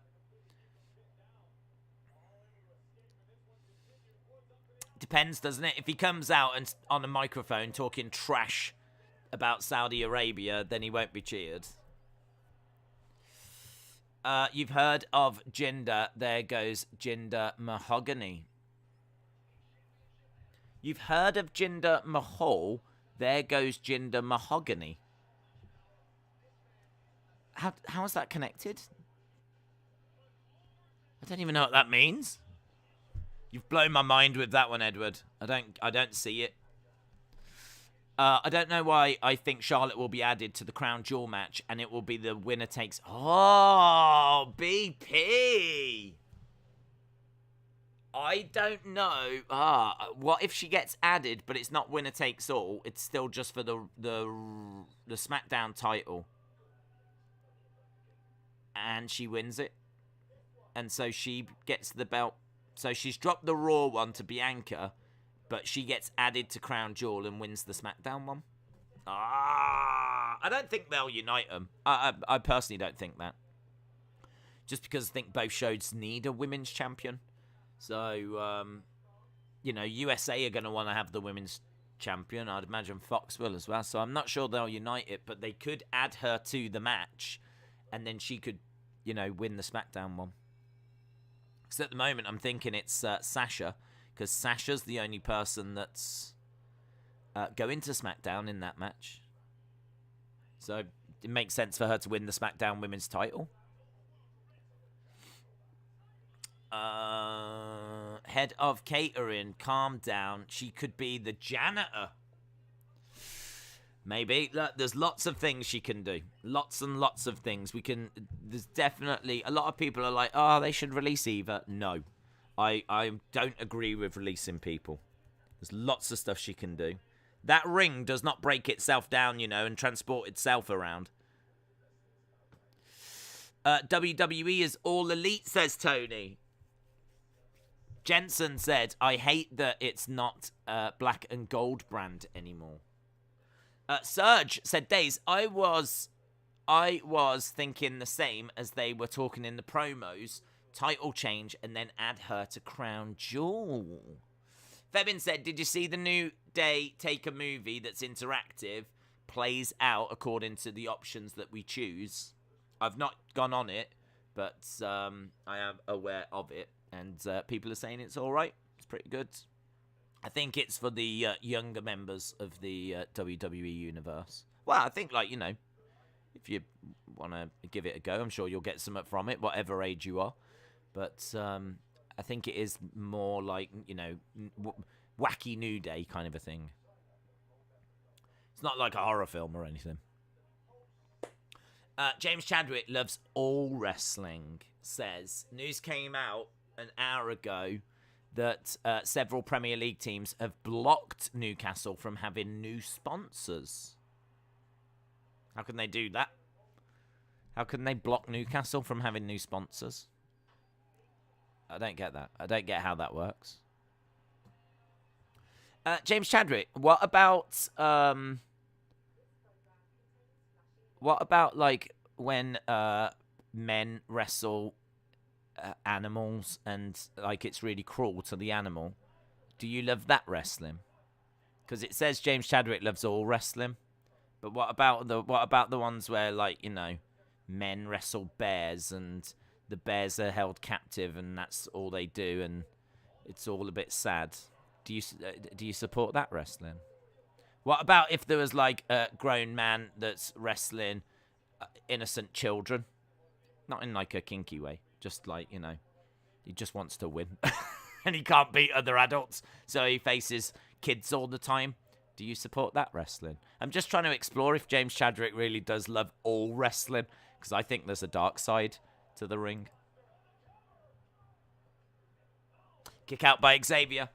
A: Depends, doesn't it? If he comes out and on a microphone talking trash about Saudi Arabia, then he won't be cheered. You've heard of Jinder. There goes Jinder Mahogany. You've heard of Jinder Mahal. There goes Jinder Mahogany. How is that connected? I don't even know what that means. You've blown my mind with that one, Edward. I don't see it. I don't know why I think Charlotte will be added to the Crown Jewel match, and it will be the winner takes... Oh, BP! I don't know. What if she gets added, but it's not winner takes all? It's still just for the SmackDown title. And she wins it. And so she gets the belt. So she's dropped the Raw one to Bianca, but she gets added to Crown Jewel and wins the SmackDown one. I don't think they'll unite them. I personally don't think that. Just because I think both shows need a women's champion. So, you know, USA are going to want to have the women's champion. I'd imagine Fox will as well. So I'm not sure they'll unite it, but they could add her to the match, and then she could, you know, win the SmackDown one. Because at the moment, I'm thinking it's Sasha, because Sasha's the only person that's going to SmackDown in that match. So it makes sense for her to win the SmackDown women's title. Head of catering, calm down. She could be the janitor. Maybe. Look, there's lots of things she can do. Lots and lots of things. There's definitely... A lot of people are like, oh, they should release Eva. No. I don't agree with releasing people. There's lots of stuff she can do. That ring does not break itself down, you know, and transport itself around. WWE is all elite, says Tony. Jensen said, I hate that it's not black and gold brand anymore. Serge said, Days, I was thinking the same as they were talking in the promos. Title change and then add her to Crown Jewel. Febin said, did you see the New Day take a movie that's interactive, plays out according to the options that we choose? I've not gone on it, but I am aware of it. And people are saying it's all right. It's pretty good. I think it's for the younger members of the WWE universe. Well, I think, like, you know, if you want to give it a go, I'm sure you'll get something from it, whatever age you are. But I think it is more like, you know, wacky New Day kind of a thing. It's not like a horror film or anything. James Chadwick loves all wrestling, says, news came out an hour ago that several Premier League teams have blocked Newcastle from having new sponsors. How can they do that? How can they block Newcastle from having new sponsors? I don't get that. I don't get how that works. James Chadwick, what about like when men wrestle animals and like it's really cruel to the animal? Do you love that wrestling? Because it says James Chadwick loves all wrestling, but what about the ones where, like, you know, men wrestle bears and the bears are held captive and that's all they do and it's all a bit sad? Do you support that wrestling? What about if there was like a grown man that's wrestling innocent children, not in like a kinky way? Just like, you know, he just wants to win. And he can't beat other adults, so he faces kids all the time. Do you support that wrestling? I'm just trying to explore if James Chadwick really does love all wrestling, because I think there's a dark side to the ring. Kick out by Xavier.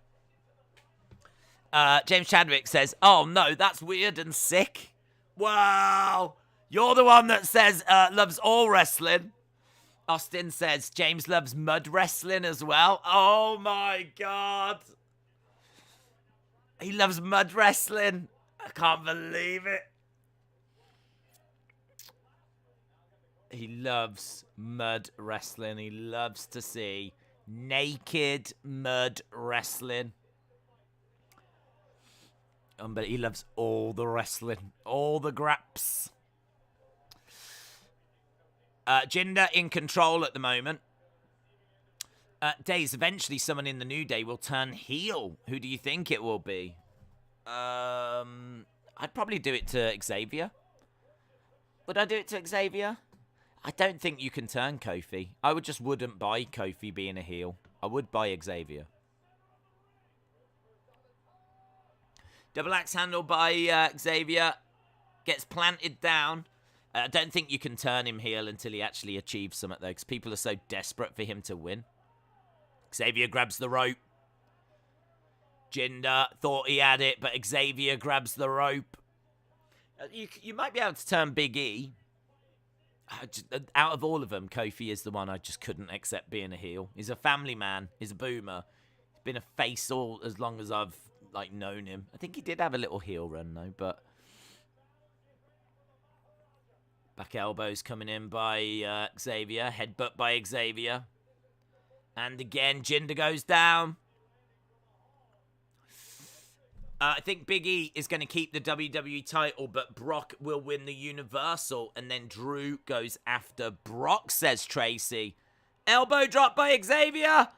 A: James Chadwick says, oh no, that's weird and sick. Wow. You're the one that says loves all wrestling. Austin says James loves mud wrestling as well. Oh my God. He loves mud wrestling. I can't believe it. He loves mud wrestling. He loves to see naked mud wrestling. But he loves all the wrestling. All the graps. Jinder in control at the moment. Days, eventually someone in the New Day will turn heel. Who do you think it will be? I'd probably do it to Xavier. Would I do it to Xavier? I don't think you can turn Kofi. I wouldn't buy Kofi being a heel. I would buy Xavier. Double axe handle by Xavier. Gets planted down. I don't think you can turn him heel until he actually achieves something, though, because people are so desperate for him to win. Xavier grabs the rope. Jinder thought he had it, but Xavier grabs the rope. You might be able to turn Big E. Out of all of them, Kofi is the one I just couldn't accept being a heel. He's a family man. He's a boomer. He's been a face all as long as I've known him. I think he did have a little heel run, though, but... Back elbows coming in by Xavier. Headbutt by Xavier. And again, Jinder goes down. I think Big E is going to keep the WWE title, but Brock will win the Universal. And then Drew goes after Brock, says Tracy. Elbow drop by Xavier.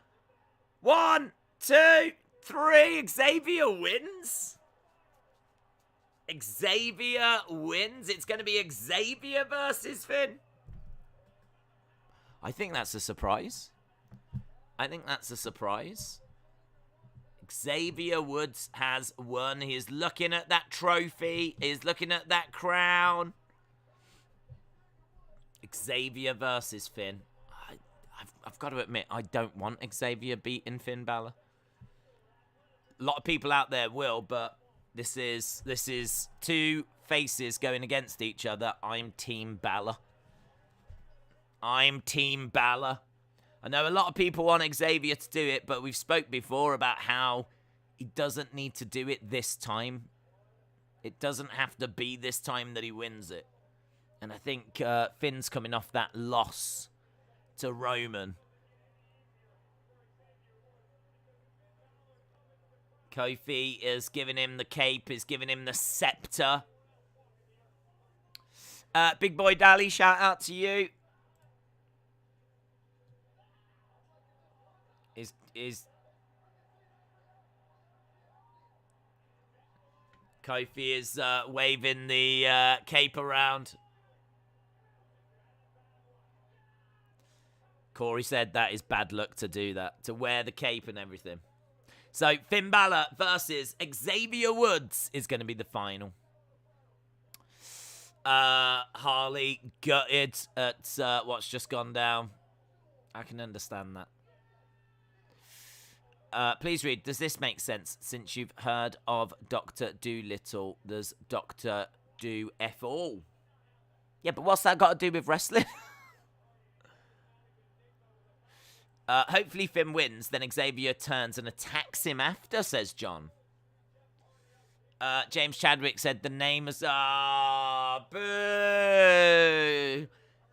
A: 1, 2, 3. Xavier wins. Xavier wins. It's going to be Xavier versus Finn. I think that's a surprise. Xavier Woods has won. He is looking at that trophy. He's looking at that crown. Xavier versus Finn. I've got to admit, I don't want Xavier beating Finn Balor. A lot of people out there will, but this is two faces going against each other. I'm Team Balor. I know a lot of people want Xavier to do it, but we've spoke before about how he doesn't need to do it this time. It doesn't have to be this time that he wins it. And I think Finn's coming off that loss to Roman. Kofi is giving him the cape, is giving him the scepter. Big Boy Dally, shout out to you. Kofi is waving the cape around. Corey said that is bad luck to do that, to wear the cape and everything. So Finn Balor versus Xavier Woods is going to be the final. Harley gutted at what's just gone down. I can understand that. Please read, does this make sense? Since you've heard of Dr. Doolittle, there's Dr. Do F all. Yeah, but what's that got to do with wrestling? Hopefully Finn wins, then Xavier turns and attacks him after, says John. James Chadwick said the name is... boo!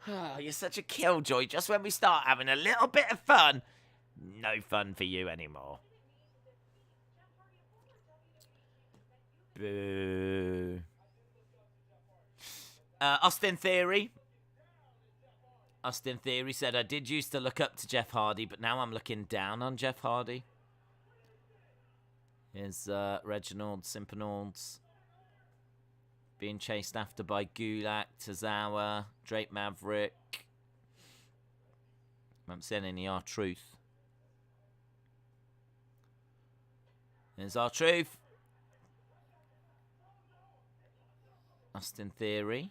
A: Oh, you're such a killjoy. Just when we start having a little bit of fun... No fun for you anymore. Boo. Austin Theory. Austin Theory said, I did used to look up to Jeff Hardy, but now I'm looking down on Jeff Hardy. Here's Reginald Simpinalds being chased after by Gulak, Tozawa, Drake Maverick. I haven't seen any R-Truth. There's R-Truth. Austin Theory.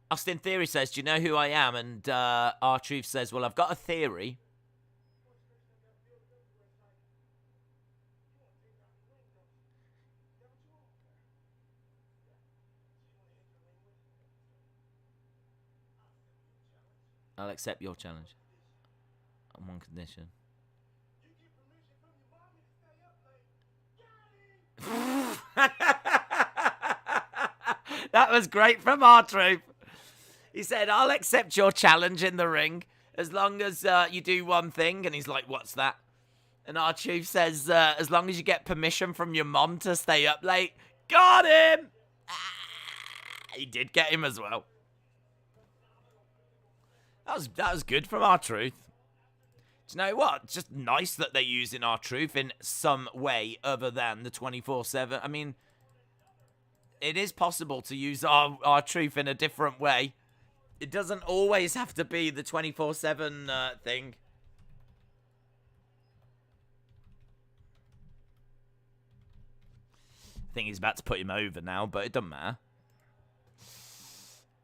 A: Austin Theory says, do you know who I am? And R-Truth says, well, I've got a theory. I'll accept your challenge. On one condition. That was great from R-Truth. He said, I'll accept your challenge in the ring as long as you do one thing. And he's like, what's that? And R-Truth says, as long as you get permission from your mom to stay up late. Got him! He did get him as well. That was good from R-Truth. Do you know what? It's just nice that they're using R-Truth in some way other than the 24/7. I mean, it is possible to use R-Truth in a different way. It doesn't always have to be the 24/7 thing. I think he's about to put him over now, but it doesn't matter.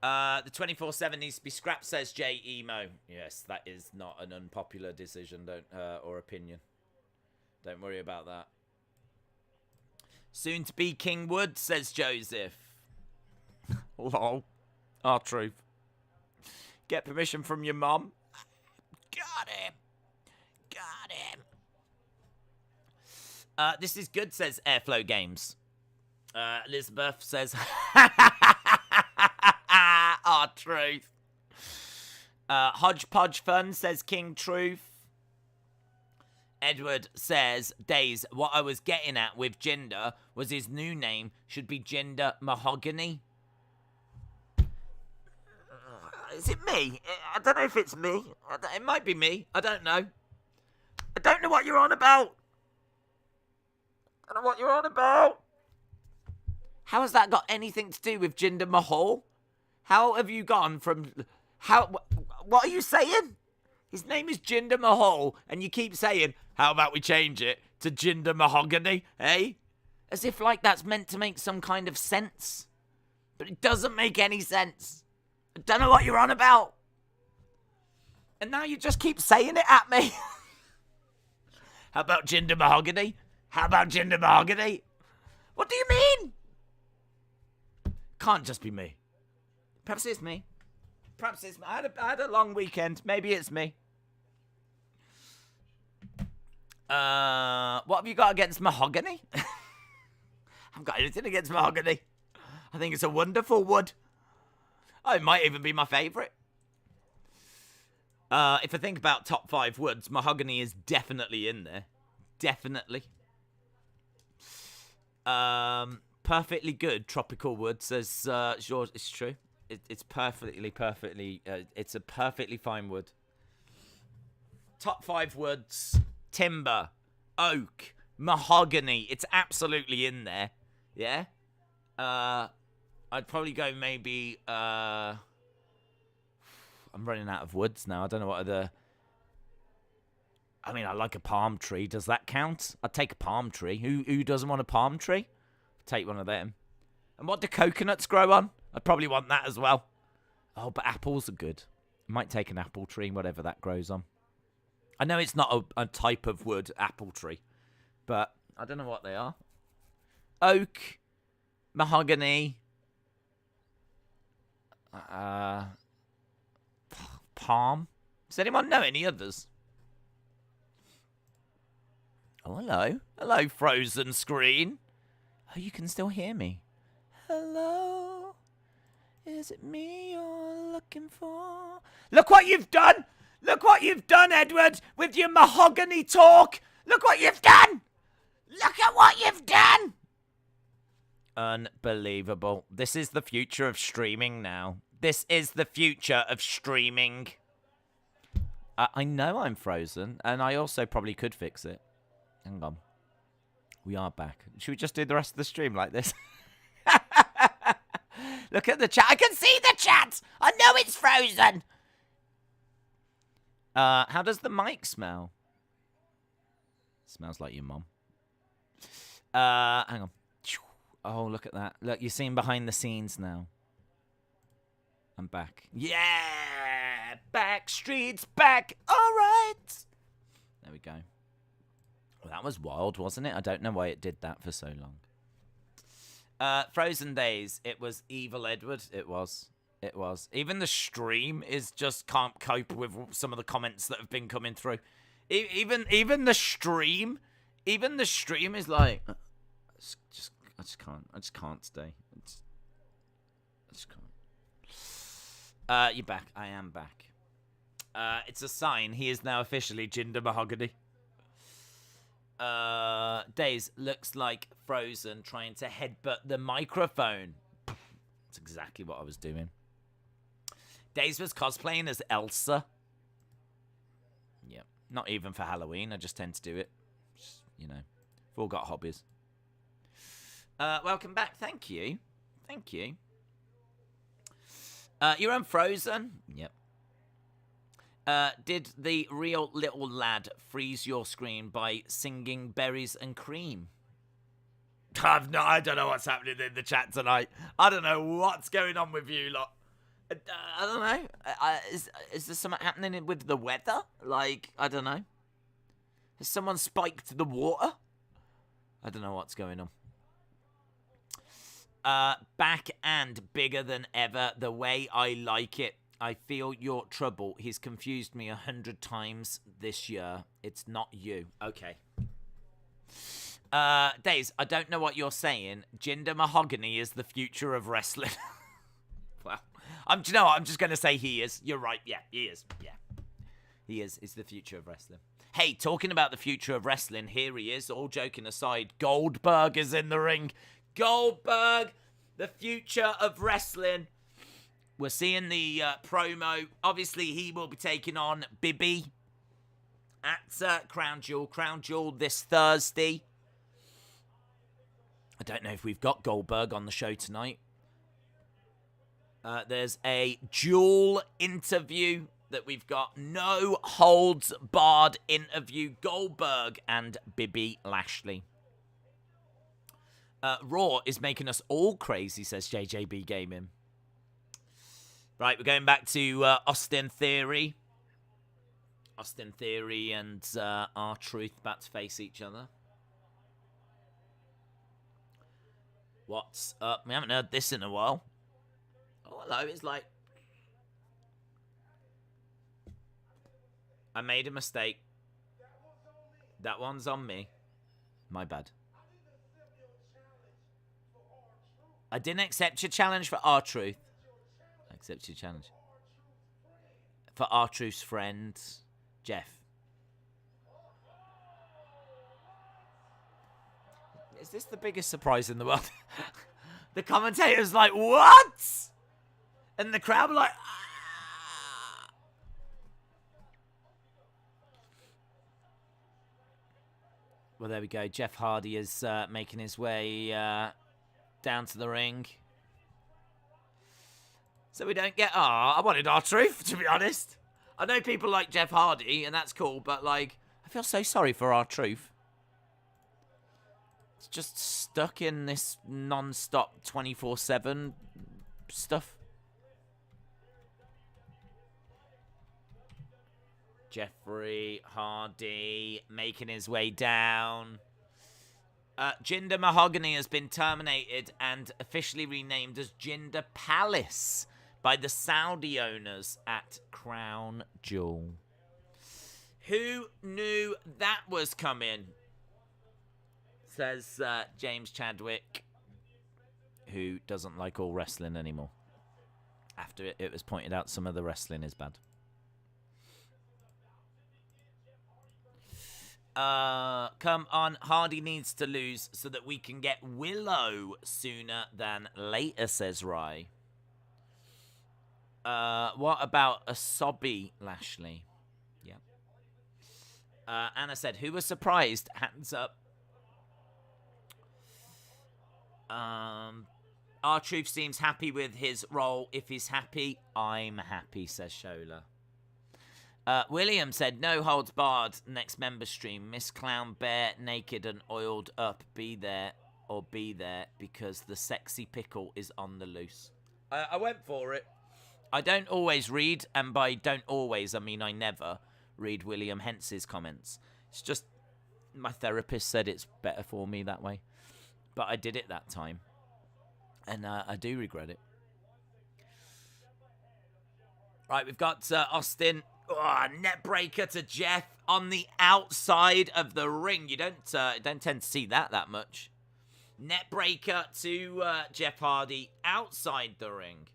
A: The 24/7 needs to be scrapped, says J Emo. Yes, that is not an unpopular decision, or opinion. Don't worry about that. Soon to be King Wood, says Joseph. Lol. R-Truth. Get permission from your mom. Got him. Got him. This is good, says Airflow Games. Elizabeth says, R-Truth. Hodgepodge Fun, says King Truth. Edward says, Days, what I was getting at with Jinder was his new name should be Jinder Mahogany. Is it me? I don't know if it's me. It might be me. I don't know. I don't know what you're on about. I don't know what you're on about. How has that got anything to do with Jinder Mahal? How have you gone from... What are you saying? His name is Jinder Mahal, and you keep saying, how about we change it to Jinder Mahogany, eh? As if like that's meant to make some kind of sense. But it doesn't make any sense. I don't know what you're on about. And now you just keep saying it at me. How about Jinder Mahogany? How about Jinder Mahogany? What do you mean? Can't just be me. Perhaps it's me. Perhaps it's me. I had a long weekend. Maybe it's me. What have you got against mahogany? I haven't got anything against mahogany. I think it's a wonderful wood. Oh, it might even be my favourite. If I think about top 5 woods, mahogany is definitely in there. Definitely. Perfectly good tropical wood, says George. It's true. It's perfectly, it's a perfectly fine wood. Top 5 woods. Timber. Oak. Mahogany. It's absolutely in there. Yeah? I'd probably go maybe, I'm running out of woods now. I don't know what other... I mean, I like a palm tree. Does that count? I'd take a palm tree. Who doesn't want a palm tree? I'd take one of them. And what do coconuts grow on? I'd probably want that as well. Oh, but apples are good. I might take an apple tree, whatever that grows on. I know it's not a type of wood, apple tree. But I don't know what they are. Oak. Mahogany. Palm. Does anyone know any others? Oh, hello. Hello, frozen screen. Oh, you can still hear me. Hello. Is it me you're looking for? Look what you've done. Look what you've done, Edward, with your mahogany talk. Look what you've done. Look at what you've done. Unbelievable. This is the future of streaming now. This is the future of streaming. I know I'm frozen, and I also probably could fix it. Hang on. We are back. Should we just do the rest of the stream like this? Look at the chat. I can see the chat. I know it's frozen. How does the mic smell? Smells like your mom. Hang on. Oh, look at that. Look, you're seeing behind the scenes now. I'm back. Yeah! Backstreet's back. All right. There we go. Well, that was wild, wasn't it? I don't know why it did that for so long. Frozen Days. It was evil, Edward. It was. It was. Even the stream can't cope with some of the comments that have been coming through. Even the stream is like, I just can't stay. I just can't. You're back. I am back. It's a sign. He is now officially Jinder Mahogany. Days looks like Frozen trying to headbutt the microphone. That's exactly what I was doing. Days was cosplaying as Elsa. Yep. Not even for Halloween. I just tend to do it. Just, you know, we've all got hobbies. Welcome back. Thank you. Thank you. You're unfrozen? Yep. Did the real little lad freeze your screen by singing Berries and Cream? I don't know what's happening in the chat tonight. I don't know what's going on with you lot. I don't know. Is there something happening with the weather? Like, I don't know. Has someone spiked the water? I don't know what's going on. Back and bigger than ever, the way I like it. I feel your trouble. He's confused me 100 times this year. It's not you. Okay. Days, I don't know what you're saying. Jinder Mahogany is the future of wrestling. Well, do you know what? I'm just going to say he is. You're right. Yeah, he is. Yeah. He is. It's the future of wrestling. Hey, talking about the future of wrestling, here he is. All joking aside, Goldberg is in the ring. Goldberg, the future of wrestling. We're seeing the promo. Obviously, he will be taking on Bibby at Crown Jewel. Crown Jewel this Thursday. I don't know if we've got Goldberg on the show tonight. There's a Jewel interview that we've got. No holds barred interview. Goldberg and Bibby Lashley. Raw is making us all crazy, says JJB Gaming. Right, we're going back to Austin Theory. Austin Theory and R-Truth about to face each other. What's up? We haven't heard this in a while. Oh, hello. It's like... I made a mistake. That one's on me. My bad. I didn't accept your challenge for R-Truth. I accept your challenge. For R-Truth's friend, Jeff. Is this the biggest surprise in the world? The commentator's like, what? And the crowd were like, ah. Well, there we go. Jeff Hardy is making his way down to the ring. So we don't get... I wanted R-Truth, to be honest. I know people like Jeff Hardy, and that's cool, but, like, I feel so sorry for R-Truth. It's just stuck in this non-stop 24/7 stuff. Jeffrey Hardy making his way down. Jinder Mahogany has been terminated and officially renamed as Jinder Palace by the Saudi owners at Crown Jewel. Who knew that was coming? Says James Chadwick, who doesn't like all wrestling anymore. After it was pointed out some of the wrestling is bad. Come on, Hardy needs to lose so that we can get Willow sooner than later, says Rye. What about a sobby Lashley? Yeah. Anna said, who was surprised? Hands up. R-Truth seems happy with his role. If he's happy, I'm happy, says Shola. William said, no holds barred, next member stream. Miss Clown Bear, naked and oiled up. Be there because the sexy pickle is on the loose. I went for it. I don't always read, and by don't always, I mean I never read William Hence's comments. It's just my therapist said it's better for me that way. But I did it that time. And I do regret it. Right, we've got Austin. Net breaker to Jeff on the outside of the ring. You don't tend to see that much. Net breaker to Jeff Hardy outside the ring.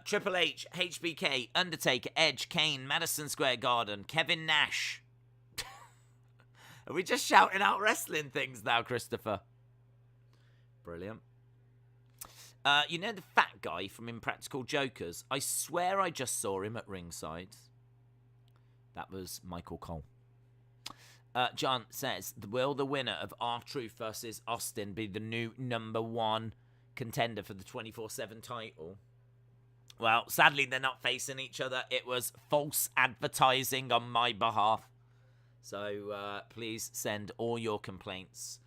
A: Triple H, HBK, Undertaker, Edge, Kane, Madison Square Garden, Kevin Nash. Are we just shouting out wrestling things now, Christopher? Brilliant. You know the fat guy from Impractical Jokers? I swear I just saw him at ringside. That was Michael Cole. John says, will the winner of R-Truth versus Austin be the new #1 contender for the 24/7 title. Well, sadly, they're not facing each other. It was false advertising on my behalf. So please send all your complaints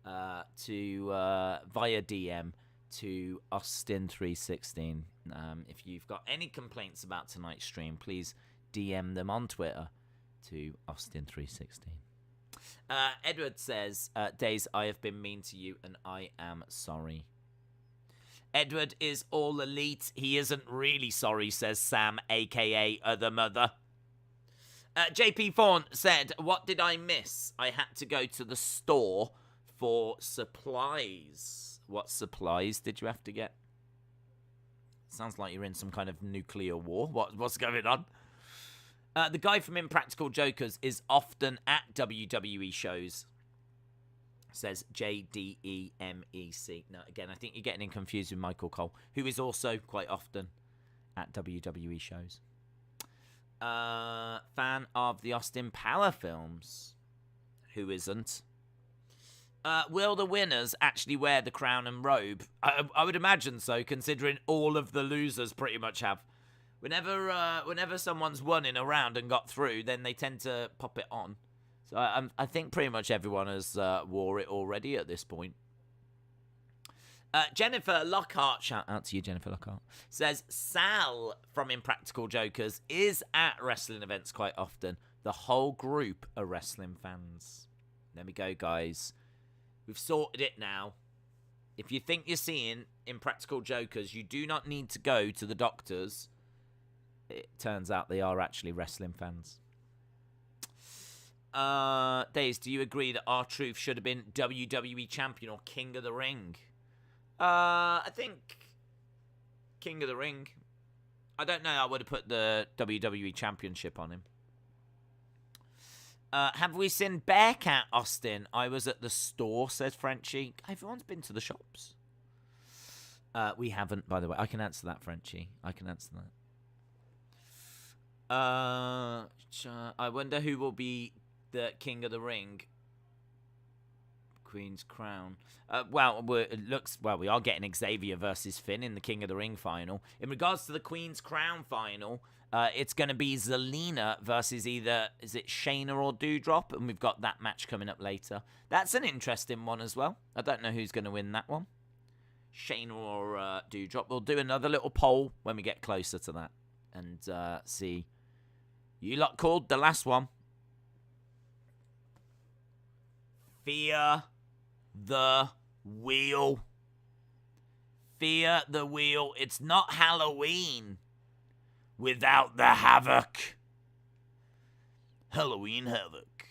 A: to via DM to Austin316. If you've got any complaints about tonight's stream, please DM them on Twitter to Austin316. Edward says, Days, I have been mean to you and I am sorry. Edward is all elite. He isn't really sorry, says Sam, a.k.a. the mother. JP Fawn said, what did I miss? I had to go to the store for supplies. What supplies did you have to get? Sounds like you're in some kind of nuclear war. What's going on? The guy from Impractical Jokers is often at WWE shows, says JDEMEC. No, again, I think you're getting confused with Michael Cole, who is also quite often at WWE shows. Fan of the Austin Power films. Who isn't? Will the winners actually wear the crown and robe? I would imagine so, considering all of the losers pretty much have. Whenever someone's won in a round and got through, then they tend to pop it on. So I think pretty much everyone has wore it already at this point. Jennifer Lockhart, shout out to you, Jennifer Lockhart, says Sal from Impractical Jokers is at wrestling events quite often. The whole group are wrestling fans. There we go, guys. We've sorted it now. If you think you're seeing Impractical Jokers, you do not need to go to the doctors. It turns out they are actually wrestling fans. Days, do you agree that R-Truth should have been WWE Champion or King of the Ring? I think King of the Ring. I don't know. I would have put the WWE Championship on him. Have we seen Bearcat, Austin? I was at the store, says Frenchie. Everyone's been to the shops. We haven't, by the way. I can answer that, Frenchie. I can answer that. I wonder who will be the King of the Ring. Queen's Crown. We are getting Xavier versus Finn in the King of the Ring final. In regards to the Queen's Crown final, it's going to be Zelina versus either, is it Shayna or Doudrop? And we've got that match coming up later. That's an interesting one as well. I don't know who's going to win that one. Shayna or Doudrop. We'll do another little poll when we get closer to that. And see. You lot called the last one. Fear the wheel. Fear the wheel. It's not Halloween without the havoc. Halloween Havoc.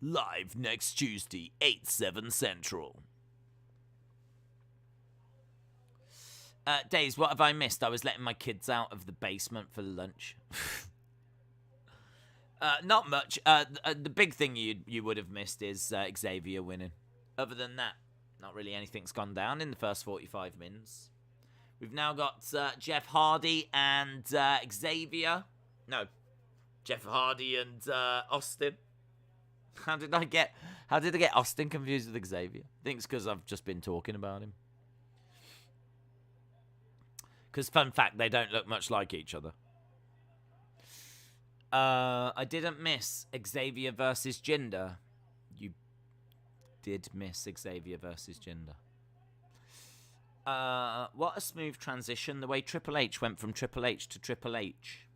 A: Live next Tuesday, 8/7 Central. Days, what have I missed? I was letting my kids out of the basement for lunch. Not much. The big thing you would have missed is Xavier winning. Other than that, not really anything's gone down in the first 45 minutes. We've now got Jeff Hardy and Xavier. No, Jeff Hardy and Austin. How did I get Austin confused with Xavier? I think it's because I've just been talking about him. Because, fun fact, they don't look much like each other. I didn't miss Xavier versus Jinder. You did miss Xavier versus Jinder. What a smooth transition. The way Triple H went from Triple H to Triple H.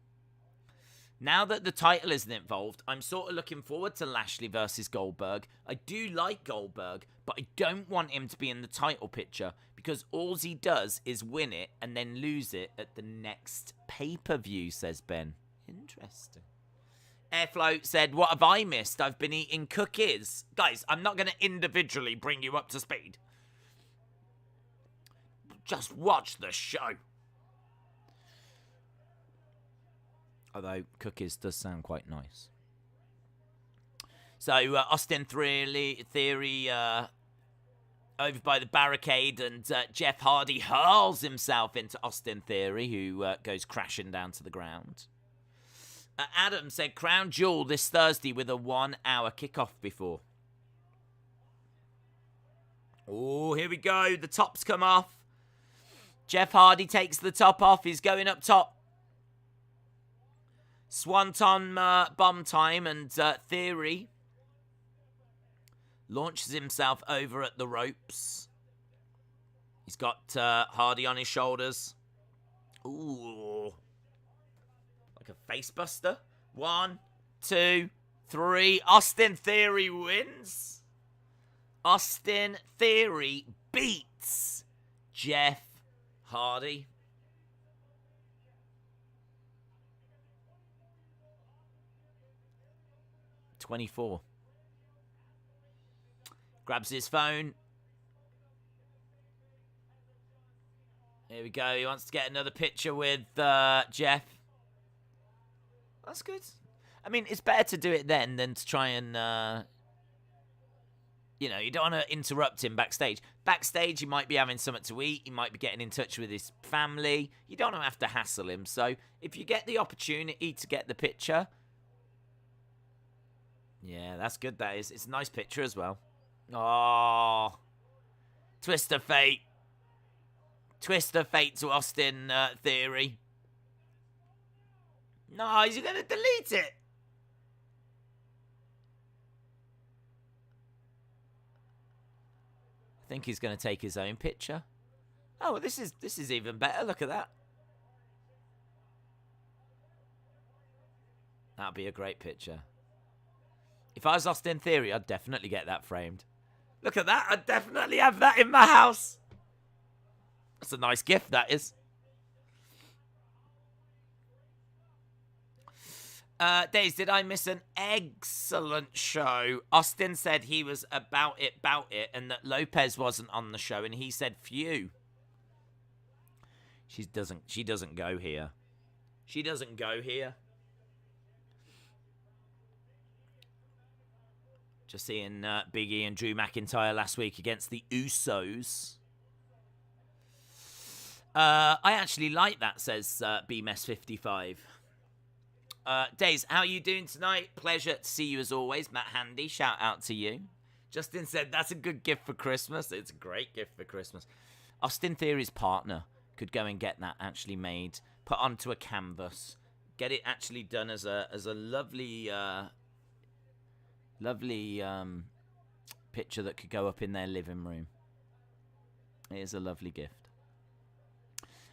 A: Now that the title isn't involved, I'm sort of looking forward to Lashley versus Goldberg. I do like Goldberg, but I don't want him to be in the title picture because all he does is win it and then lose it at the next pay-per-view, says Ben. Interesting. Airflow said, what have I missed? I've been eating cookies. Guys, I'm not going to individually bring you up to speed. Just watch the show. Although cookies does sound quite nice. So Austin Theory over by the barricade, and Jeff Hardy hurls himself into Austin Theory, who goes crashing down to the ground. Adam said Crown Jewel this Thursday with a 1 hour kickoff before. Oh, here we go. The top's come off. Jeff Hardy takes the top off. He's going up top. Swanton bomb time, and Theory launches himself over at the ropes. He's got Hardy on his shoulders. Ooh. Like a face buster. 1, 2, 3. Austin Theory wins. Austin Theory beats Jeff Hardy. $24. Grabs his phone. Here we go. He wants to get another picture with Jeff. That's good. I mean, it's better to do it then than to try and, you know, you don't want to interrupt him backstage. Backstage, he might be having something to eat. He might be getting in touch with his family. You don't have to hassle him. So if you get the opportunity to get the picture... Yeah, that's good, that is. It's a nice picture as well. Oh. Twist of fate. Twist of fate to Austin Theory. No, he's going to delete it. I think he's going to take his own picture. Oh, well, this is even better. Look at that. That'd be a great picture. If I was Austin Theory, I'd definitely get that framed. Look at that. I'd definitely have that in my house. That's a nice gift, that is. Days, did I miss an excellent show? Austin said he was about it, and that Lopez wasn't on the show, and he said phew. She doesn't go here. She doesn't go here. Just seeing Big E and Drew McIntyre last week against the Usos. I actually like that, says BMS55. Days, how are you doing tonight? Pleasure to see you as always. Matt Handy, shout out to you. Justin said, that's a good gift for Christmas. It's a great gift for Christmas. Austin Theory's partner could go and get that actually made, put onto a canvas, get it actually done as a lovely... lovely picture that could go up in their living room. It is a lovely gift.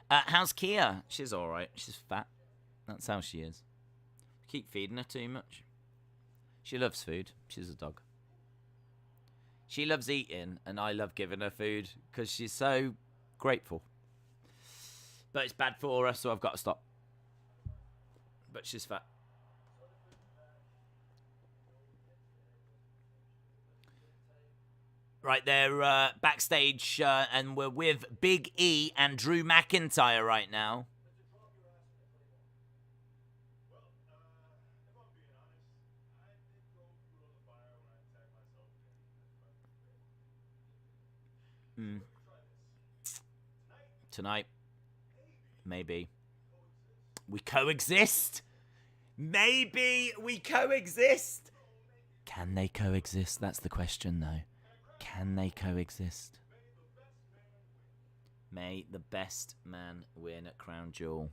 A: How's Kia? She's alright. She's fat. That's how she is. Keep feeding her too much. She loves food. She's a dog. She loves eating, and I love giving her food because she's so grateful. But it's bad for her, so I've got to stop. But she's fat. Right there, backstage, and we're with Big E and Drew McIntyre right now. Tonight, maybe we coexist. Maybe we coexist. Can they coexist? That's the question, though. Can they coexist? May the best man win at Crown Jewel.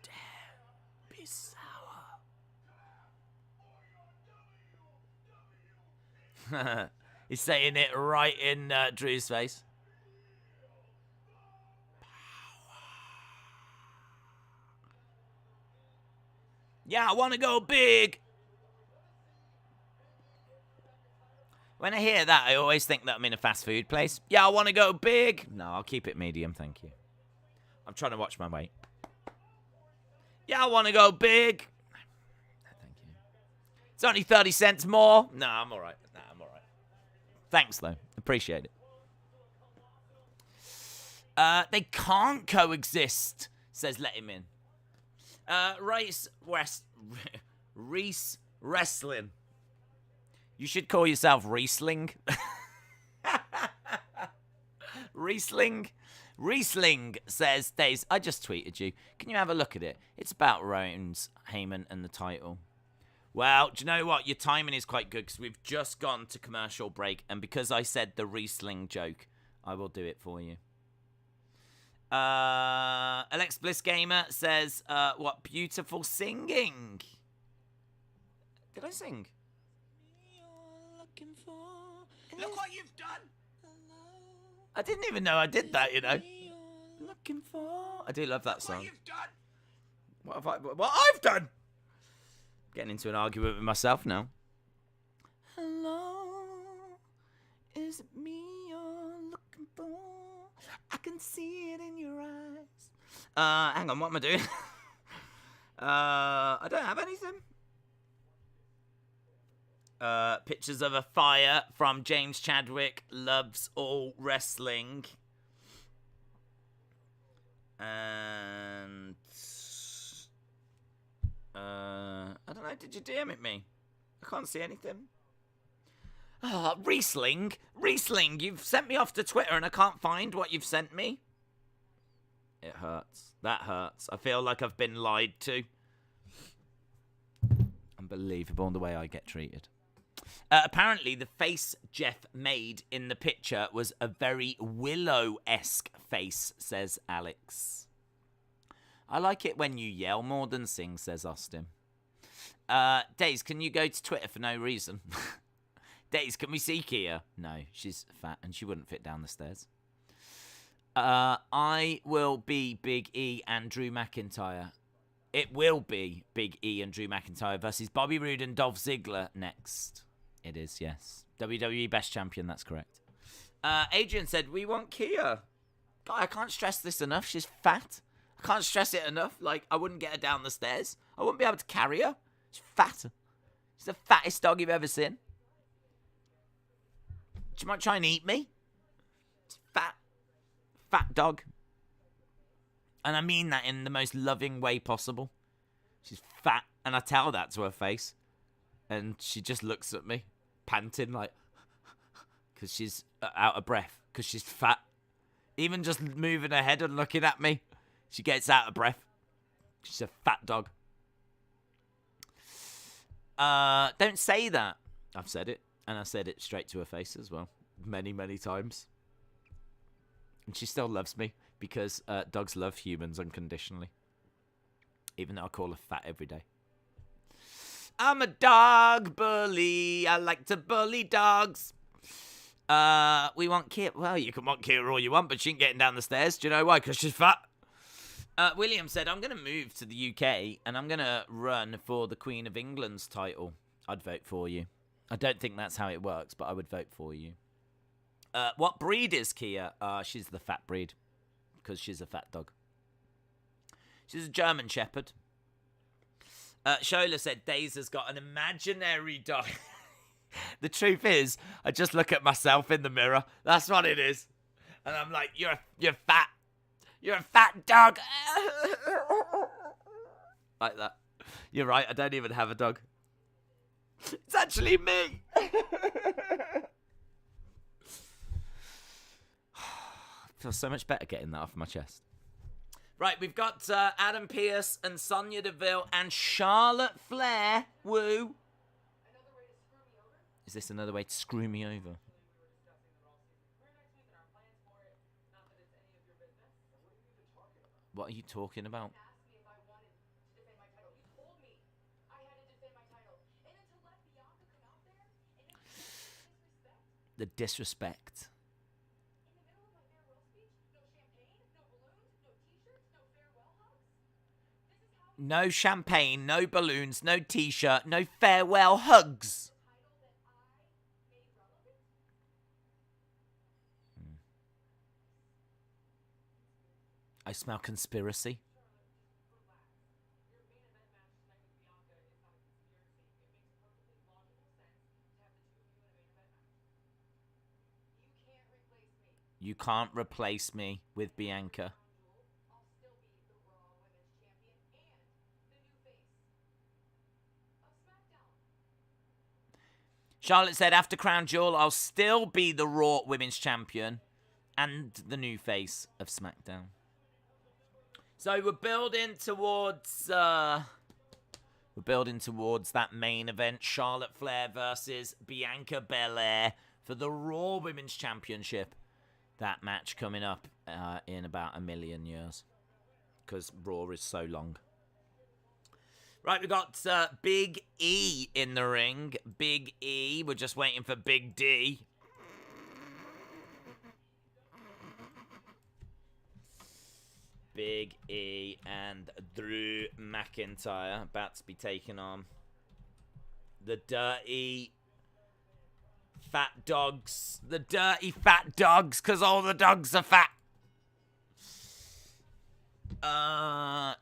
A: Damn, be sour. He's saying it right in Drew's face. Yeah, I want to go big. When I hear that, I always think that I'm in a fast food place. Yeah, I want to go big. No, I'll keep it medium, thank you. I'm trying to watch my weight. Yeah, I want to go big. Thank you. It's only 30 cents more. No, I'm all right. No, I'm all right. Thanks, though. Appreciate it. They can't coexist, says Let Him In. Reese Wrestling. You should call yourself Riesling. Riesling. Riesling says, Days, I just tweeted you. Can you have a look at it? It's about Rollins, Heyman, and the title. Well, do you know what? Your timing is quite good because we've just gone to commercial break. And because I said the Riesling joke, I will do it for you. Alex Bliss Gamer says, what beautiful singing. Did I sing? Look what you've done. I didn't even know I did that, you know. Looking for. I do love that song. What you've done. What I've done. Getting into an argument with myself now. Hello, is it me you're looking for? I can see it in your eyes. Hang on, what am I doing? I don't have anything. Pictures of a fire from James Chadwick. Loves all wrestling. And I don't know, did you DM it me? I can't see anything. Riesling, you've sent me off to Twitter and I can't find what you've sent me. It hurts. That hurts. I feel like I've been lied to. Unbelievable the way I get treated. Apparently, the face Jeff made in the picture was a very Willow-esque face, says Alex. I like it when you yell more than sing, says Austin. Days, can you go to Twitter for no reason? Days, can we see Kia? No, she's fat and she wouldn't fit down the stairs. I will be Big E and Drew McIntyre. It will be Big E and Drew McIntyre versus Bobby Roode and Dolph Ziggler next. It is, yes. WWE Best Champion, that's correct. Adrian said, we want Kia. God, I can't stress this enough. She's fat. I can't stress it enough. Like, I wouldn't get her down the stairs. I wouldn't be able to carry her. She's fat. She's the fattest dog you've ever seen. She might try and eat me. It's fat. Fat dog. And I mean that in the most loving way possible. She's fat. And I tell that to her face. And she just looks at me, panting like, because she's out of breath, because she's fat. Even just moving her head and looking at me, she gets out of breath. She's a fat dog. Don't say that. I've said it, and I said it straight to her face as well, many, many times. And she still loves me, because dogs love humans unconditionally. Even though I call her fat every day. I'm a dog bully. I like to bully dogs. We want Kia. Well, you can want Kia all you want, but she ain't getting down the stairs. Do you know why? Because she's fat. William said, I'm going to move to the UK and I'm going to run for the Queen of England's title. I'd vote for you. I don't think that's how it works, but I would vote for you. What breed is Kia? She's the fat breed because she's a fat dog. She's a German Shepherd. Shola said, Days has got an imaginary dog. The truth is, I just look at myself in the mirror. That's what it is. And I'm like, you're fat. You're a fat dog. Like that. You're right, I don't even have a dog. It's actually me. Feels so much better getting that off my chest. Right, we've got Adam Pearce and Sonya Deville and Charlotte Flair. Woo. Is this another way to screw me over? What are you talking about? The disrespect. No champagne, no balloons, no t-shirt, no farewell hugs. I smell conspiracy. You can't replace me with Bianca. Charlotte said, after Crown Jewel, I'll still be the Raw Women's Champion. and the new face of SmackDown. So we're building towards that main event, Charlotte Flair versus Bianca Belair for the Raw Women's Championship. That match coming up in about 1 million years, because Raw is so long. Right, we got Big E in the ring. Big E. We're just waiting for Big D. Big E and Drew McIntyre about to be taking on the dirty fat dogs. The dirty fat dogs, because all the dogs are fat.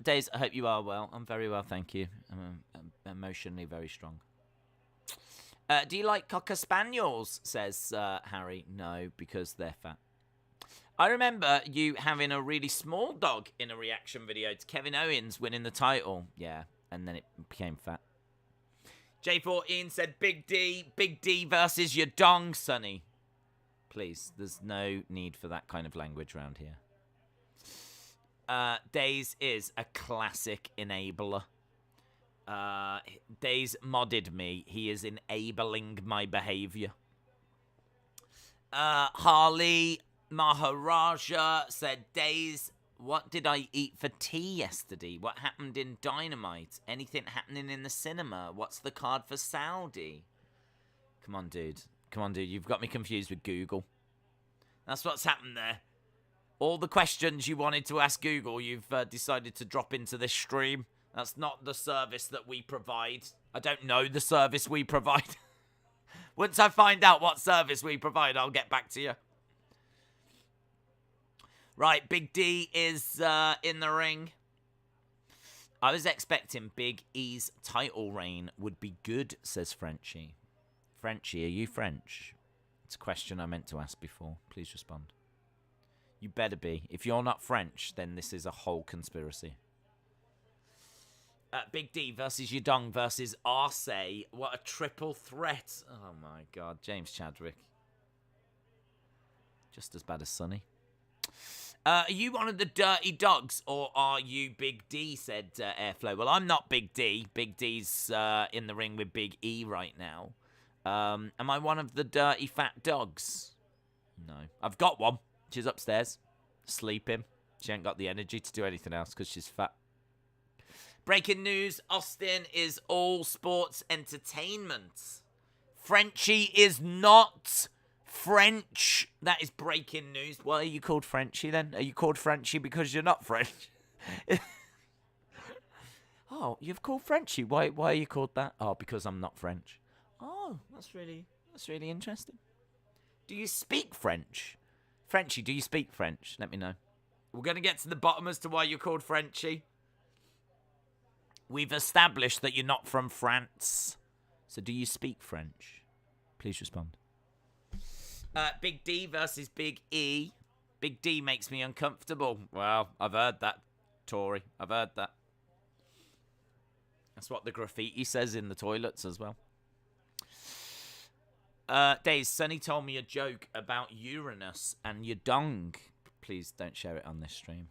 A: Days, I hope you are well. I'm very well, thank you. I'm emotionally very strong. Do you like Cocker Spaniels, says Harry. No, because they're fat. I remember you having a really small dog in a reaction video to Kevin Owens winning the title. Yeah, and then it became fat. J14 said, Big D versus your dong, Sonny. Please, there's no need for that kind of language around here. Days is a classic enabler. Days modded me. He is enabling my behavior. Harley Maharaja said, Days, what did I eat for tea yesterday? What happened in Dynamite? Anything happening in the cinema? What's the card for Saudi? Come on, dude. You've got me confused with Google. That's what's happened there. All the questions you wanted to ask Google, you've decided to drop into this stream. That's not the service that we provide. I don't know the service we provide. Once I find out what service we provide, I'll get back to you. Right, Big D is in the ring. I was expecting Big E's title reign would be good, says Frenchie. Frenchie, are you French? It's a question I meant to ask before. Please respond. You better be. If you're not French, then this is a whole conspiracy. Big D versus Yudong versus Arce. What a triple threat. Oh, my God. James Chadwick. Just as bad as Sonny. Are you one of the dirty dogs, or are you Big D, said Airflow. Well, I'm not Big D. Big D's in the ring with Big E right now. Am I one of the dirty fat dogs? No. I've got one. She's upstairs, sleeping. She ain't got the energy to do anything else because she's fat. Breaking news, Austin is all sports entertainment. Frenchie is not French. That is breaking news. Why are you called Frenchie then? Are you called Frenchie because you're not French? Oh, you've called Frenchie. Why are you called that? Oh, because I'm not French. Oh, that's really interesting. Do you speak French? Frenchie, do you speak French? Let me know. We're going to get to the bottom as to why you're called Frenchie. We've established that you're not from France. So do you speak French? Please respond. Big D versus Big E. Big D makes me uncomfortable. Well, I've heard that, Tory. I've heard that. That's what the graffiti says in the toilets as well. Days, Sonny told me a joke about Uranus and your dong. Please don't share it on this stream.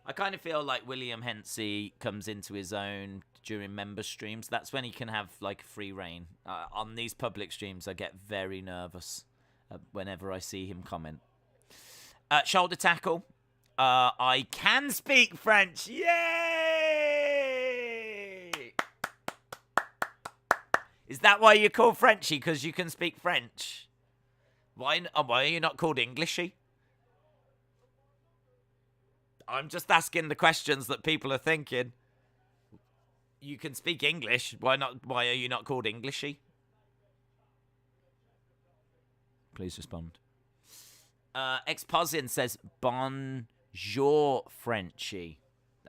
A: I kind of feel like William Hensey comes into his own during member streams. That's when he can have like free reign. On these public streams, I get very nervous whenever I see him comment. Shoulder tackle. I can speak French. Yay! Is that why you're called Frenchie? Because you can speak French? Why are you not called Englishy? I'm just asking the questions that people are thinking. You can speak English. Why not? Why are you not called Englishy? Please respond. Exposin says, Bonjour, Frenchie.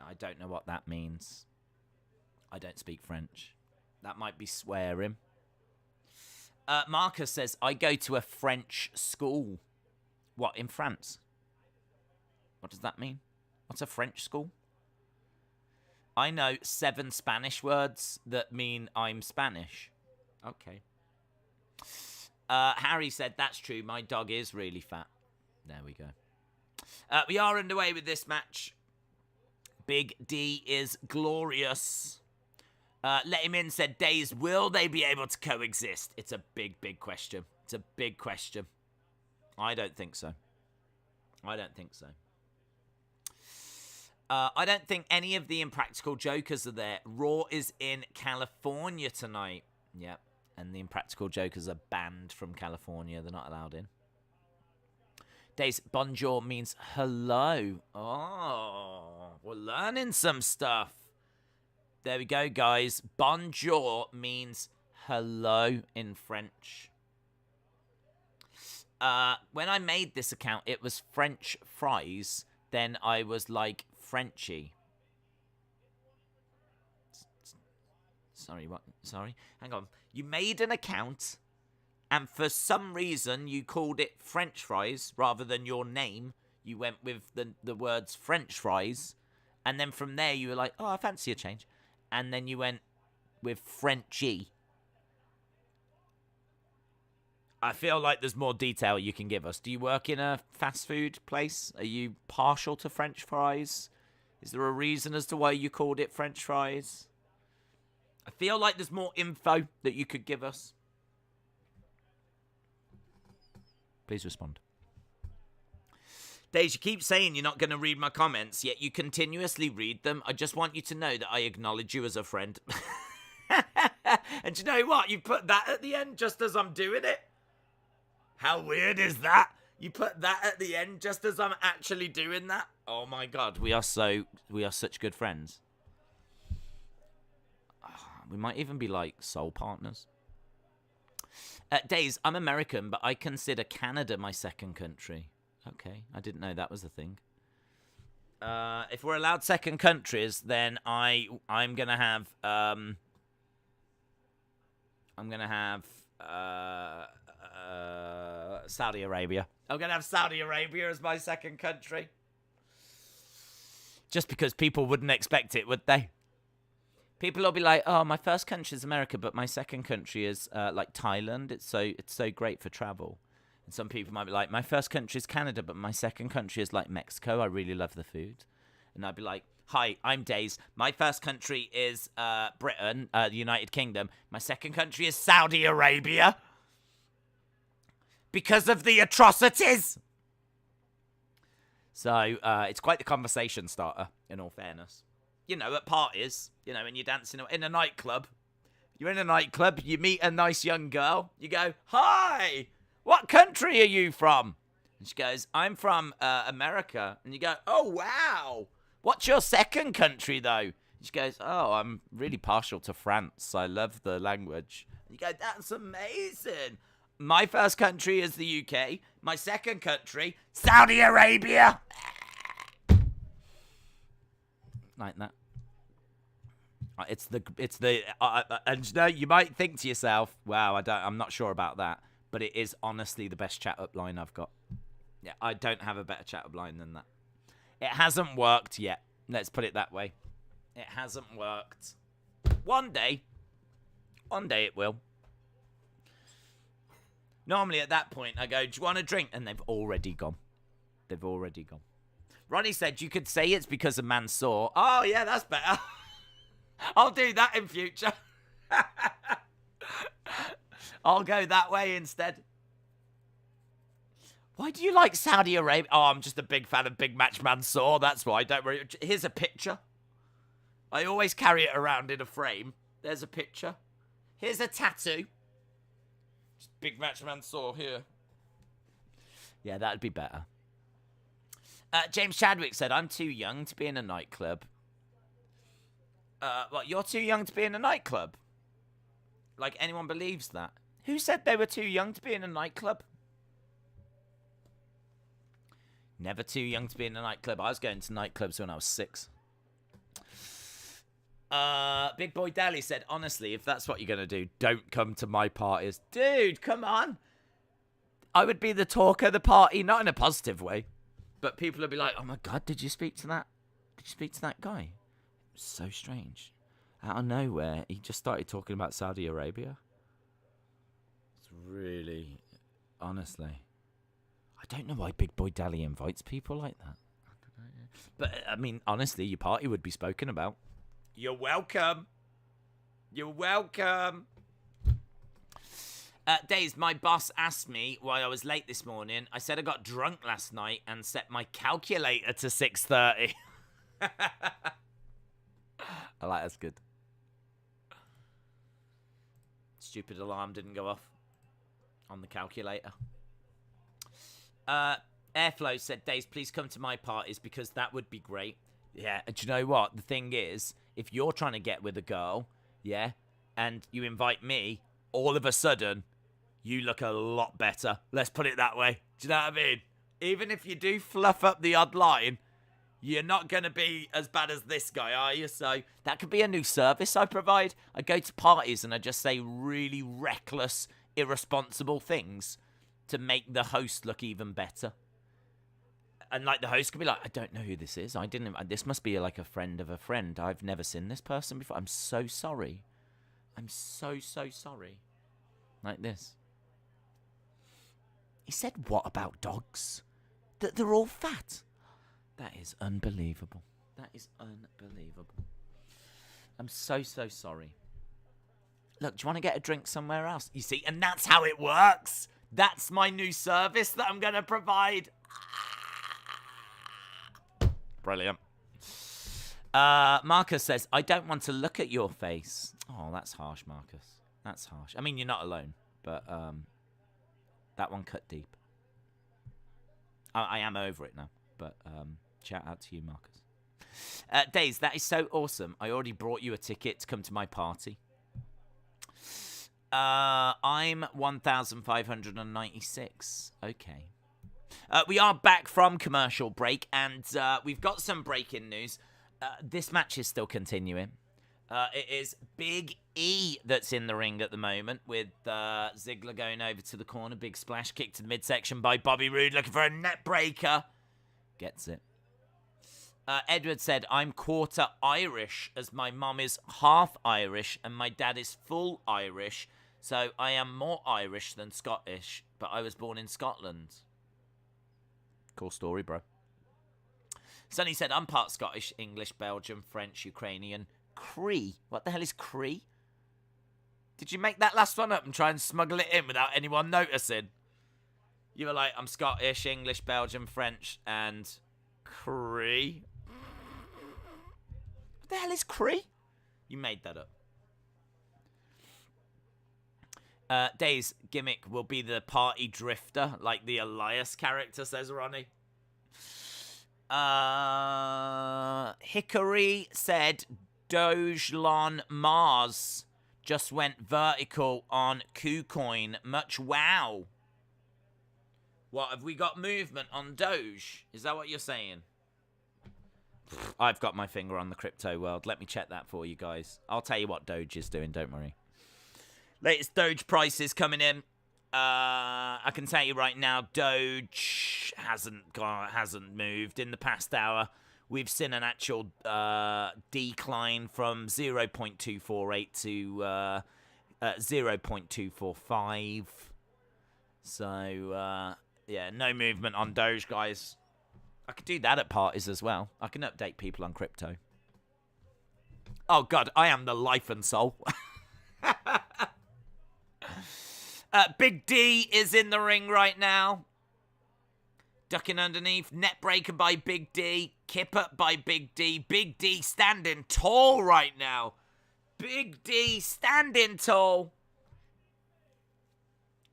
A: I don't know what that means. I don't speak French. That might be swearing. Marcus says, I go to a French school. What, in France? What does that mean? What's a French school? I know 7 Spanish words that mean I'm Spanish. Okay. Harry said, that's true. My dog is really fat. There we go. We are underway with this match. Big D is glorious. Let him in, said Days. Will they be able to coexist? It's a big, big question. It's a big question. I don't think so. I don't think so. I don't think any of the Impractical Jokers are there. Raw is in California tonight. Yep. And the Impractical Jokers are banned from California. They're not allowed in. Days, bonjour means hello. Oh, we're learning some stuff. There we go, guys. Bonjour means hello in French. When I made this account, it was French fries. Then I was like Frenchy. Sorry, what? Sorry? Hang on. You made an account, and for some reason you called it French fries rather than your name. You went with the words French fries, and then from there you were like, oh, I fancy a change. And then you went with Frenchy. I feel like there's more detail you can give us. Do you work in a fast food place? Are you partial to French fries? Is there a reason as to why you called it French fries? I feel like there's more info that you could give us. Please respond. Days, you keep saying you're not going to read my comments, yet you continuously read them. I just want you to know that I acknowledge you as a friend. And you know what? You put that at the end just as I'm doing it. How weird is that? You put that at the end just as I'm actually doing that. Oh my God, we are such good friends. We might even be like soul partners. Days, I'm American, but I consider Canada my second country. Okay, I didn't know that was a thing. If we're allowed second countries, then I'm gonna have Saudi Arabia. I'm gonna have Saudi Arabia as my second country. Just because people wouldn't expect it, would they? People will be like, "Oh, my first country is America, but my second country is like Thailand. It's so great for travel." And some people might be like, "My first country is Canada, but my second country is like Mexico. I really love the food." And I'd be like, "Hi, I'm Days. My first country is Britain, the United Kingdom. My second country is Saudi Arabia because of the atrocities." So it's quite the conversation starter, in all fairness. You know, at parties, you know, when you're dancing in a nightclub. You're in a nightclub, you meet a nice young girl. You go, "Hi, what country are you from?" And she goes, "I'm from America." And you go, "Oh, wow. What's your second country, though?" And she goes, "Oh, I'm really partial to France. I love the language." And you go, "That's amazing. My first country is the UK. My second country, Saudi Arabia." Like that. It's the and you know, you might think to yourself, "Wow, I'm not sure about that," but it is honestly the best chat up line I've got. Yeah, I don't have a better chat up line than that. It hasn't worked yet. Let's put it that way. It hasn't worked. One day it will. Normally at that point I go, "Do you want a drink?" And they've already gone. Ronnie said you could say it's because of Mansoor. Oh yeah, that's better. I'll do that in future. I'll go that way instead. Why do you like Saudi Arabia? Oh, I'm just a big fan of Big Match Mansoor. That's why. Don't worry. Here's a picture. I always carry it around in a frame. There's a picture. Here's a tattoo. Just Big Match Mansoor here. Yeah, that'd be better. James Chadwick said, "I'm too young to be in a nightclub." What, you're too young to be in a nightclub? Like anyone believes that? Who said they were too young to be in a nightclub? Never too young to be in a nightclub. I was going to nightclubs when I was 6. Big Boy Dally said, "Honestly, if that's what you're going to do, don't come to my parties." Dude, come on. I would be the talk of the party, not in a positive way. But people would be like, "Oh my God, did you speak to that? Did you speak to that guy? It was so strange. Out of nowhere, he just started talking about Saudi Arabia." It's really, honestly, I I don't know why Big Boy Dally invites people like that. But, I mean, honestly, your party would be spoken about. You're welcome. You're welcome. Days, my boss asked me why I was late this morning. I said I got drunk last night and set my calculator to 6:30. I like that's good. Stupid alarm didn't go off on the calculator. Airflow said, Days, please come to my parties because that would be great. Yeah, do you know what? The thing is, if you're trying to get with a girl, yeah, and you invite me, all of a sudden, you look a lot better. Let's put it that way. Do you know what I mean? Even if you do fluff up the odd line, you're not going to be as bad as this guy, are you? So that could be a new service I provide. I go to parties and I just say really reckless, irresponsible things to make the host look even better. And like the host could be like, I don't know who this is. This must be like a friend of a friend. I've never seen this person before. I'm so sorry. I'm so sorry. Like this. He said, what about dogs? That they're all fat. That is unbelievable. That is unbelievable. I'm so sorry. Look, do you want to get a drink somewhere else? You see, and that's how it works. That's my new service that I'm going to provide. Brilliant. Marcus says, I don't want to look at your face. Oh, that's harsh, Marcus. That's harsh. I mean, you're not alone, but that one cut deep. I am over it now, but shout out to you, Marcus. Days, that is so awesome. I already brought you a ticket to come to my party. I'm 1,596. Okay. We are back from commercial break, and we've got some breaking news. This match is still continuing. It is Big E that's in the ring at the moment, with Ziggler going over to the corner. Big splash kick to the midsection by Bobby Roode, looking for a net breaker. Gets it. Edward said, I'm quarter Irish, as my mum is half Irish and my dad is full Irish, so I am more Irish than Scottish, but I was born in Scotland. Cool story, bro. Sonny said, I'm part Scottish, English, Belgian, French, Ukrainian, Cree. What the hell is Cree? Did you make that last one up and try and smuggle it in without anyone noticing? You were like, I'm Scottish, English, Belgian, French, and Cree. What the hell is Cree? You made that up. Days gimmick will be the party drifter, like the Elias character, says Ronnie. Hickory said Dogelon Mars just went vertical on KuCoin. Much wow. What, have we got movement on Doge? Is that what you're saying? I've got my finger on the crypto world. Let me check that for you guys. I'll tell you what Doge is doing, don't worry. Latest Doge prices coming in. I can tell you right now, Doge hasn't moved in the past hour. We've seen an actual decline from 0.248 to 0.245. So, yeah, no movement on Doge, guys. I could do that at parties as well. I can update people on crypto. Oh, God, I am the life and soul. Big D is in the ring right now. Ducking underneath. Net breaker by Big D. Kip up by Big D. Big D standing tall right now. Big D standing tall.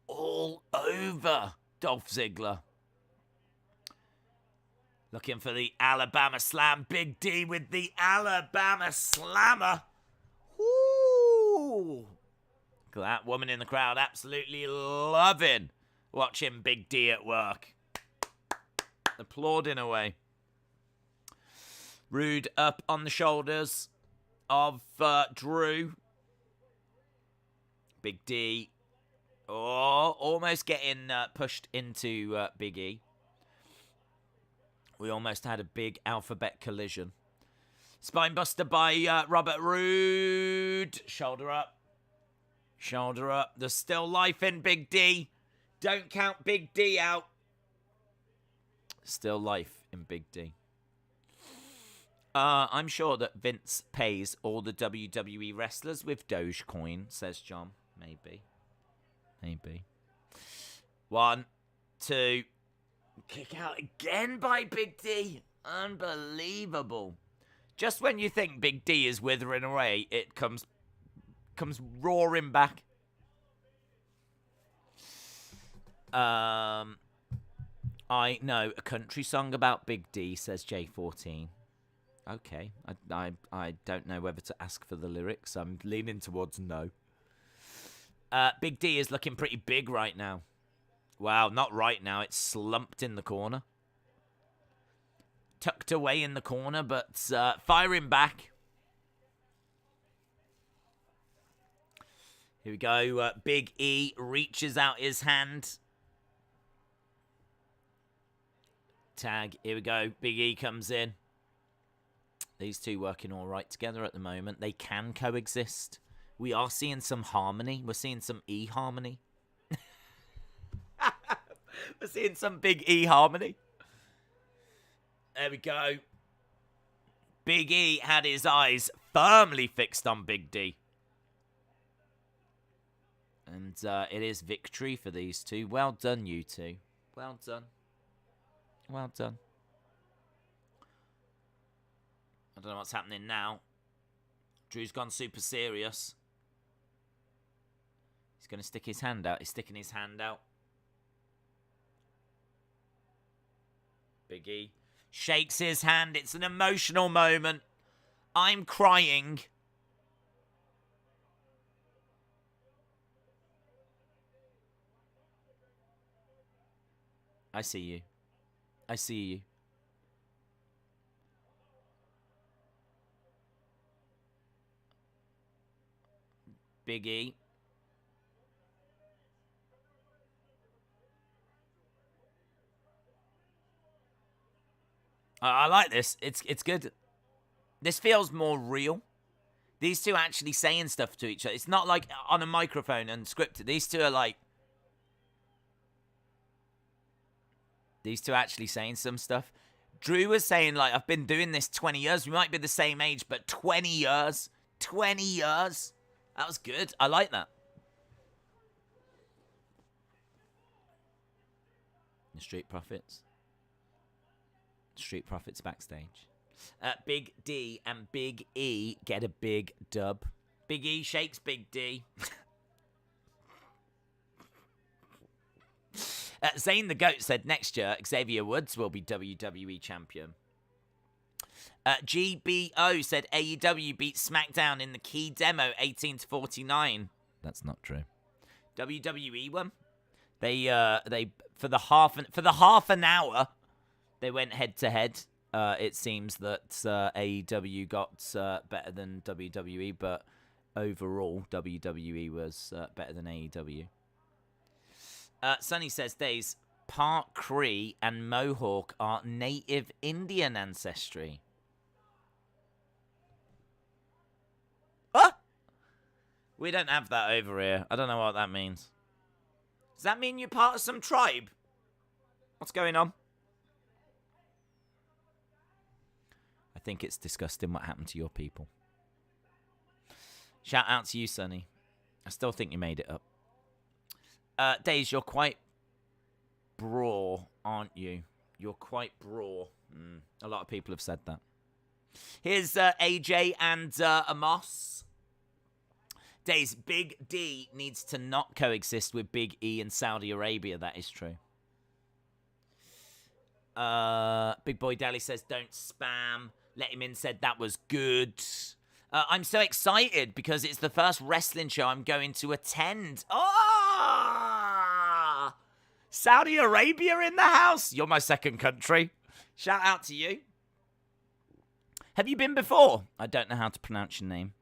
A: All over Dolph Ziggler. Looking for the Alabama Slam. Big D with the Alabama Slammer. Woo! Look at that woman in the crowd absolutely loving watching Big D at work. Applauding away. Roode up on the shoulders of Drew. Big D. Oh, almost getting pushed into Big E. We almost had a big alphabet collision. Spinebuster by Robert Roode. Shoulder up. Shoulder up. There's still life in Big D. Don't count Big D out. Still life in Big D. I'm sure that Vince pays all the WWE wrestlers with Dogecoin, says John. Maybe. 1, 2. Kick out again by Big D. Unbelievable. Just when you think Big D is withering away, it comes roaring back. I know a country song about Big D, says J14. Okay, I don't know whether to ask for the lyrics. I'm leaning towards no. Big D is looking pretty big right now. Wow, not right now. It's slumped in the corner. Tucked away in the corner, but firing back. Here we go. Big E reaches out his hand. Tag. Here we go. Big E comes in. These two working all right together at the moment. They can coexist. We are seeing some harmony. We're seeing some E harmony. We're seeing some big E harmony. There we go. Big E had his eyes firmly fixed on Big D. And it is victory for these two. Well done, you two. Well done. Well done. I don't know what's happening now. Drew's gone super serious. He's going to stick his hand out. He's sticking his hand out. Big E shakes his hand. It's an emotional moment. I'm crying. I see you. I see you. Big E. I like this. It's good. This feels more real. These two actually saying stuff to each other. It's not like on a microphone and scripted. These two are like... These two actually saying some stuff. Drew was saying, like, I've been doing this 20 years. We might be the same age, but 20 years. 20 years. That was good. I like that. The Street Profits. Street Profits backstage. Big D and Big E get a big dub. Big E shakes Big D. Zane the Goat said next year Xavier Woods will be WWE champion. GBO said AEW beat SmackDown in the key demo 18-49. That's not true. WWE won. They for the half an hour they went head to head. It seems that AEW got better than WWE, but overall WWE was better than AEW. Sonny says, Days, Park Cree and Mohawk are native Indian ancestry. Huh? We don't have that over here. I don't know what that means. Does that mean you're part of some tribe? What's going on? I think it's disgusting what happened to your people. Shout out to you, Sonny. I still think you made it up. Days, you're quite braw, aren't you? You're quite braw. A lot of people have said that. Here's AJ and Amos. Days, Big D needs to not coexist with Big E in Saudi Arabia. That is true. Big Boy Dally says, don't spam. Let Him In said that was good. I'm so excited because it's the first wrestling show I'm going to attend. Oh! Saudi Arabia in the house. You're my second country. Shout out to you. Have you been before? I don't know how to pronounce your name.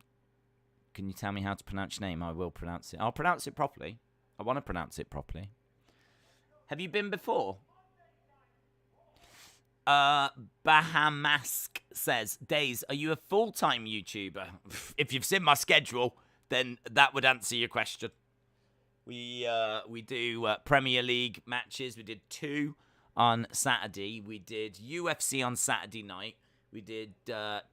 A: Can you tell me how to pronounce your name? I will pronounce it. I'll pronounce it properly. I want to pronounce it properly. Have you been before? Bahamask says, Days, are you a full-time YouTuber? If you've seen my schedule, then that would answer your question. We do Premier League matches. We did 2 on Saturday. We did UFC on Saturday night. We did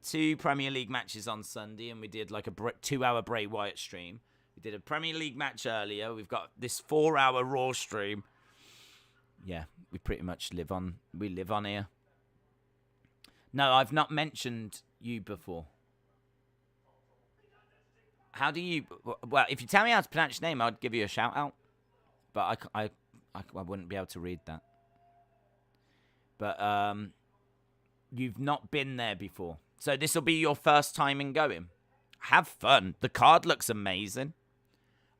A: 2 Premier League matches on Sunday, and we did like a 2-hour Bray Wyatt stream. We did a Premier League match earlier. We've got this 4-hour Raw stream. Yeah, we pretty much live on here. No, I've not mentioned you before. How do you... Well, if you tell me how to pronounce your name, I'd give you a shout-out. But I wouldn't be able to read that. But you've not been there before. So this will be your first time in going. Have fun. The card looks amazing.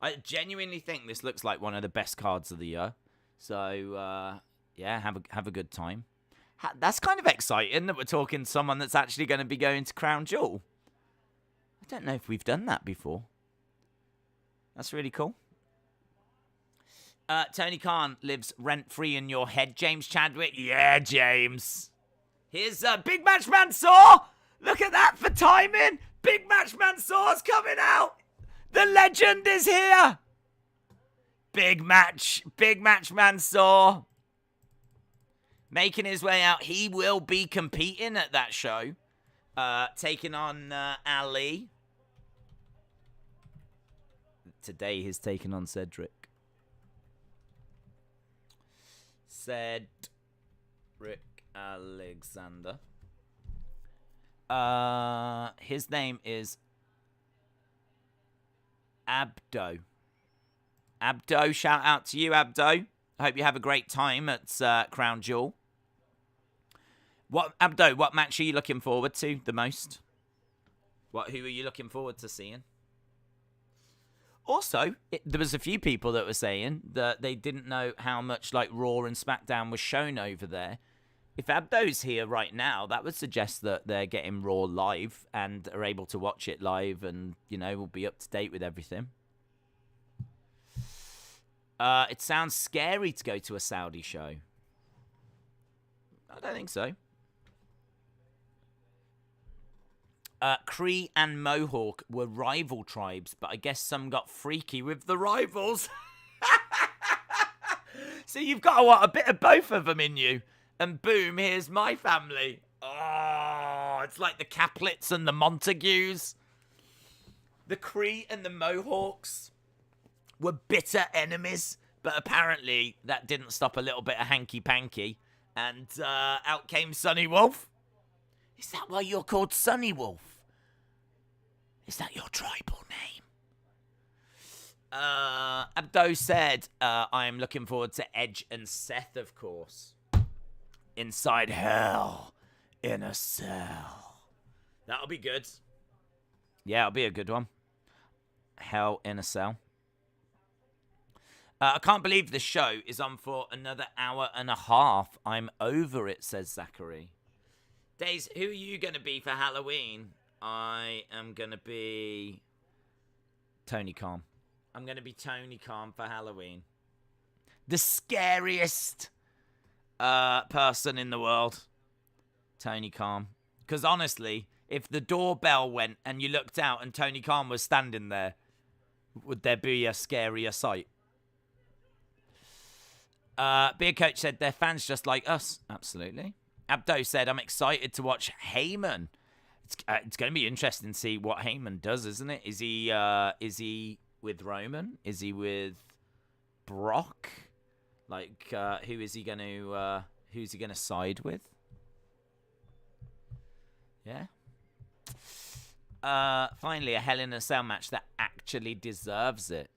A: I genuinely think this looks like one of the best cards of the year. So, yeah, have a good time. That's kind of exciting that we're talking to someone that's actually going to be going to Crown Jewel. I don't know if we've done that before. That's really cool. Tony Khan lives rent-free in your head. James Chadwick. Yeah, James. Here's Big Match Mansoor. Look at that for timing. Big Match Mansoor's coming out. The legend is here. Big Match Mansoor. Making his way out. He will be competing at that show. Taking on Ali. Today he's taking on Cedric. Cedric Alexander. His name is Abdo. Abdo, shout out to you, Abdo. I hope you have a great time at Crown Jewel. Abdo, what match are you looking forward to the most? Who are you looking forward to seeing? Also, there was a few people that were saying that they didn't know how much like Raw and SmackDown was shown over there. If Abdo's here right now, that would suggest that they're getting Raw live and are able to watch it live and, you know, will be up to date with everything. It sounds scary to go to a Saudi show. I don't think so. Cree and Mohawk were rival tribes, but I guess some got freaky with the rivals. So you've got a bit of both of them in you. And boom, here's my family. Oh, it's like the Caplets and the Montagues. The Cree and the Mohawks were bitter enemies, but apparently that didn't stop a little bit of hanky-panky. And out came Sonny Wolf. Is that why you're called Sonny Wolf? Is that your tribal name? Abdo said, I am looking forward to Edge and Seth, of course. Inside hell, in a cell. That'll be good. Yeah, it'll be a good one. Hell in a cell. I can't believe the show is on for another hour and a half. I'm over it, says Zachary. Days, who are you going to be for Halloween? I am going to be Tony Khan. I'm going to be Tony Khan for Halloween. The scariest person in the world. Tony Khan. Because honestly, if the doorbell went and you looked out and Tony Khan was standing there, would there be a scarier sight? Beer Coach said they're fans just like us. Absolutely. Abdo said, I'm excited to watch Heyman. It's going to be interesting to see what Heyman does, isn't it? Is he with Roman? Is he with Brock? Like, who's he going to side with? Yeah. Finally, a Hell in a Cell match that actually deserves it.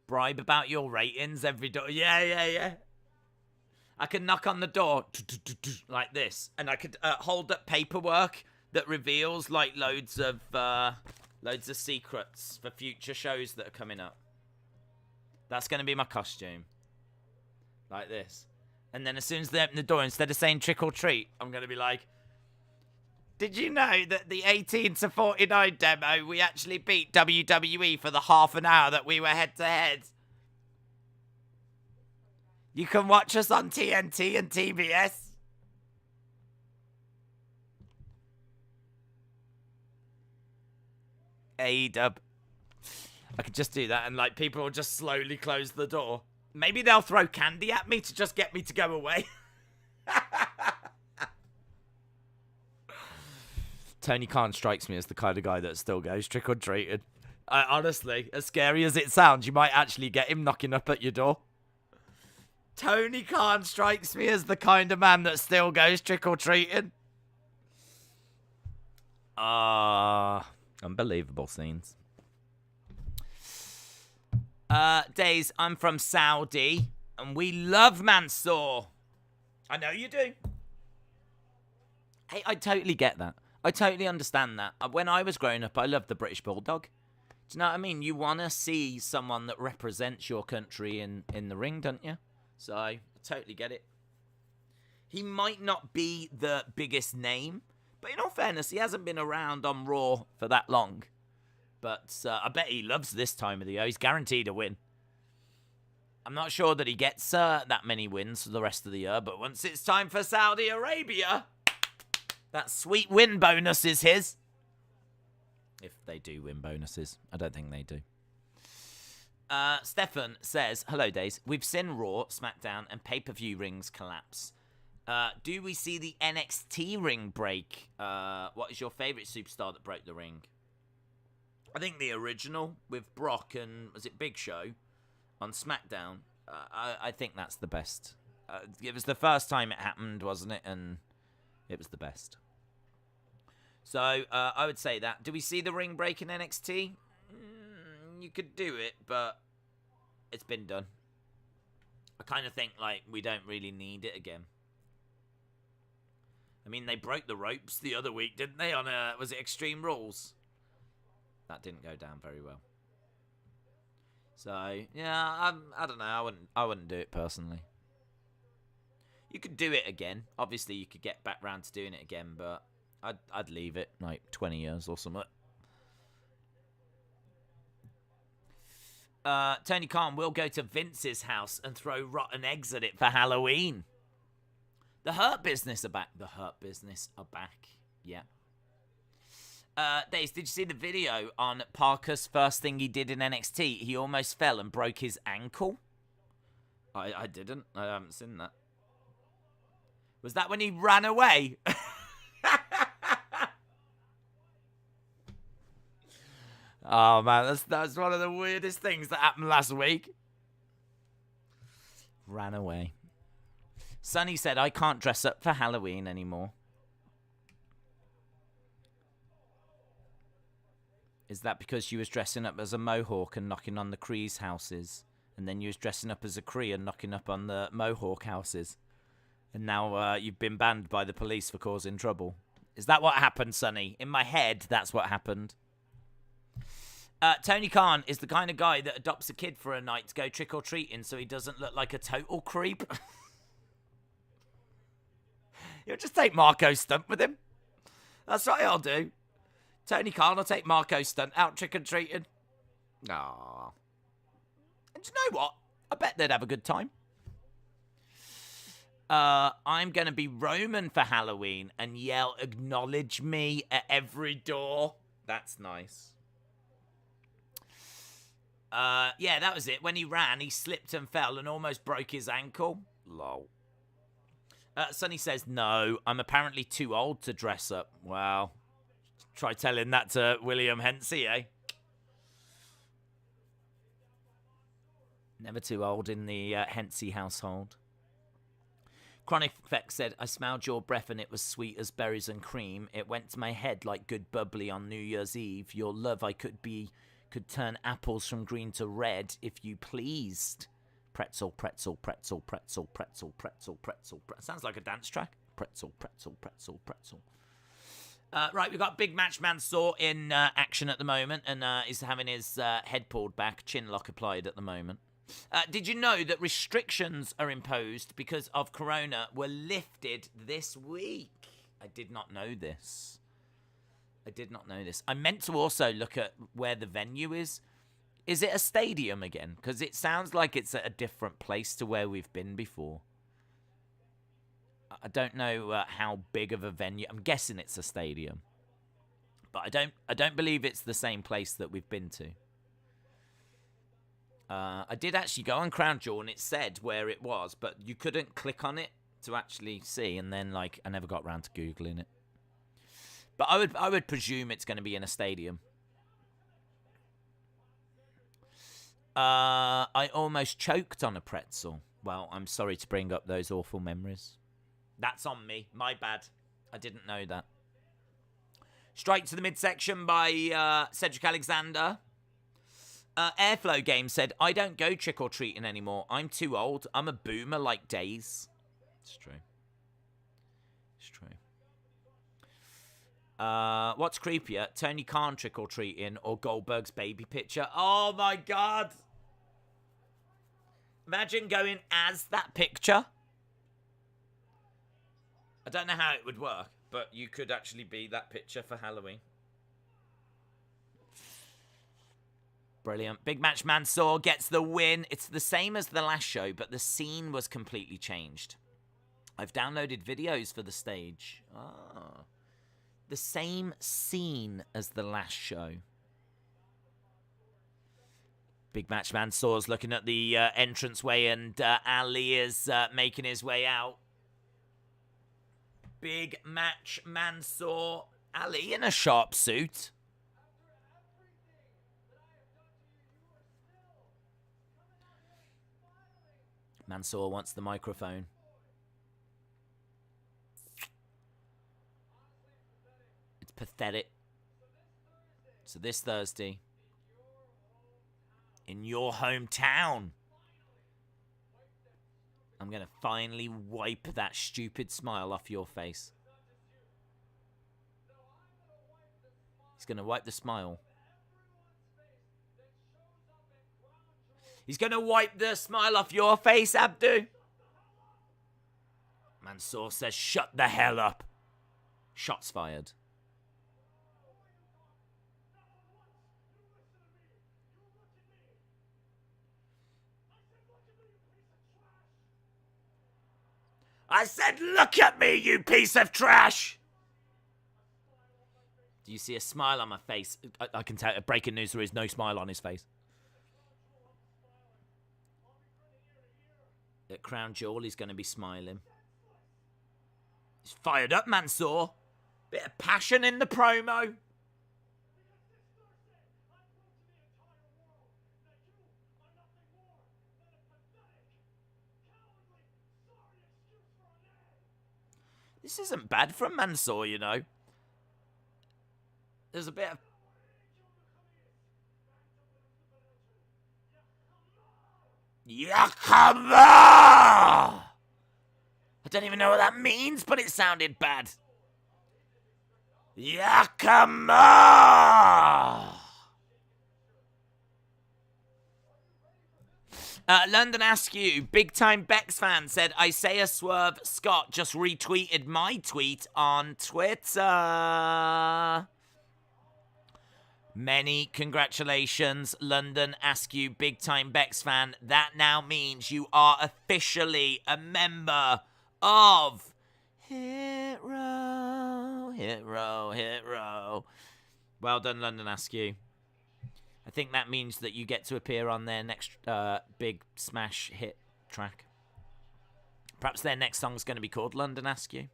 A: Bribe about your ratings every door. Yeah. I could knock on the door like this, and I could hold up paperwork that reveals like loads of secrets for future shows that are coming up. That's going to be my costume, like this. And then as soon as they open the door, instead of saying trick or treat, I'm going to be like, did you know that the 18 to 49 demo, we actually beat WWE for the half an hour that we were head-to-head? You can watch us on TNT and TBS. A-dub. I could just do that, and like people will just slowly close the door. Maybe they'll throw candy at me to just get me to go away. Tony Khan strikes me as the kind of guy that still goes trick-or-treating. Honestly, as scary as it sounds, you might actually get him knocking up at your door. Tony Khan strikes me as the kind of man that still goes trick-or-treating. Unbelievable scenes. Days, I'm from Saudi, and we love Mansoor. I know you do. Hey, I totally get that. I totally understand that. When I was growing up, I loved the British Bulldog. Do you know what I mean? You want to see someone that represents your country in the ring, don't you? So, I totally get it. He might not be the biggest name, but in all fairness, he hasn't been around on Raw for that long. But I bet he loves this time of the year. He's guaranteed a win. I'm not sure that he gets that many wins for the rest of the year, but once it's time for Saudi Arabia, that sweet win bonus is his. If they do win bonuses. I don't think they do. Stefan says, hello, Days. We've seen Raw, SmackDown, and pay-per-view rings collapse. Do we see the NXT ring break? What is your favourite superstar that broke the ring? I think the original with Brock and, was it Big Show on SmackDown? I think that's the best. It was the first time it happened, wasn't it? And it was the best. So, I would say that. Do we see the ring break in NXT? You could do it, but it's been done. I kind of think, like, we don't really need it again. I mean, they broke the ropes the other week, didn't they? On was it Extreme Rules? That didn't go down very well. So, yeah, I don't know. I wouldn't do it personally. You could do it again. Obviously, you could get back round to doing it again, but I'd leave it like 20 years or something. Tony Khan will go to Vince's house and throw rotten eggs at it for Halloween. The Hurt Business are back. The Hurt Business are back. Yeah. Days, did you see the video on Parker's first thing he did in NXT? He almost fell and broke his ankle. I didn't. I haven't seen that. Was that when he ran away? Oh, man, that's one of the weirdest things that happened last week. Ran away. Sonny said, I can't dress up for Halloween anymore. Is that because she was dressing up as a Mohawk and knocking on the Cree's houses? And then you was dressing up as a Cree and knocking up on the Mohawk houses? And now you've been banned by the police for causing trouble. Is that what happened, Sonny? In my head, that's what happened. Tony Khan is the kind of guy that adopts a kid for a night to go trick-or-treating so he doesn't look like a total creep. You'll just take Marco's stunt with him. That's what I'll do. Tony Khan will take Marco's stunt out trick-or-treating. Aww. And you know what? I bet they'd have a good time. I'm going to be Roman for Halloween and yell, acknowledge me at every door. That's nice. Yeah, that was it. When he ran, he slipped and fell and almost broke his ankle. Lol. Sonny says, no, I'm apparently too old to dress up. Well, try telling that to William Hensey, eh? Never too old in the Hensey household. Chronic Effect said, I smelled your breath and it was sweet as berries and cream. It went to my head like good bubbly on New Year's Eve. Your love I could turn apples from green to red if you pleased. Pretzel, pretzel, pretzel, pretzel, pretzel, pretzel, pretzel, pretzel. Sounds like a dance track. Pretzel, pretzel, pretzel, pretzel. Right, we've got Big Match Mansoor in action at the moment, and he's having his head pulled back, chin lock applied at the moment. Did you know that restrictions are imposed because of Corona were lifted this week? I did not know this. I meant to also look at where the venue is. Is it a stadium again? Because it sounds like it's at a different place to where we've been before. I don't know how big of a venue. I'm guessing it's a stadium. But I don't believe it's the same place that we've been to. I did actually go on Crown Jewel and it said where it was, but you couldn't click on it to actually see, and then like I never got around to Googling it. But I would presume it's going to be in a stadium. I almost choked on a pretzel. Well, I'm sorry to bring up those awful memories. That's on me. My bad. I didn't know that. Strike to the midsection by Cedric Alexander. Airflow Game said, I don't go trick-or-treating anymore. I'm too old. I'm a boomer like Days. It's true. It's true. What's creepier? Tony Khan trick-or-treating or Goldberg's baby picture? Oh, my God. Imagine going as that picture. I don't know how it would work, but you could actually be that picture for Halloween. Brilliant. Big Match Mansoor gets the win. It's the same as the last show, but the scene was completely changed. I've downloaded videos for the stage. Ah. The same scene as the last show. Big Match Mansoor's looking at the entranceway, and Ali is making his way out. Big Match Mansoor. Ali in a sharp suit. Mansoor wants the microphone. It's pathetic. So this Thursday, in your hometown, I'm going to finally wipe that stupid smile off your face. He's going to wipe the smile. He's going to wipe the smile off your face, Abdu. Mansoor says, shut the hell up. Shots fired. I said, look at me, you piece of trash! Do you see a smile on my face? I can tell. Breaking news, there is no smile on his face. At Crown Jewel, he's going to be smiling. He's fired up, Mansoor. Bit of passion in the promo. This isn't bad from Mansoor, you know. There's a bit of... Yakama! I don't even know what that means, but it sounded bad. Yakama! London Askew, big time Bex fan, said Isaiah Swerve Scott just retweeted my tweet on Twitter. Many congratulations, London Askew, big time Bex fan. That now means you are officially a member of Hit Row, Hit Row, Hit Row. Well done, London Askew. I think that means that you get to appear on their next big smash hit track. Perhaps their next song is going to be called London Askew.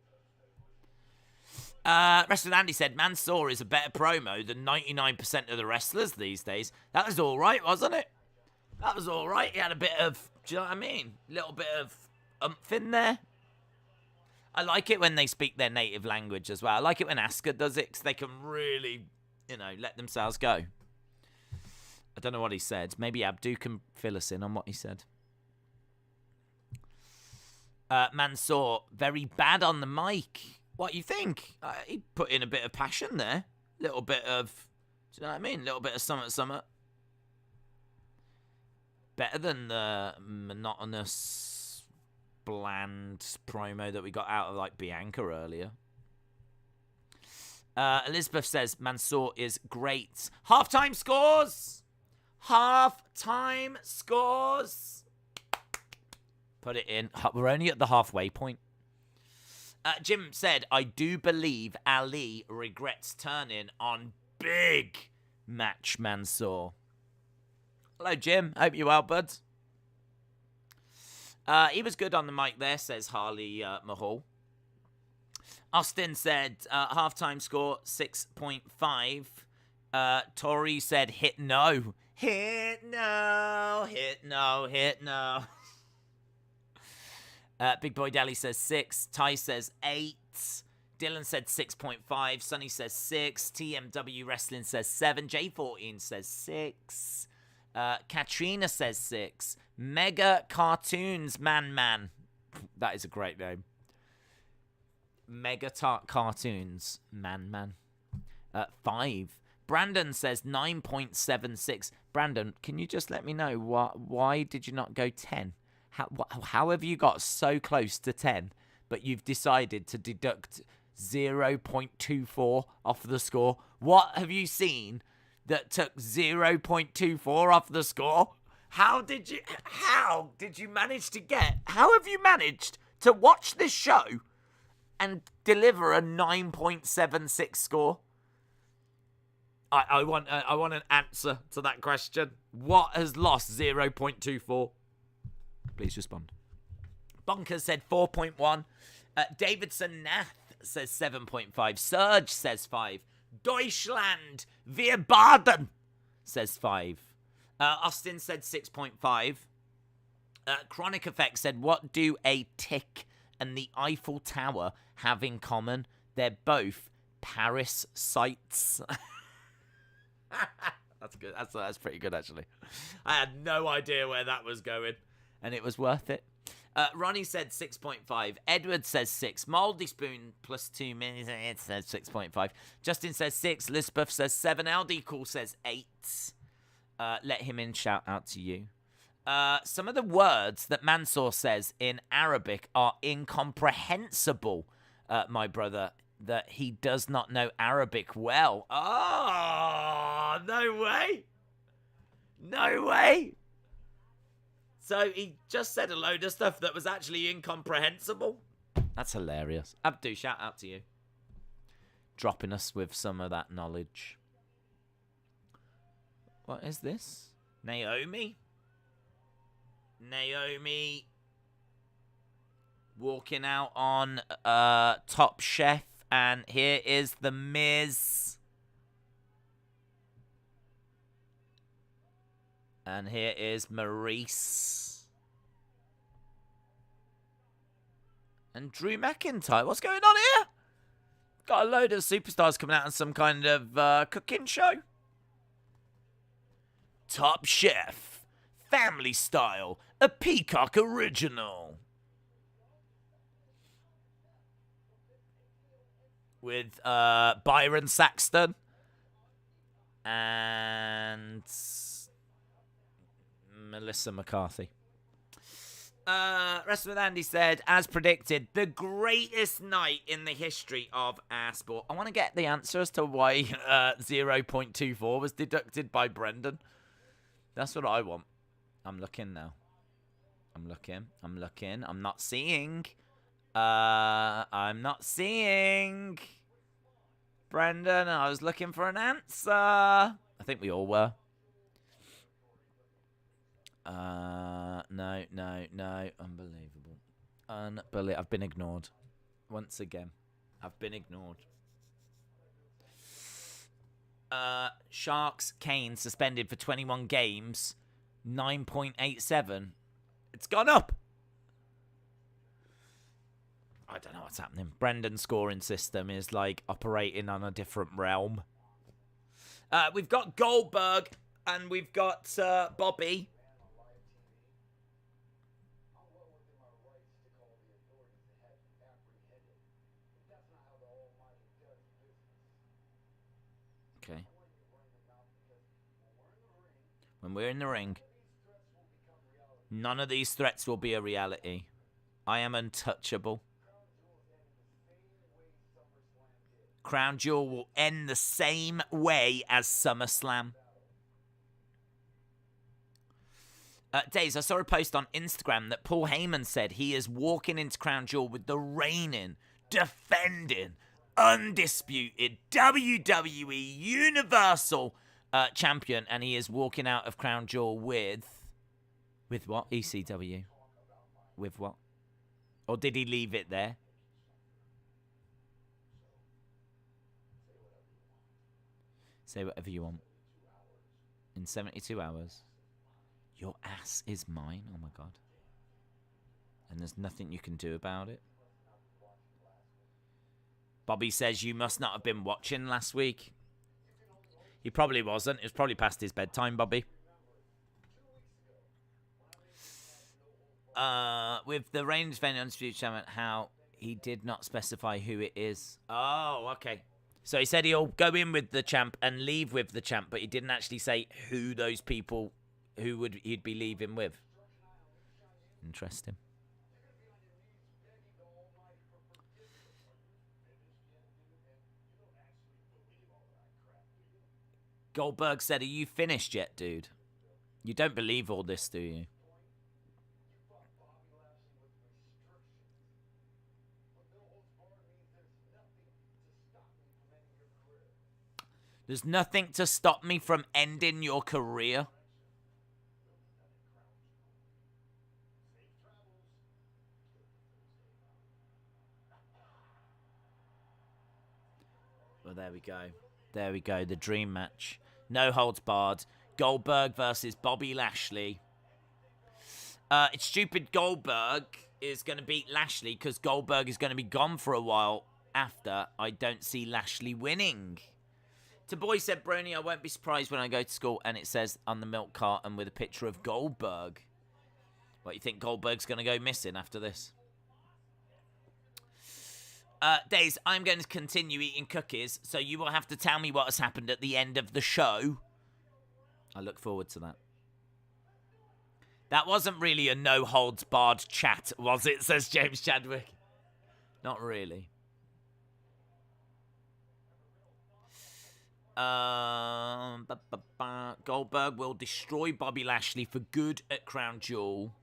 A: Wrestling Andy said, Mansoor is a better promo than 99% of the wrestlers these days. That was all right, wasn't it? That was all right. He had a bit of, do you know what I mean? A little bit of oomph in there. I like it when they speak their native language as well. I like it when Asuka does it because they can really, you know, let themselves go. I don't know what he said. Maybe Abdu can fill us in on what he said. Mansoor, very bad on the mic. What you think? He put in a bit of passion there. Little bit of, do you know what I mean? Little bit of summer. Better than the monotonous, bland promo that we got out of like Bianca earlier. Elizabeth says, Mansoor is great. Halftime scores! Half-time scores. Put it in. We're only at the halfway point. Jim said, I do believe Ali regrets turning on Big Match Mansoor. Hello, Jim. Hope you're well, bud. He was good on the mic there, says Harley Mahal. Austin said halftime score 6.5. Tori said hit no. Hit no. Hit no. Hit no. Big Boy Deli says 6. Ty says 8. Dylan said 6.5. Sonny says 6. TMW Wrestling says 7. J14 says 6. Katrina says 6. Mega Cartoons Man. That is a great name. Mega Cartoons Man. 5. Brandon says 9.76. Brandon, can you just let me know why did you not go 10? How have you got so close to 10, but you've decided to deduct 0.24 off the score? What have you seen that took 0.24 off the score? How did you manage how have you managed to watch this show and deliver a 9.76 score? I want an answer to that question. What has lost 0.24? Please respond. Bonkers said 4.1. Davidson Nath says 7.5. Surge says 5. Deutschland, wir Baden says 5. Austin said 6.5. Chronic Effect said, what do a tick and the Eiffel Tower have in common? They're both Paris sites. That's good. That's pretty good, actually. I had no idea where that was going, and it was worth it. Ronnie said 6.5. Edward says 6. Moldy Spoon plus 2 minutes. It says 6.5. Justin says 6. Lisbeth says 7. LD Cool says 8. Let him in. Shout out to you. Some of the words that Mansour says in Arabic are incomprehensible, my brother. That he does not know Arabic well. Oh, no way. No way. So he just said a load of stuff that was actually incomprehensible. That's hilarious. Abdu, shout out to you. Dropping us with some of that knowledge. What is this? Naomi walking out on Top Chef. And here is The Miz. And here is Maurice. And Drew McIntyre. What's going on here? Got a load of superstars coming out on some kind of cooking show. Top Chef. Family Style. A Peacock original. With Byron Saxton and Melissa McCarthy. Wrestling with Andy said, as predicted, the greatest night in the history of our sport. I want to get the answer as to why 0.24 was deducted by Brendan. That's what I want. I'm looking now. I'm looking. I'm not seeing. I'm not seeing. Brendan, I was looking for an answer. I think we all were. No. Unbelievable. I've been ignored. Once again. I've been ignored. Sharks, Kane, suspended for 21 games. 9.87. It's gone up. I don't know what's happening. Brendan's scoring system is like operating on a different realm. We've got Goldberg and we've got Bobby. Okay. When we're in the ring, none of these threats will be a reality. I am untouchable. Crown Jewel will end the same way as SummerSlam. Days, I saw a post on Instagram that Paul Heyman said he is walking into Crown Jewel with the reigning, defending, undisputed WWE Universal champion, and he is walking out of Crown Jewel with what? ECW. With what? Or did he leave it there? Say whatever you want. In 72 hours. Your ass is mine. Oh my god. And there's nothing you can do about it. Bobby says you must not have been watching last week. He probably wasn't. It was probably past his bedtime, Bobby. With the Reigns defending Undisputed Champion, how he did not specify who it is. Oh, okay. So he said he'll go in with the champ and leave with the champ, but he didn't actually say who those people he'd be leaving with. Interesting. Goldberg said, "Are you finished yet, dude? You don't believe all this, do you?" There's nothing to stop me from ending your career. Well, there we go. There we go. The dream match. No holds barred. Goldberg versus Bobby Lashley. It's stupid Goldberg is going to beat Lashley because Goldberg is going to be gone for a while after. I don't see Lashley winning. Taboy said, Brony, I won't be surprised when I go to school and it says on the milk carton with a picture of Goldberg. What, you think Goldberg's going to go missing after this? Days, I'm going to continue eating cookies, so you will have to tell me what has happened at the end of the show. I look forward to that. That wasn't really a no-holds-barred chat, was it, says James Chadwick. Not really. Goldberg will destroy Bobby Lashley for good at Crown Jewel.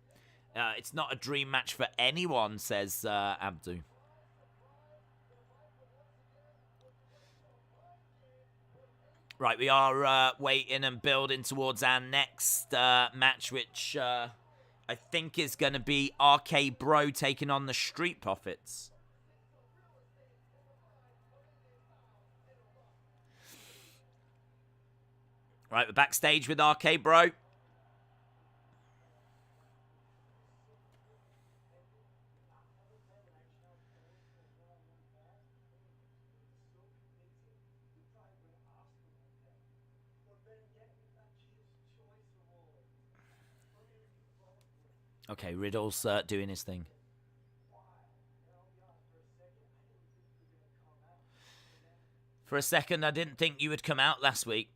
A: It's not a dream match for anyone, says Abdu. Right, we are waiting and building towards our next match, which I think is going to be RK Bro taking on the Street Profits. Right, we're backstage with RK Bro. Okay, Riddle's doing his thing. For a second, I didn't think you would come out last week.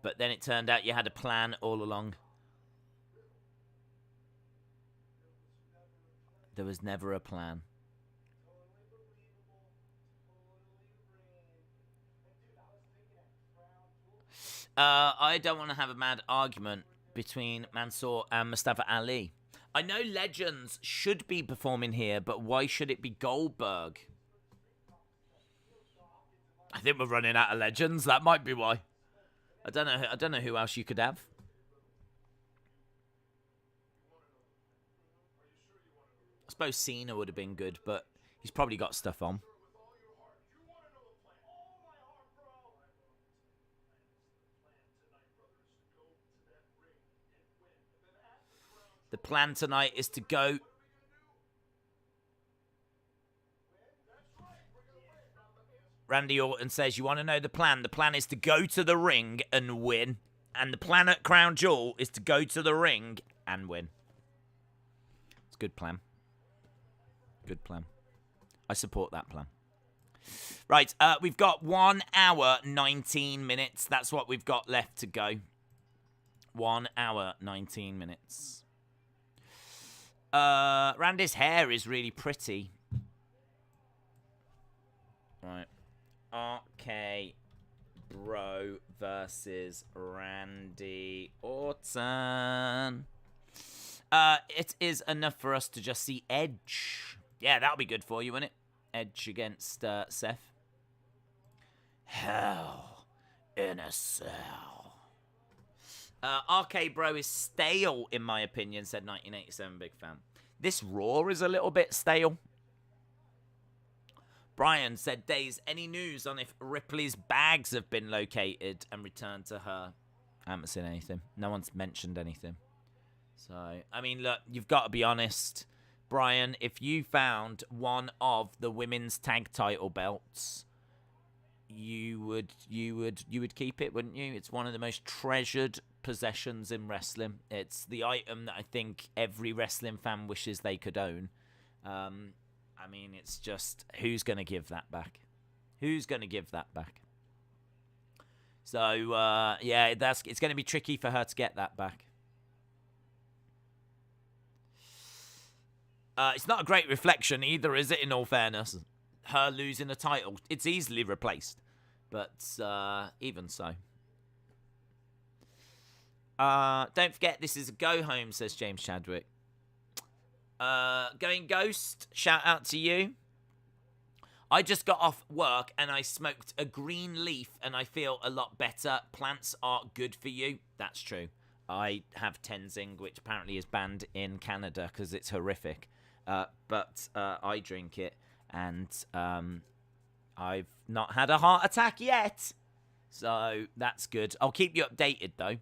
A: But then it turned out you had a plan all along. There was never a plan. I don't want to have a mad argument between Mansoor and Mustafa Ali. I know legends should be performing here, but why should it be Goldberg? I think we're running out of legends. That might be why. I don't know who else you could have. I suppose Cena would have been good, but he's probably got stuff on. The plan tonight is to go... Randy Orton says, you want to know the plan? The plan is to go to the ring and win. And the plan at Crown Jewel is to go to the ring and win. It's a good plan. Good plan. I support that plan. Right, we've got 1 hour, 19 minutes. That's what we've got left to go. 1 hour, 19 minutes. Randy's hair is really pretty. Right. RK Bro versus Randy Orton. It is enough for us to just see Edge. Yeah, that'll be good for you, won't it? Edge against Seth. Hell in a cell. RK Bro is stale, in my opinion, said 1987 big fan. This Raw is a little bit stale. Brian said, Days, any news on if Ripley's bags have been located and returned to her? I haven't seen anything. No one's mentioned anything. So, I mean, look, you've got to be honest. Brian, if you found one of the women's tag title belts, you would keep it, wouldn't you? It's one of the most treasured possessions in wrestling. It's the item that I think every wrestling fan wishes they could own. I mean, it's just, who's going to give that back? Who's going to give that back? So, yeah, it's going to be tricky for her to get that back. It's not a great reflection either, is it, in all fairness? Her losing a title. It's easily replaced. But even so. Don't forget, this is a go home, says James Chadwick. Going Ghost, shout out to you. I just got off work and I smoked a green leaf and I feel a lot better. Plants are good for you. That's true. I have Tenzing, which apparently is banned in Canada because it's horrific. But I drink it and I've not had a heart attack yet. So that's good. I'll keep you updated though.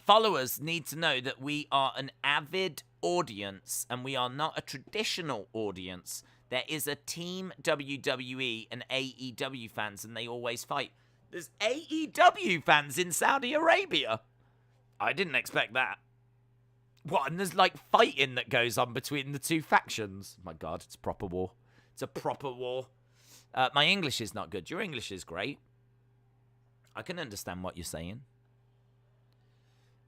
A: Followers need to know that we are an avid audience and we are not a traditional audience. There is a team WWE and AEW fans and they always fight. There's AEW fans in Saudi Arabia. I didn't expect that. What? And there's like fighting that goes on between the two factions. My God, it's a proper war. It's a proper war. My English is not good. Your English is great. I can understand what you're saying.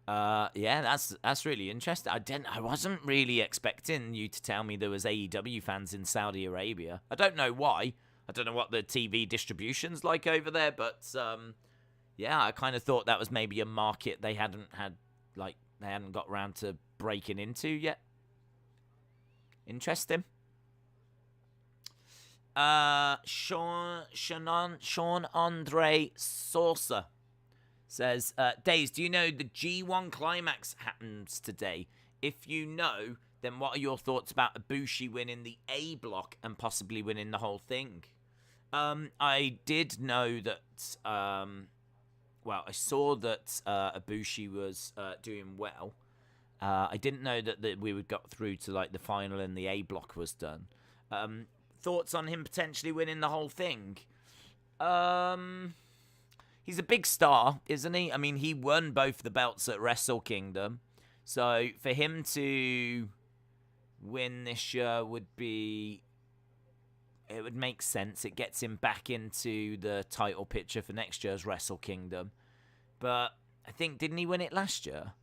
A: Yeah, that's really interesting. I wasn't really expecting you to tell me there was AEW fans in Saudi Arabia. I don't know why. I don't know what the TV distribution's like over there, but yeah, I kind of thought that was maybe a market they hadn't got around to breaking into yet. Interesting. Sean Andre Saucer says, Days, do you know the G1 Climax happens today? If you know, then what are your thoughts about Ibushi winning the A block and possibly winning the whole thing? I did know that, I saw that Ibushi was doing well. I didn't know that we would got through to like the final and the A block was done. Thoughts on him potentially winning the whole thing? He's a big star, isn't he? I mean, he won both the belts at Wrestle Kingdom. So for him to win this year would make sense. It gets him back into the title picture for next year's Wrestle Kingdom. But I think, didn't he win it last year?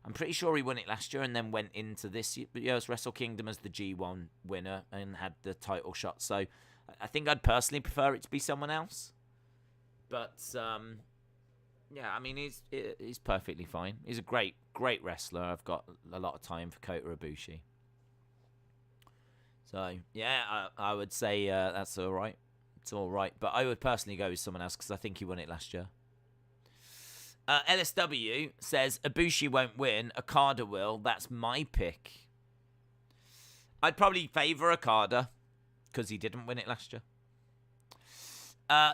A: I'm pretty sure he won it last year and then went into this year's Wrestle Kingdom as the G1 winner and had the title shot. So I think I'd personally prefer it to be someone else. But, yeah, I mean, he's perfectly fine. He's a great wrestler. I've got a lot of time for Kota Ibushi. So, yeah, I would say that's all right. It's all right. But I would personally go with someone else because I think he won it last year. LSW says, Ibushi won't win. Okada will. That's my pick. I'd probably favour Okada because he didn't win it last year.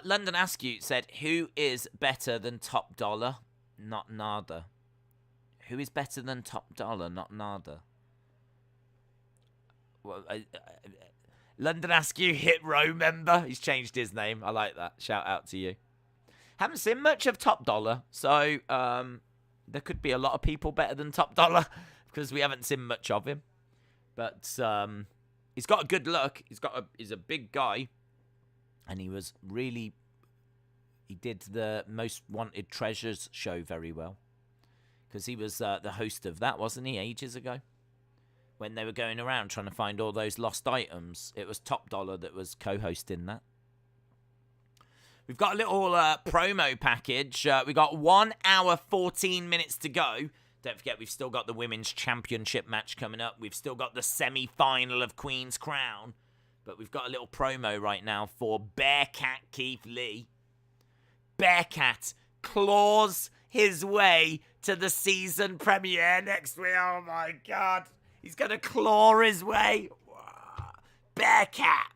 A: London Askew said, who is better than Top Dollar? Not Nada. Who is better than Top Dollar? Not Nada. Well, London Askew, Hit Row member. He's changed his name. I like that. Shout out to you. Haven't seen much of Top Dollar, so there could be a lot of people better than Top Dollar because we haven't seen much of him. But he's got a good look. He's a big guy. And he did the Most Wanted Treasures show very well. Because he was the host of that, wasn't he, ages ago? When they were going around trying to find all those lost items. It was Top Dollar that was co-hosting that. We've got a little promo package. We got 1 hour, 14 minutes to go. Don't forget, we've still got the Women's Championship match coming up. We've still got the semi-final of Queen's Crown. But we've got a little promo right now for Bearcat Keith Lee. Bearcat claws his way to the season premiere next week. Oh my God. He's going to claw his way. Bearcat.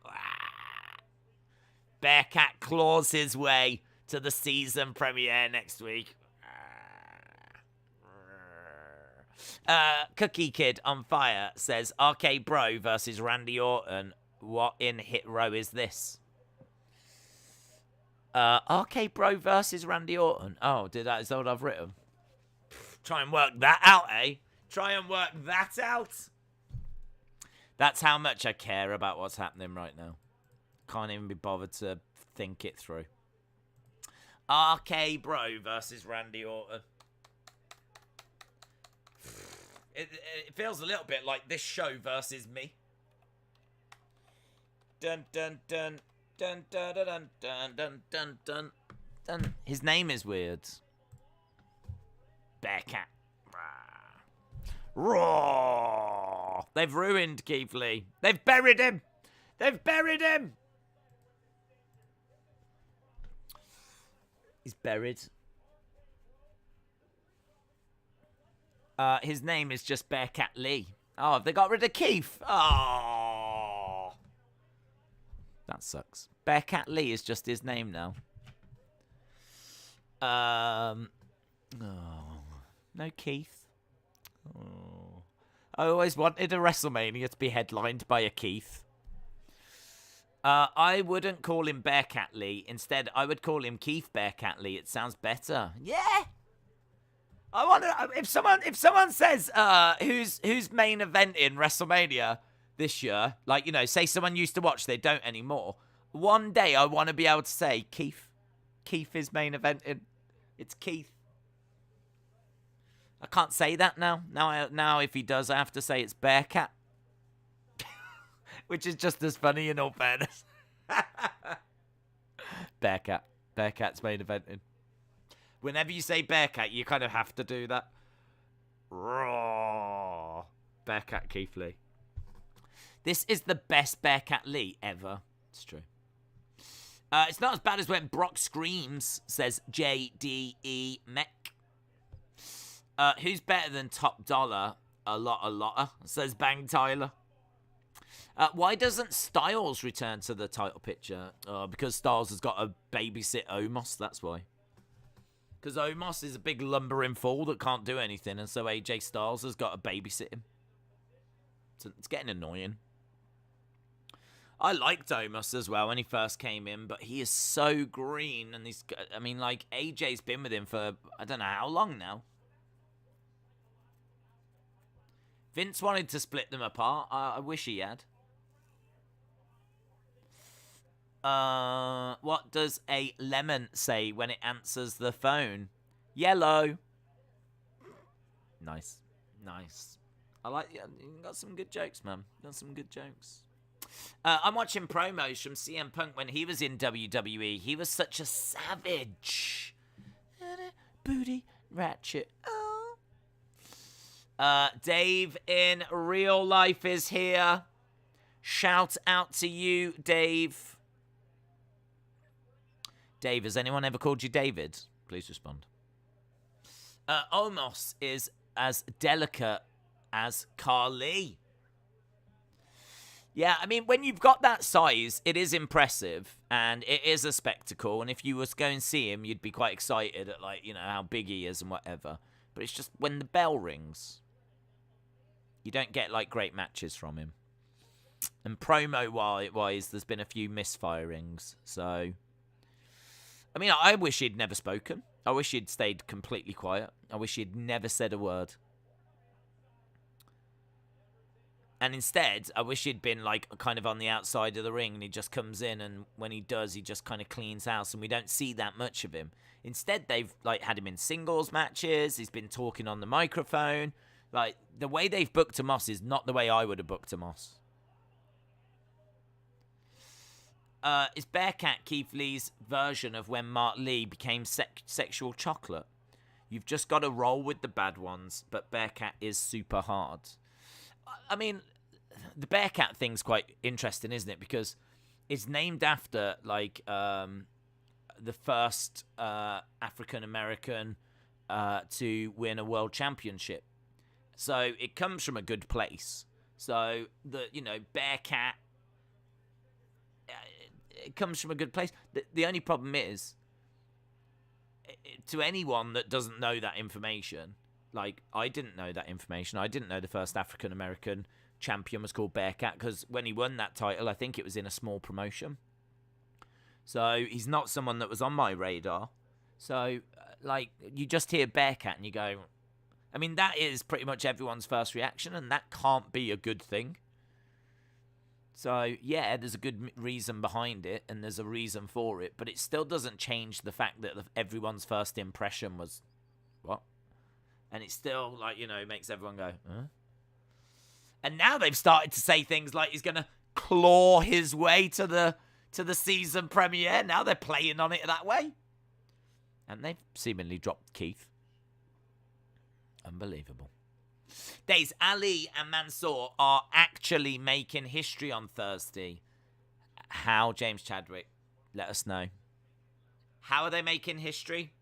A: Bearcat claws his way to the season premiere next week. Cookie Kid on Fire says, RK Bro versus Randy Orton. What in hit row is this? RK Bro versus Randy Orton. Oh, is that what I've written? Try and work that out, eh? Try and work that out. That's how much I care about what's happening right now. Can't even be bothered to think it through. RK Bro versus Randy Orton. It feels a little bit like this show versus me. Dun dun dun dun dun dun dun dun dun dun dun. His name is weird. Bearcat. Raw. They've ruined Keith Lee. They've buried him. They've buried him. He's buried. His name is just Bearcat Lee. Oh, have they got rid of Keith? Oh. That sucks. Bearcat Lee is just his name now. Oh. No Keith. Oh. I always wanted a WrestleMania to be headlined by a Keith. I wouldn't call him Bearcat Lee. Instead, I would call him Keith Bearcat Lee. It sounds better. Yeah. I want to. If someone says who's main event in WrestleMania this year, like, you know, say someone used to watch, they don't anymore. One day I want to be able to say Keith. Keith is main event in. It's Keith. I can't say that now. Now if he does, I have to say it's Bearcat. Which is just as funny in all fairness. Bearcat. Bearcat's main eventing. Whenever you say Bearcat, you kind of have to do that. Raw. Bearcat Keith Lee. This is the best Bearcat Lee ever. It's true. It's not as bad as when Brock screams, says JDE Mech. Who's better than Top Dollar? A lotter, says Bang Tyler. Why doesn't Styles return to the title picture? Because Styles has got to babysit Omos, that's why. Because Omos is a big lumbering fool that can't do anything, and so AJ Styles has got to babysit him. So it's getting annoying. I liked Omos as well when he first came in, but he is so green, and like, AJ's been with him for, I don't know how long now. Vince wanted to split them apart. I wish he had. What does a lemon say when it answers the phone? Yellow. Nice. I like you. Got some good jokes, man. Got some good jokes. I'm watching promos from CM Punk when he was in WWE. He was such a savage. Booty ratchet. Oh. Dave in real life is here. Shout out to you, Dave. Dave, has anyone ever called you David? Please respond. Omos is as delicate as Carly. Yeah, I mean, when you've got that size, it is impressive, and it is a spectacle, and if you was to go and see him, you'd be quite excited at, like, you know, how big he is and whatever. But it's just when the bell rings, you don't get, like, great matches from him. And promo-wise, there's been a few misfirings, so... I mean, I wish he'd never spoken. I wish he'd stayed completely quiet. I wish he'd never said a word. And instead, I wish he'd been, like, kind of on the outside of the ring, and he just comes in, and when he does, he just kind of cleans house, and we don't see that much of him. Instead, they've, like, had him in singles matches. He's been talking on the microphone. Like, the way they've booked Omos is not the way I would have booked Omos. Is Bearcat Keith Lee's version of when Mark Lee became sexual chocolate? You've just got to roll with the bad ones, but Bearcat is super hard. I mean, the Bearcat thing's quite interesting, isn't it? Because it's named after, like, the first African American to win a world championship. So it comes from a good place. So Bearcat, it comes from a good place. The only problem is, to anyone that doesn't know that information, like I didn't know that information. I didn't know the first African American champion was called Bearcat, because when he won that title, I think it was in a small promotion. So he's not someone that was on my radar. So you just hear Bearcat and you go, I mean, that is pretty much everyone's first reaction, and that can't be a good thing. So, yeah, there's a good reason behind it, and there's a reason for it, but it still doesn't change the fact that everyone's first impression was, what? And it still, makes everyone go, huh? And now they've started to say things like he's going to claw his way to the season premiere. Now they're playing on it that way. And they've seemingly dropped Keith. Unbelievable. Days, Ali and Mansoor are actually making history on Thursday. How, James Chadwick? Let us know. How are they making history?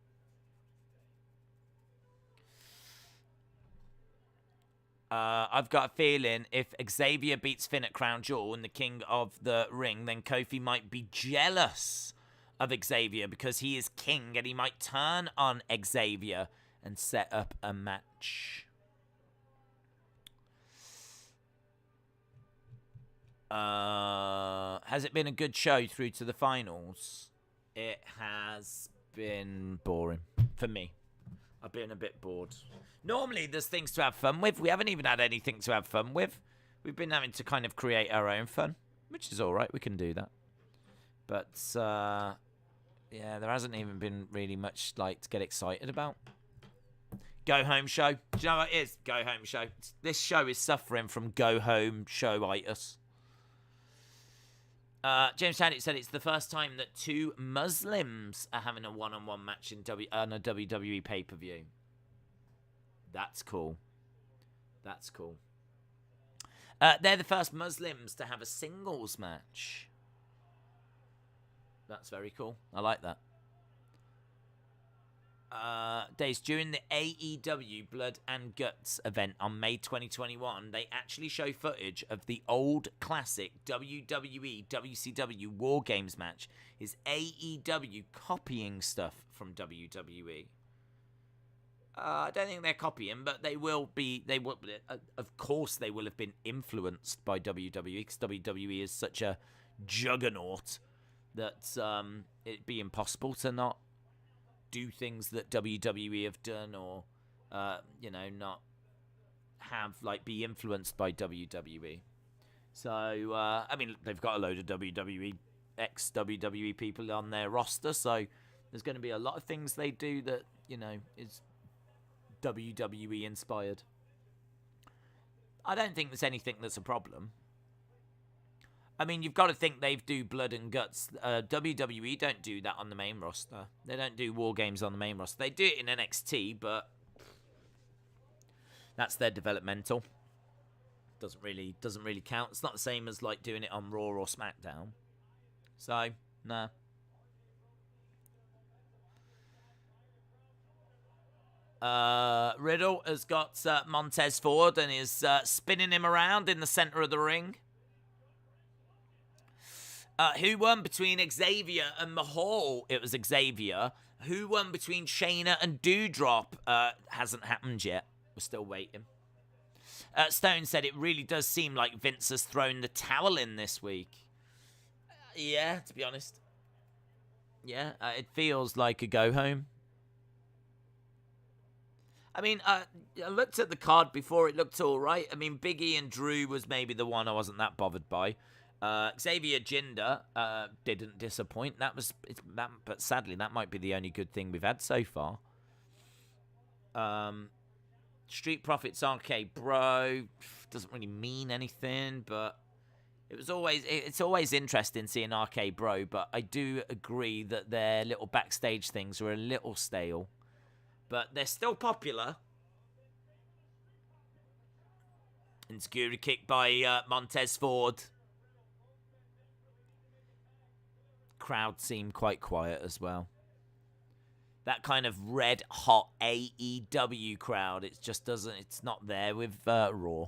A: I've got a feeling if Xavier beats Finn at Crown Jewel and the King of the Ring, then Kofi might be jealous of Xavier because he is king, and he might turn on Xavier and set up a match. Has it been a good show through to the finals? It has been boring for me. I've been a bit bored. Normally, there's things to have fun with. We haven't even had anything to have fun with. We've been having to kind of create our own fun, which is all right. We can do that. But, yeah, there hasn't even been really much, to get excited about. Go home show. Do you know what it is? Go home show. This show is suffering from go home show-itis. James Chadwick said it's the first time that two Muslims are having a one-on-one match on a WWE pay-per-view. That's cool. That's cool. They're the first Muslims to have a singles match. That's very cool. I like that. Days, during the AEW Blood and Guts event on May 2021, they actually show footage of the old classic WWE WCW War Games match. Is AEW copying stuff from WWE? I don't think they're copying, but they will be. Of course, they will have been influenced by WWE, because WWE is such a juggernaut that it'd be impossible to not do things that WWE have done, or not have be influenced by WWE. So I mean, they've got a load of WWE ex-WWE people on their roster, so there's going to be a lot of things they do that is WWE inspired. I don't think there's anything that's a problem. I mean, you've got to think they do Blood and Guts. WWE don't do that on the main roster. They don't do War Games on the main roster. They do it in NXT, but that's their developmental. Doesn't really count. It's not the same as doing it on Raw or SmackDown. So, nah. Riddle has got Montez Ford and is spinning him around in the center of the ring. Who won between Xavier and Mahal? It was Xavier. Who won between Shayna and Doudrop? Hasn't happened yet. We're still waiting. Stone said it really does seem like Vince has thrown the towel in this week. Yeah, to be honest. Yeah, it feels like a go-home. I mean, I looked at the card before. It looked all right. I mean, Big E and Drew was maybe the one I wasn't that bothered by. Xavier Jinder didn't disappoint. But sadly, that might be the only good thing we've had so far. Street Profits RK Bro doesn't really mean anything, but it's always interesting seeing RK Bro. But I do agree that their little backstage things are a little stale, but they're still popular. Insecurity kick by Montez Ford. crowd seem quite quiet as well. That kind of red hot AEW crowd, it just doesn't, it's not there with Raw.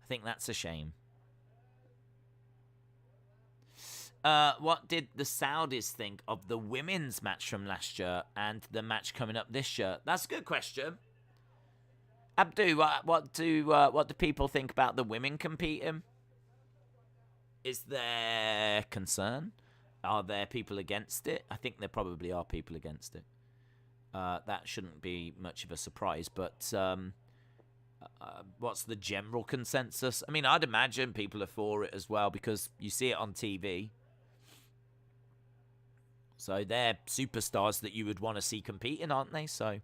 A: I think that's a shame. What did the Saudis think of the women's match from last year and the match coming up this year? That's a good question. Abdu, what do people think about the women competing? Is there concern? Are there people against it? I think there probably are people against it. That shouldn't be much of a surprise, but what's the general consensus? I mean, I'd imagine people are for it as well because you see it on TV. So they're superstars that you would want to see competing, aren't they? So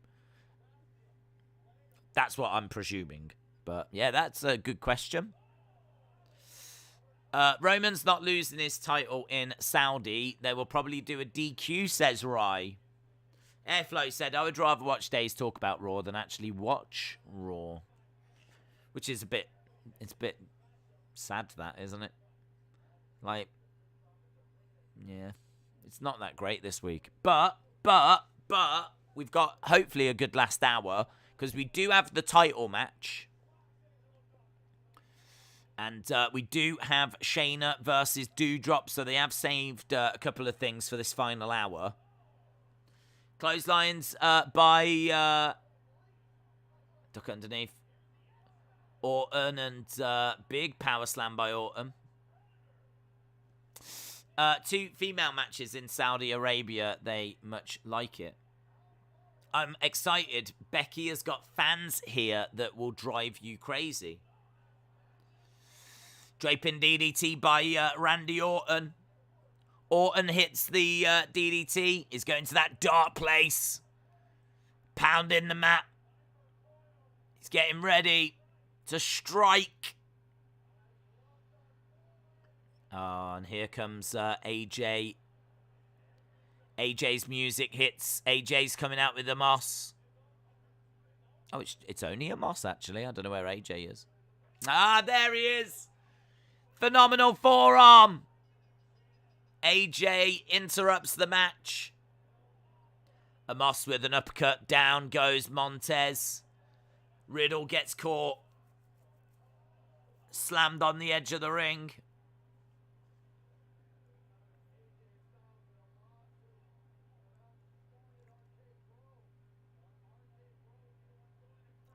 A: that's what I'm presuming. But yeah, that's a good question. Roman's not losing his title in Saudi. They will probably do a DQ, says Rye. Airflow said, I would rather watch Days talk about Raw than actually watch Raw. Which is it's a bit sad, that, isn't it? Like, yeah, it's not that great this week. But, we've got hopefully a good last hour because we do have the title match. And we do have Shayna versus Doudrop, so they have saved a couple of things for this final hour. Clotheslines by Duck Underneath. Orton and big power slam by Orton. 2 female matches in Saudi Arabia. They much like it. I'm excited. Becky has got fans here that will drive you crazy. Draping DDT by Randy Orton. Orton hits the DDT. He's going to that dark place. Pounding the mat. He's getting ready to strike. Oh, and here comes AJ. AJ's music hits. AJ's coming out with the moss. Oh, it's only a moss, actually. I don't know where AJ is. Ah, there he is. Phenomenal forearm. AJ interrupts the match. Amos with an uppercut. Down goes Montez. Riddle gets caught. Slammed on the edge of the ring.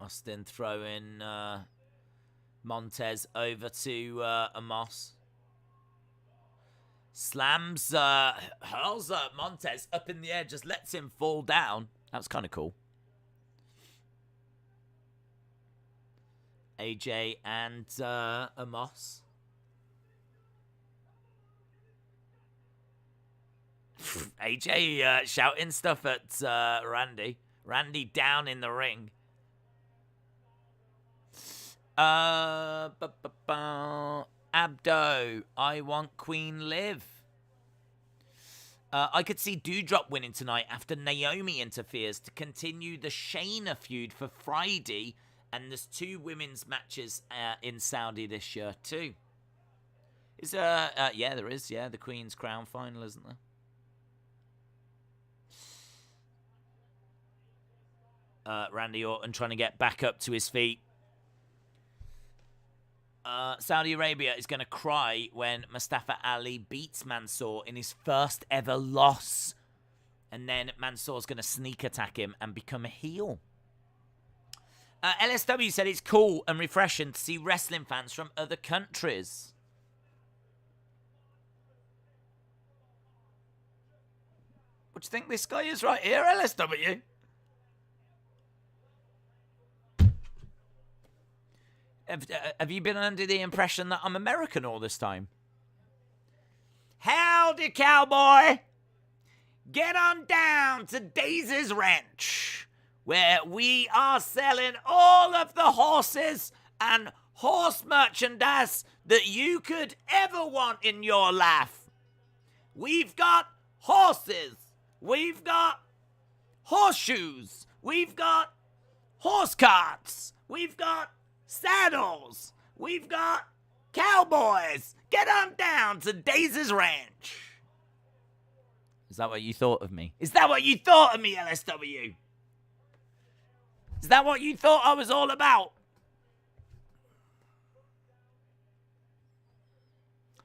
A: Austin throwing Montez over to Amos. Slams, hurls Montez up in the air, just lets him fall down. That's kind of cool. AJ and Amos. AJ shouting stuff at Randy. Randy down in the ring. Abdo, I want Queen Liv. I could see Doudrop winning tonight after Naomi interferes to continue the Shayna feud for Friday. And there's 2 women's matches in Saudi this year too. Is there? Yeah, there is. Yeah, the Queen's Crown final, isn't there? Randy Orton trying to get back up to his feet. Saudi Arabia is going to cry when Mustafa Ali beats Mansoor in his first ever loss. And then Mansoor's going to sneak attack him and become a heel. LSW said it's cool and refreshing to see wrestling fans from other countries. What do you think this guy is right here, LSW? Have you been under the impression that I'm American all this time? Howdy, cowboy! Get on down to Daisy's Ranch, where we are selling all of the horses and horse merchandise that you could ever want in your life. We've got horses. We've got horseshoes. We've got horse carts. We've got saddles. We've got Cowboys, get on down to Days' Ranch. Is that what you thought of me? Is that what you thought of me, LSW? Is that what you thought I was all about?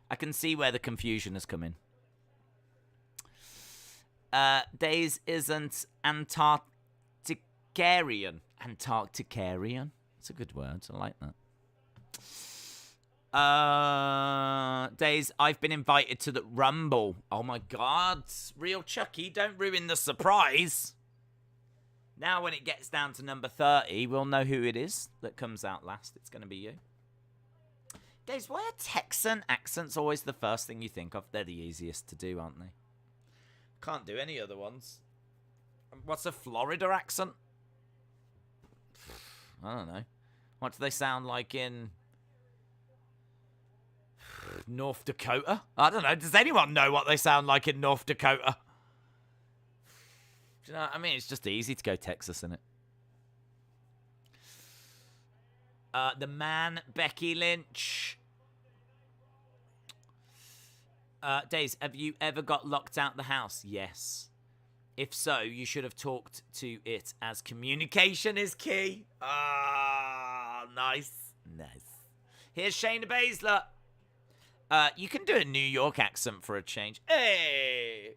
A: I can see where the confusion has come in. Days isn't Antarcticarian. Antarcticarian? That's a good word. I like that. Days, I've been invited to the Rumble. Oh my God. Real Chucky, don't ruin the surprise. Now when it gets down to number 30, we'll know who it is that comes out last. It's going to be you. Days, why are Texan accents always the first thing you think of? They're the easiest to do, aren't they? Can't do any other ones. What's a Florida accent? I don't know. What do they sound like in North Dakota? I don't know. Does anyone know what they sound like in North Dakota? Do you know what I mean? It's just easy to go Texas, isn't it? The man, Becky Lynch. Days, have you ever got locked out the house? Yes. If so, you should have talked to it, as communication is key. Ah, nice. Nice. Here's Shayna Baszler. You can do a New York accent for a change. Hey!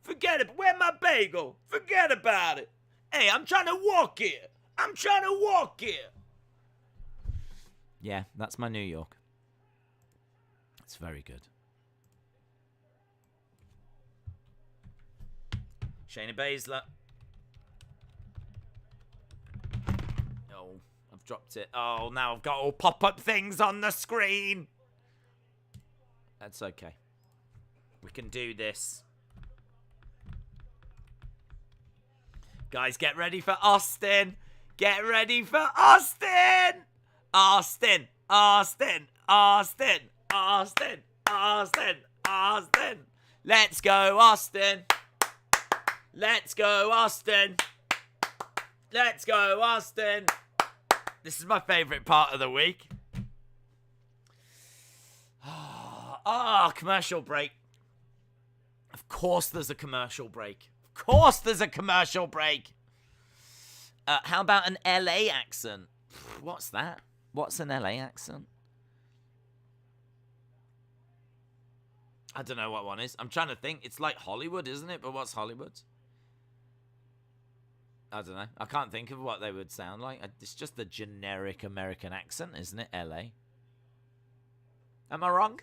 A: Forget it. Where's my bagel? Forget about it. Hey, I'm trying to walk here. I'm trying to walk here. Yeah, that's my New York. It's very good. Shayna Baszler. Oh, I've dropped it. Oh, now I've got all pop-up things on the screen. That's okay. We can do this. Guys, get ready for Austin. Get ready for Austin. Austin. Austin. Austin. Austin. Austin. Austin. Let's go, Austin. Let's go, Austin. Let's go, Austin. This is my favorite part of the week. Commercial break. Of course there's a commercial break. Of course there's a commercial break. How about an LA accent? What's that? What's an LA accent? I don't know what one is. I'm trying to think. It's like Hollywood, isn't it? But what's Hollywood? I don't know. I can't think of what they would sound like. It's just the generic American accent, isn't it? LA. Am I wrong?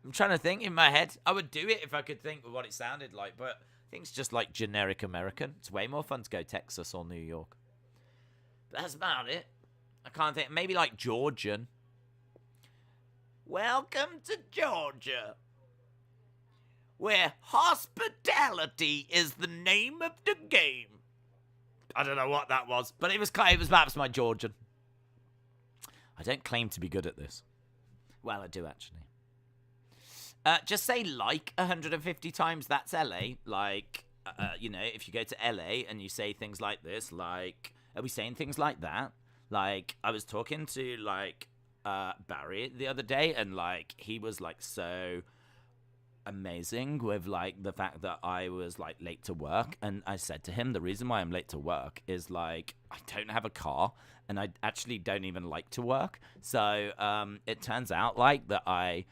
A: I'm trying to think in my head. I would do it if I could think of what it sounded like, but I think it's just like generic American. It's way more fun to go Texas or New York. But that's about it. I can't think. Maybe like Georgian. Welcome to Georgia, where hospitality is the name of the game. I don't know what that was, but it was perhaps my Georgian. I don't claim to be good at this. Well, I do actually. Just say like 150 times. That's LA. Like, you know, if you go to LA and you say things like this, like, are we saying things like that? Like, I was talking to like Barry the other day, and like he was like so amazing with like the fact that I was like late to work, and I said to him the reason why I'm late to work is like I don't have a car and I actually don't even like to work, so it turns out like that I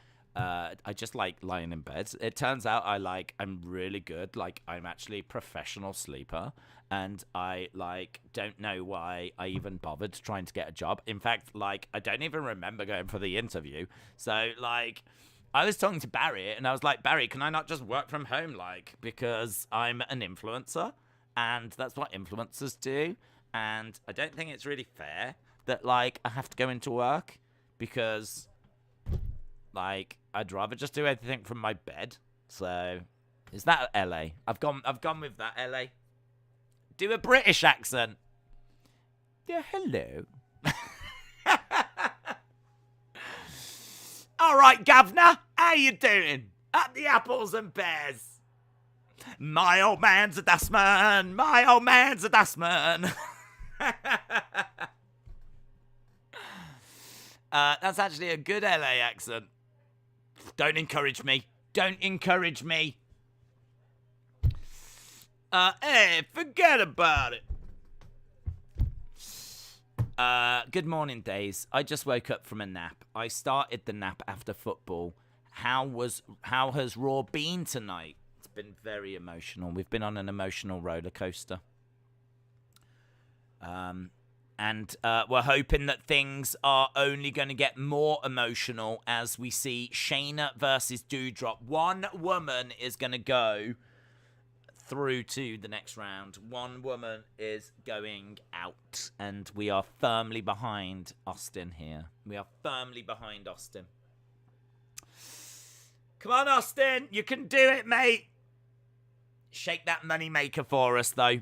A: just like lying in bed. It turns out I'm really good. Like I'm actually a professional sleeper, and I like don't know why I even bothered trying to get a job. In fact, like I don't even remember going for the interview. So like I was talking to Barry and I was like, Barry, can I not just work from home? Like, because I'm an influencer and that's what influencers do. And I don't think it's really fair that like I have to go into work because like I'd rather just do everything from my bed. So is that LA? I've gone with that LA. Do a British accent. Yeah, hello. All right, governor, how you doing? Up the apples and pears. My old man's a dustman. My old man's a dustman. That's actually a good LA accent. Don't encourage me. Don't encourage me. Hey, forget about it. Good morning, Days. I just woke up from a nap. I started the nap after football. How has Raw been tonight? It's been very emotional. We've been on an emotional roller coaster. And we're hoping that things are only going to get more emotional as we see Shayna versus Doudrop. One woman is going to go through to the next round. One woman is going out, and we are firmly behind Austin here. We are firmly behind Austin. Come on, Austin. You can do it, mate. Shake that money maker for us, though.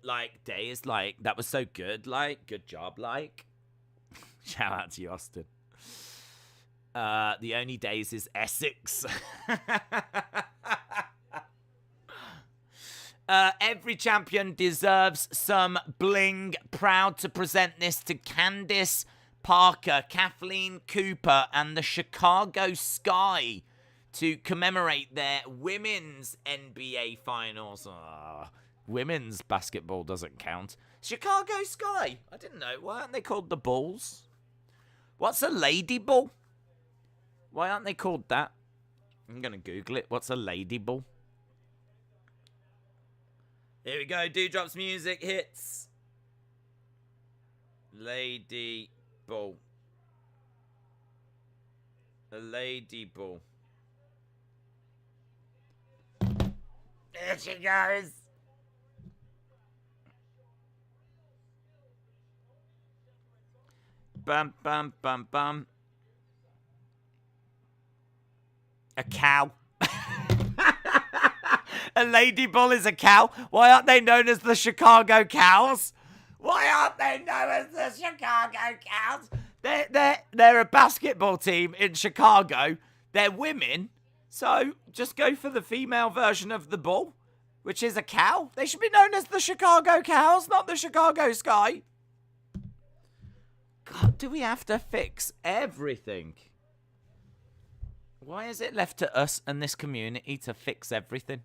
A: Like, Days, like, that was so good. Like, good job, like. Shout out to you, Austin. The only Days is Essex. Every champion deserves some bling. Proud to present this to Candice Parker, Kathleen Cooper, and the Chicago Sky to commemorate their women's NBA finals. Women's basketball doesn't count. Chicago Sky. I didn't know. Why aren't they called the Bulls? What's a lady bull? Why aren't they called that? I'm going to Google it. What's a lady bull? Here we go. Doudrop's music hits. Lady bull. A lady bull. There she goes. Bum, bum, bum, bum. A cow. A lady bull is a cow. Why aren't they known as the Chicago Cows? Why aren't they known as the Chicago Cows? They're a basketball team in Chicago. They're women. So just go for the female version of the bull, which is a cow. They should be known as the Chicago Cows, not the Chicago Sky. God, do we have to fix everything? Why is it left to us and this community to fix everything?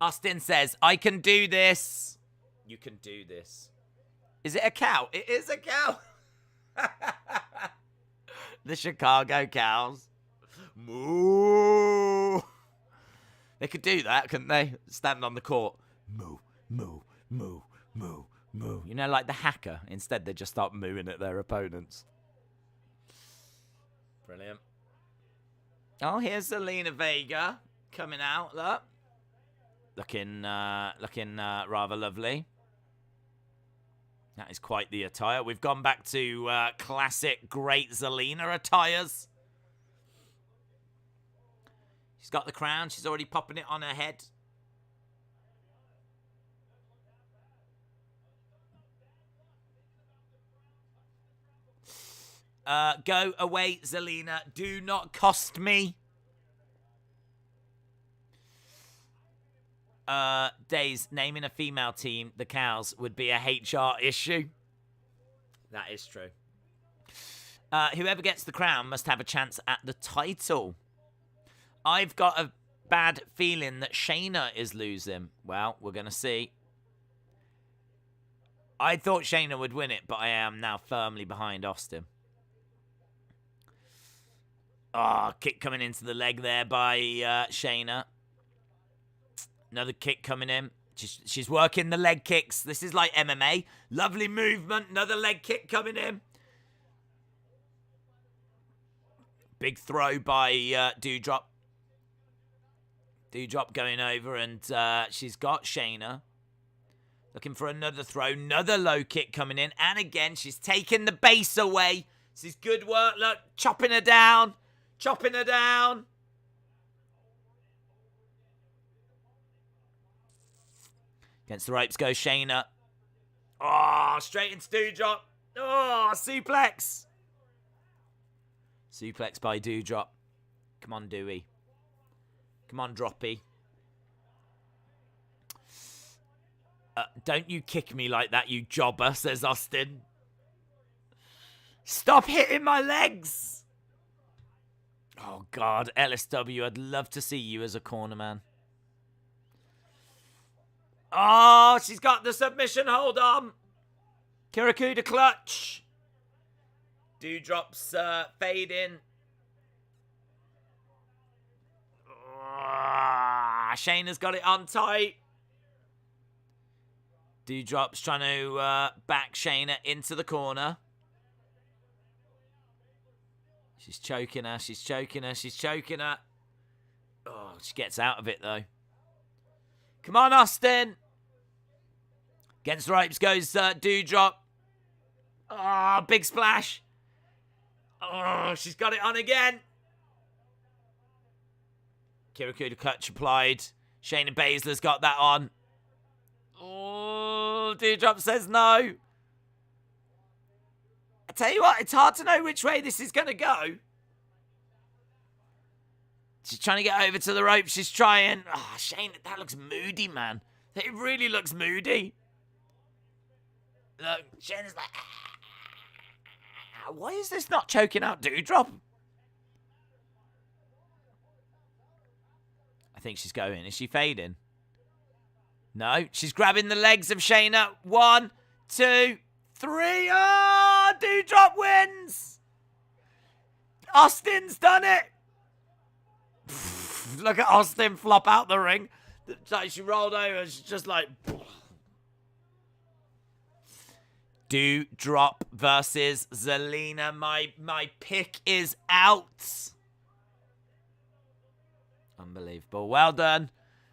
A: Austin says, I can do this. You can do this. Is it a cow? It is a cow. The Chicago Cows. Moo. They could do that, couldn't they? Stand on the court. Moo, moo, moo, moo, moo. You know, like the hacker. Instead, they just start mooing at their opponents. Brilliant. Oh, here's Zelina Vega coming out. Look. Looking rather lovely. That is quite the attire. We've gone back to classic great Zelina attires. She's got the crown. She's already popping it on her head. Go away, Zelina. Do not cost me. Days, naming a female team, the Cows, would be a HR issue. That is true. Whoever gets the crown must have a chance at the title. I've got a bad feeling that Shayna is losing. Well, we're going to see. I thought Shayna would win it, but I am now firmly behind Austin. Oh, kick coming into the leg there by Shayna. Another kick coming in. She's working the leg kicks. This is like MMA. Lovely movement. Another leg kick coming in. Big throw by Doudrop. Doudrop going over, and she's got Shayna. Looking for another throw. Another low kick coming in. And again, she's taking the base away. This is good work. Look, chopping her down. Chopping her down. Against the ropes goes Shayna. Oh, straight into Doudrop. Oh, suplex. Suplex by Doudrop. Come on, Dewey. Come on, Droppy. Don't you kick me like that, you jobber, says Austin. Stop hitting my legs! Oh, God. LSW, I'd love to see you as a corner man. Oh, she's got the submission hold on. Kirakuda clutch. Doudrop's fading. Shayna's got it on tight. Doudrop's trying to back Shayna into the corner. She's choking her. She's choking her. She's choking her. Oh, she gets out of it, though. Come on, Austin. Against the ropes goes Doudrop. Oh, big splash. Oh, she's got it on again. Kirakuda clutch applied. Shayna Baszler's got that on. Oh, Doudrop says no. I tell you what, it's hard to know which way this is going to go. She's trying to get over to the rope. She's trying. Oh, Shayna, that looks moody, man. It really looks moody. Look, Shayna's like, why is this not choking out Doudrop? I think she's going. Is she fading? No, she's grabbing the legs of Shayna. 1, 2, 3. Oh, Doudrop wins. Austin's done it. Look at Austin flop out the ring. She rolled over. She's just like... Doudrop versus Zelina. My pick is out. Unbelievable. Well done.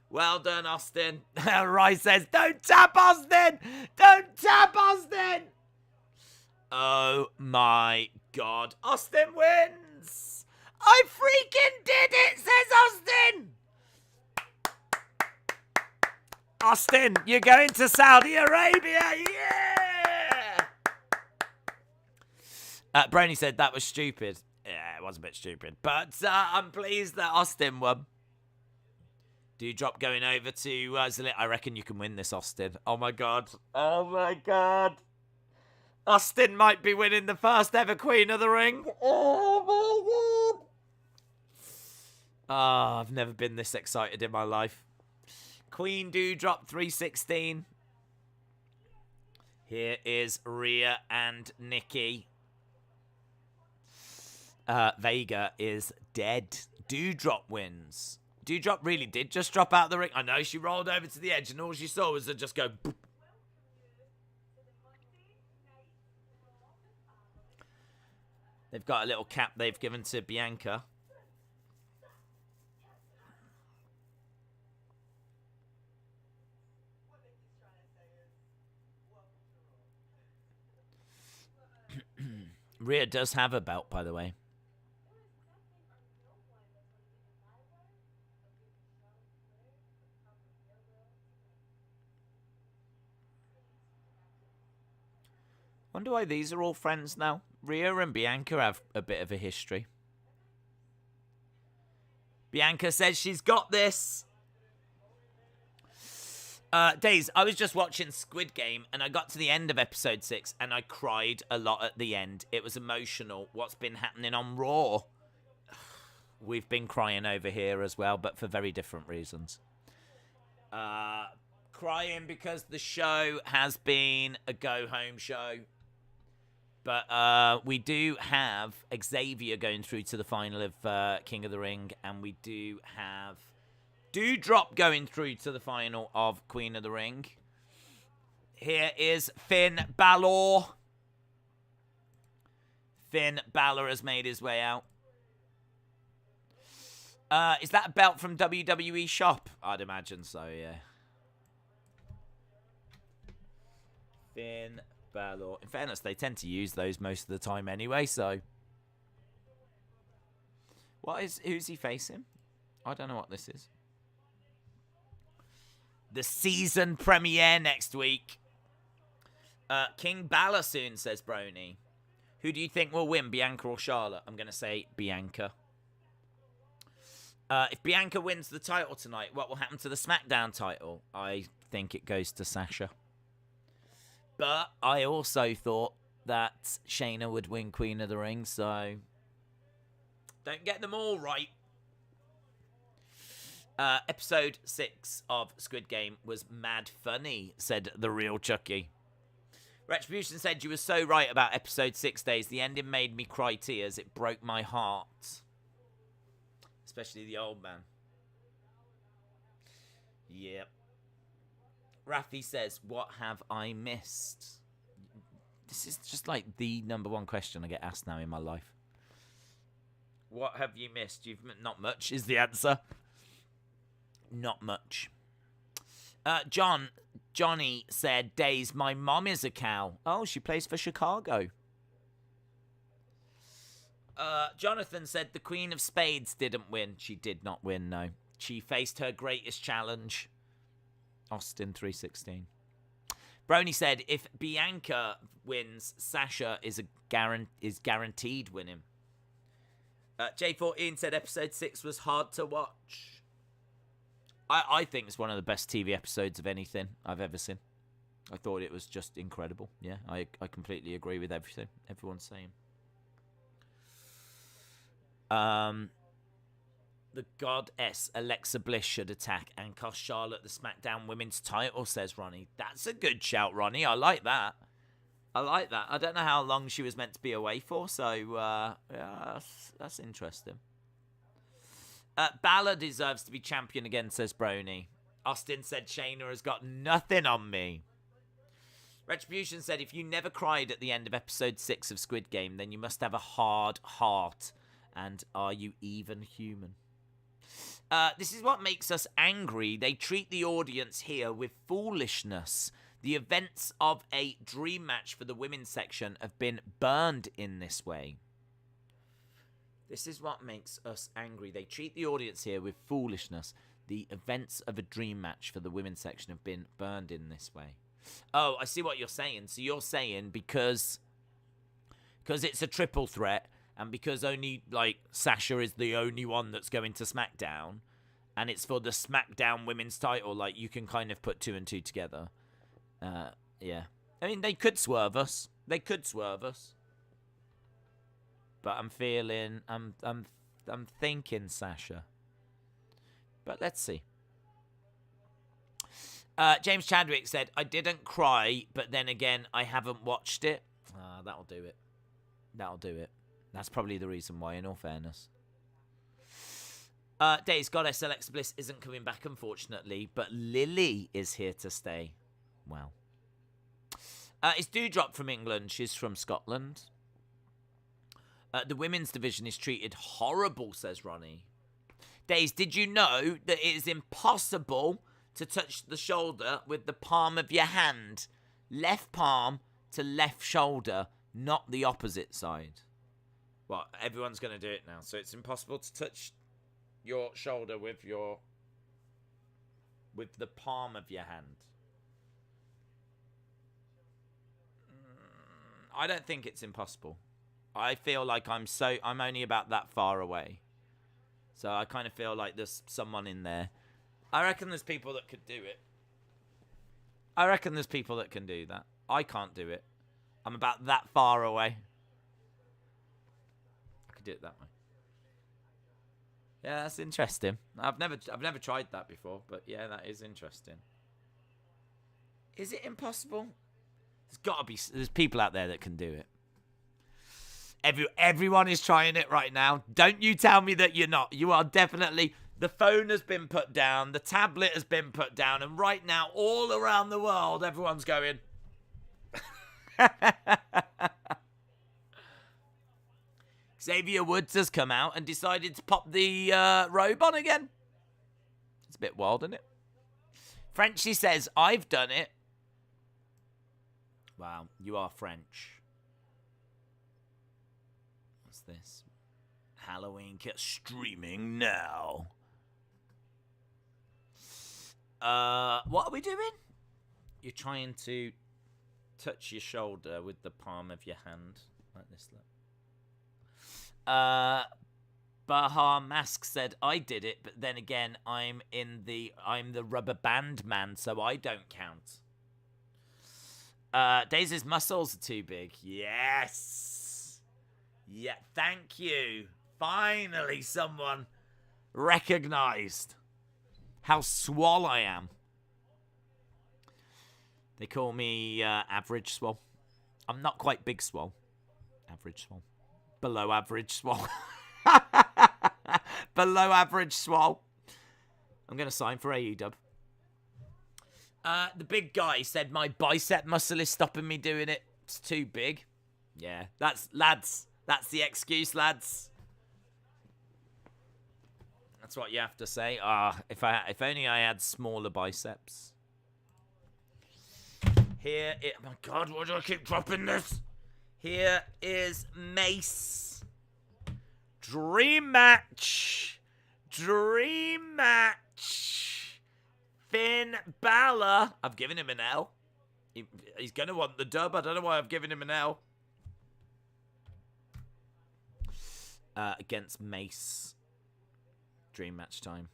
A: Well done, Austin. Rice says, don't tap Austin. Don't tap Austin. Oh, my God. Austin wins. I freaking did it, says Austin. Austin, you're going to Saudi Arabia. Yeah. Brony said that was stupid. Yeah, it was a bit stupid. But I'm pleased that Austin won. Doudrop going over to Zelina. I reckon you can win this, Austin. Oh, my God. Oh, my God. Austin might be winning the first ever Queen of the Ring. Oh, my God. Oh, I've never been this excited in my life. Queen Doudrop 316. Here is Rhea and Nikki. Vega is dead. Doudrop wins. Doudrop really did just drop out the ring. I know she rolled over to the edge and all she saw was her just go boop. They've got a little cap they've given to Bianca. Rhea does have a belt, by the way. Wonder why these are all friends now. Rhea and Bianca have a bit of a history. Bianca says she's got this. Days, I was just watching Squid Game and I got to the end of episode 6 and I cried a lot at the end. It was emotional. What's been happening on Raw? We've been crying over here as well, but for very different reasons. Crying because the show has been a go-home show. But we do have Xavier going through to the final of King of the Ring. And we do have Doudrop going through to the final of Queen of the Ring. Here is Finn Balor. Finn Balor has made his way out. Is that a belt from WWE Shop? I'd imagine so, yeah. Finn Balor. In fairness, they tend to use those most of the time anyway, so. Who's he facing? I don't know what this is. The season premiere next week. King Balor soon, says Brony. Who do you think will win, Bianca or Charlotte? I'm going to say Bianca. If Bianca wins the title tonight, what will happen to the SmackDown title? I think it goes to Sasha. But I also thought that Shayna would win Queen of the Ring, so don't get them all right. Episode 6 of Squid Game was mad funny, said the real Chucky. Retribution said, you were so right about episode 6 days. The ending made me cry tears. It broke my heart. Especially the old man. Yep. Rafi says, what have I missed? This is just like the number one question I get asked now in my life. What have you missed? Not much is the answer. Not much. Johnny said, Days, my mom is a cow. Oh, she plays for Chicago. Jonathan said, the Queen of Spades didn't win. She did not win, no. She faced her greatest challenge. Austin 316. Brony said, if Bianca wins, Sasha is guaranteed winning. J14 said, episode 6 was hard to watch. I think it's one of the best TV episodes of anything I've ever seen. I thought it was just incredible. Yeah, I completely agree with everything everyone's saying. The goddess Alexa Bliss should attack and cost Charlotte the SmackDown Women's title, says Ronnie. That's a good shout, Ronnie. I like that. I don't know how long she was meant to be away for, so yeah, that's interesting. Balor deserves to be champion again, says Brony. Austin said Shayna has got nothing on me. Retribution said, if you never cried at the end of episode 6 of Squid Game, then you must have a hard heart. And are you even human? This is what makes us angry. They treat the audience here with foolishness. The events of a dream match for the women's section have been burned in this way. This is what makes us angry. They treat the audience here with foolishness. The events of a dream match for the women's section have been burned in this way. Oh, I see what you're saying. So you're saying because it's a triple threat and because only, like, Sasha is the only one that's going to SmackDown and it's for the SmackDown women's title, like, you can kind of put 2 and 2 together. Yeah. I mean, they could swerve us. But I'm thinking Sasha. But let's see. James Chadwick said, I didn't cry, but then again, I haven't watched it. That'll do it. That's probably the reason why, in all fairness. Days Goddess Alexa Bliss isn't coming back, unfortunately, but Lily is here to stay. Wow. It's Doudrop from England. She's from Scotland. The women's division is treated horrible, says Ronnie. Days, did you know that it is impossible to touch the shoulder with the palm of your hand? Left palm to left shoulder, not the opposite side. Well, everyone's going to do it now. So it's impossible to touch your shoulder with the palm of your hand. I don't think it's impossible. I feel like I'm only about that far away. So I kind of feel like there's someone in there. I reckon there's people that could do it. I reckon there's people that can do that. I can't do it. I'm about that far away. I could do it that way. Yeah, that's interesting. I've never tried that before, but yeah, that is interesting. Is it impossible? There's people out there that can do it. Everyone is trying it right now. Don't you tell me that you're not. You are definitely. The phone has been put down. The tablet has been put down. And right now, all around the world, everyone's going. Xavier Woods has come out and decided to pop the robe on again. It's a bit wild, isn't it? Frenchie says, I've done it. Wow, you are French. What's this? Halloween Kit streaming now. What are we doing? You're trying to touch your shoulder with the palm of your hand. Like this, look. Bahar Mask said, I did it, but then again, I'm the rubber band man, so I don't count. Dais's muscles are too big. Yes. Yeah, thank you. Finally, someone recognized how swole I am. They call me average swole. I'm not quite big swole. Average swole. Below average swole. Below average swole. I'm going to sign for AEW. The big guy said my bicep muscle is stopping me doing it. It's too big. Yeah, that's the excuse, lads. That's what you have to say. If only I had smaller biceps. Oh my God, why do I keep dropping this? Here is Mace. Dream match. Finn Balor. I've given him an L. He's going to want the dub. I don't know why I've given him an L. Against Mace. Dream match time.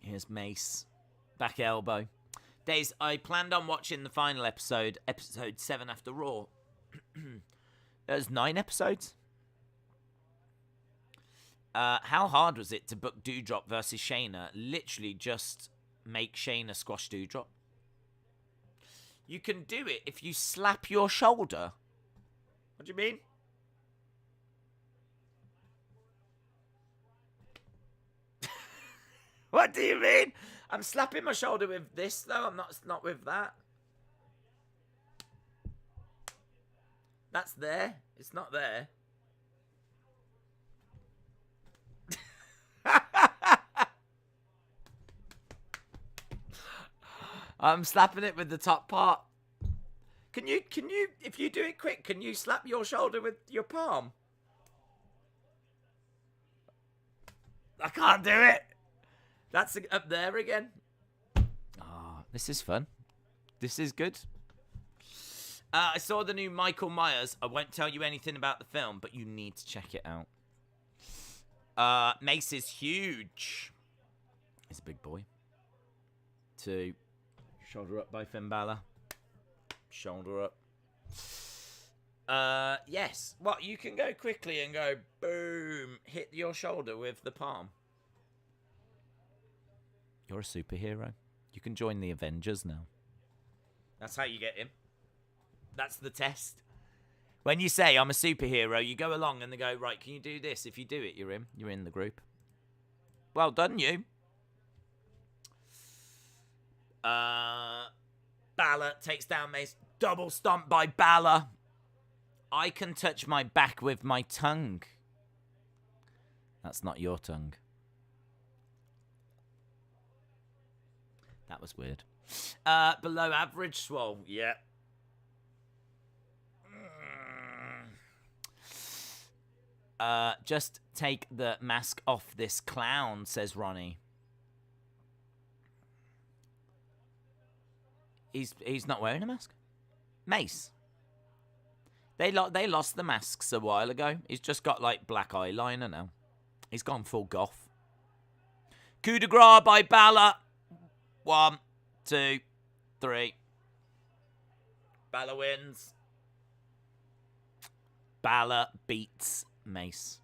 A: Here's Mace. Back elbow. Days, I planned on watching the final episode 7 after Raw. There's 9 episodes. How hard was it to book Doudrop versus Shayna? Literally just make Shayna squash Doudrop. You can do it if you slap your shoulder. What do you mean? What do you mean? I'm slapping my shoulder with this, though. I'm not with that. That's there. It's not there. I'm slapping it with the top part. Can you, if you do it quick, can you slap your shoulder with your palm? I can't do it. That's up there again. Oh, this is fun. This is good. I saw the new Michael Myers. I won't tell you anything about the film, but you need to check it out. Mace is huge. He's a big boy. 2. Shoulder up by Finn Balor. Shoulder up. Yes. What? You can go quickly and go, boom. Hit your shoulder with the palm. You're a superhero. You can join the Avengers now. That's how you get him. That's the test. When you say, I'm a superhero, you go along and they go, right, can you do this? If you do it, you're in. You're in the group. Well done, you. Balor takes down Mace. Double stomp by Balor. I can touch my back with my tongue. That's not your tongue. That was weird. Below average swole. Yeah. Just take the mask off this clown, says Ronnie. He's not wearing a mask. Mace. They lost the masks a while ago. He's just got like black eyeliner now. He's gone full goth. Coup de grace by Balor. 1, 2, 3. Balor wins. Balor beats Mace.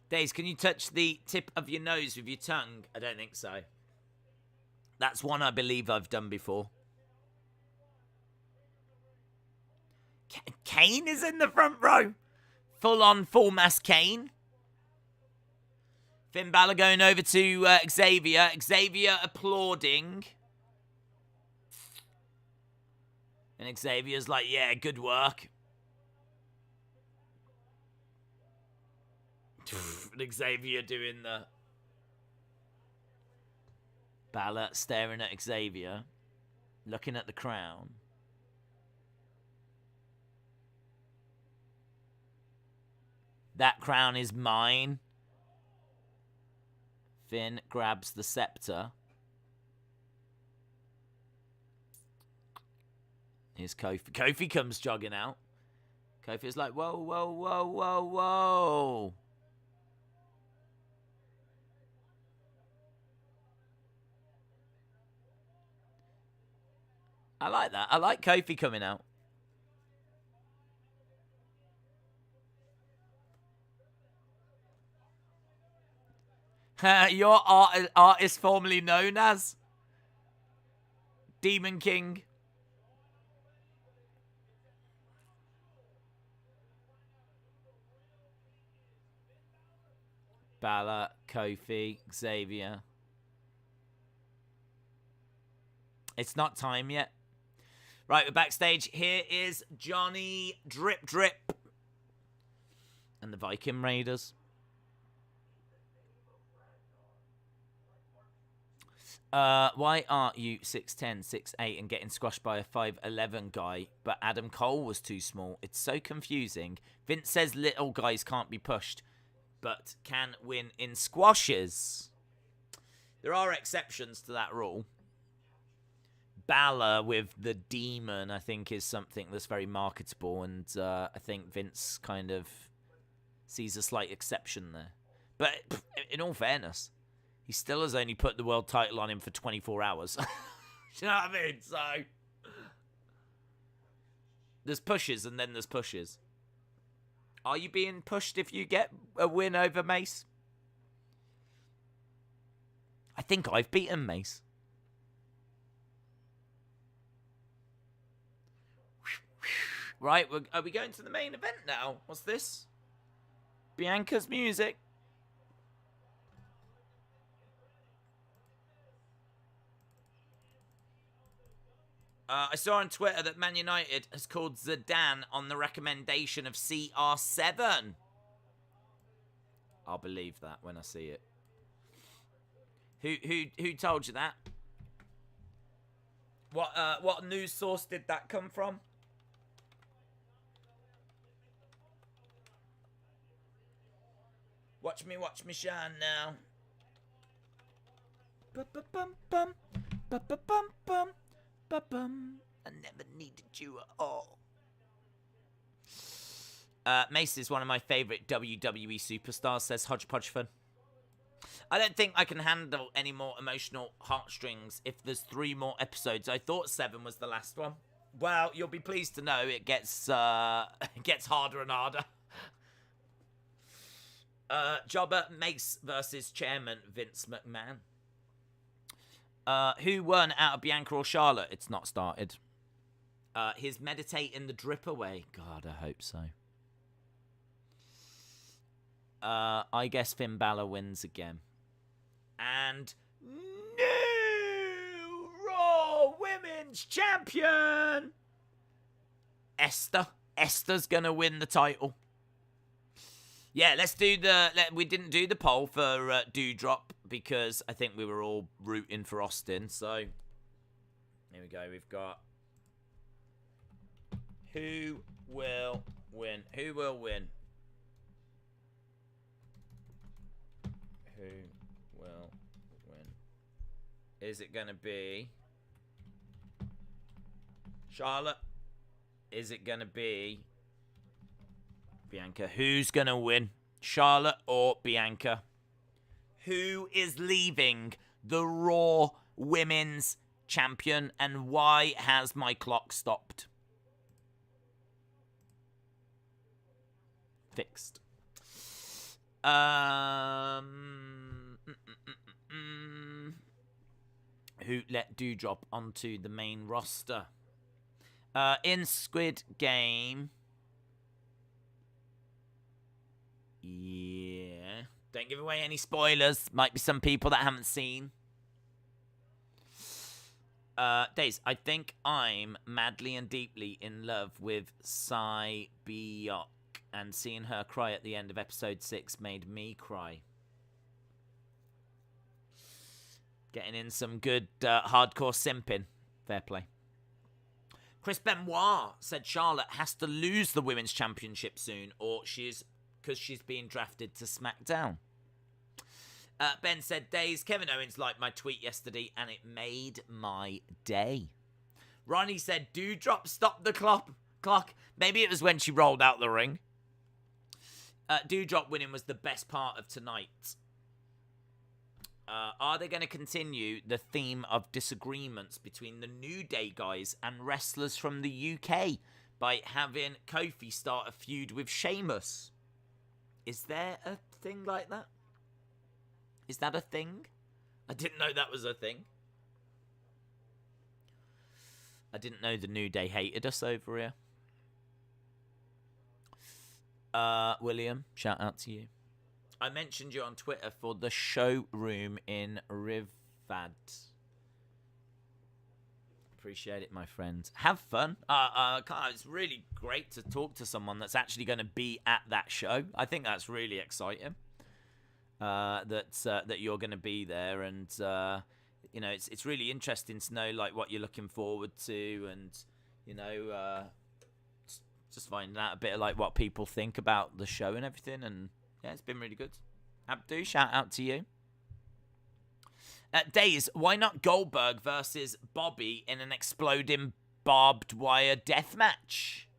A: Days, can you touch the tip of your nose with your tongue? I don't think so. That's one I believe I've done before. Kane is in the front row. Full mass Kane. Finn Balor going over to Xavier. Xavier applauding. And Xavier's like, yeah, good work. And Xavier doing the... Balor staring at Xavier. Looking at the crown. That crown is mine. Finn grabs the scepter. Here's Kofi. Kofi comes jogging out. Kofi's like, whoa, whoa, whoa, whoa, whoa. I like that. I like Kofi coming out. Your artist formerly known as Demon King. Balor, Kofi, Xavier. It's not time yet. Right, we're backstage. Here is Johnny Drip Drip and the Viking Raiders. Why aren't you 6'10", 6'8", and getting squashed by a 5'11" guy, but Adam Cole was too small? It's so confusing. Vince says little guys can't be pushed, but can win in squashes. There are exceptions to that rule. Balor with the demon, I think, is something that's very marketable, and I think Vince kind of sees a slight exception there. But in all fairness, he still has only put the world title on him for 24 hours. You know what I mean? So there's pushes and then there's pushes. Are you being pushed if you get a win over Mace? I think I've beaten Mace. Right, are we going to the main event now? What's this? Bianca's music. I saw on Twitter that Man United has called Zidane on the recommendation of CR7. I'll believe that when I see it. Who told you that? What news source did that come from? Watch me shine now. Ba-ba-bum-bum, ba-ba-bum-bum, ba-bum. I never needed you at all. Mace is one of my favourite WWE superstars, says Hodgepodge Fun. I don't think I can handle any more emotional heartstrings if there's 3 more episodes. I thought 7 was the last one. Well, you'll be pleased to know it gets harder and harder. Jobber Mace versus Chairman Vince McMahon. Who won out of Bianca or Charlotte? It's not started. His meditating the drip away. God, I hope so. I guess Finn Balor wins again. And new Raw Women's Champion! Esther. Esther's gonna win the title. Yeah, let's do we didn't do the poll for Doudrop because I think we were all rooting for Austin. So, here we go. We've got who will win? Who will win? Who will win? Is it going to be Charlotte? Is it going to be Bianca? Who's going to win? Charlotte or Bianca? Who is leaving the Raw Women's Champion, and why has my clock stopped? Fixed. Who let Doudrop onto the main roster? In Squid Game. Yeah. Don't give away any spoilers. Might be some people that haven't seen. Days, I think I'm madly and deeply in love with Sai Biok, and seeing her cry at the end of episode 6 made me cry. Getting in some good hardcore simping. Fair play. Chris Benoit said Charlotte has to lose the Women's Championship soon, or because she's being drafted to SmackDown. Ben said, Days, Kevin Owens liked my tweet yesterday, and it made my day. Ronnie said, Doudrop stopped the clock. Maybe it was when she rolled out the ring. Doudrop winning was the best part of tonight. Are they going to continue the theme of disagreements between the New Day guys and wrestlers from the UK by having Kofi start a feud with Sheamus? Is there a thing like that? Is that a thing? I didn't know that was a thing. I didn't know the New Day hated us over here. William, shout out to you. I mentioned you on Twitter for the showroom in Rivad. Appreciate it, my friend. Have fun. It's really great to talk to someone that's actually going to be at that show. I think that's really exciting. That you're going to be there, and it's really interesting to know like what you're looking forward to, and just finding out a bit of like what people think about the show and everything, and yeah, it's been really good. Abdu, shout out to you. Days, why not Goldberg versus Bobby in an exploding barbed wire death match?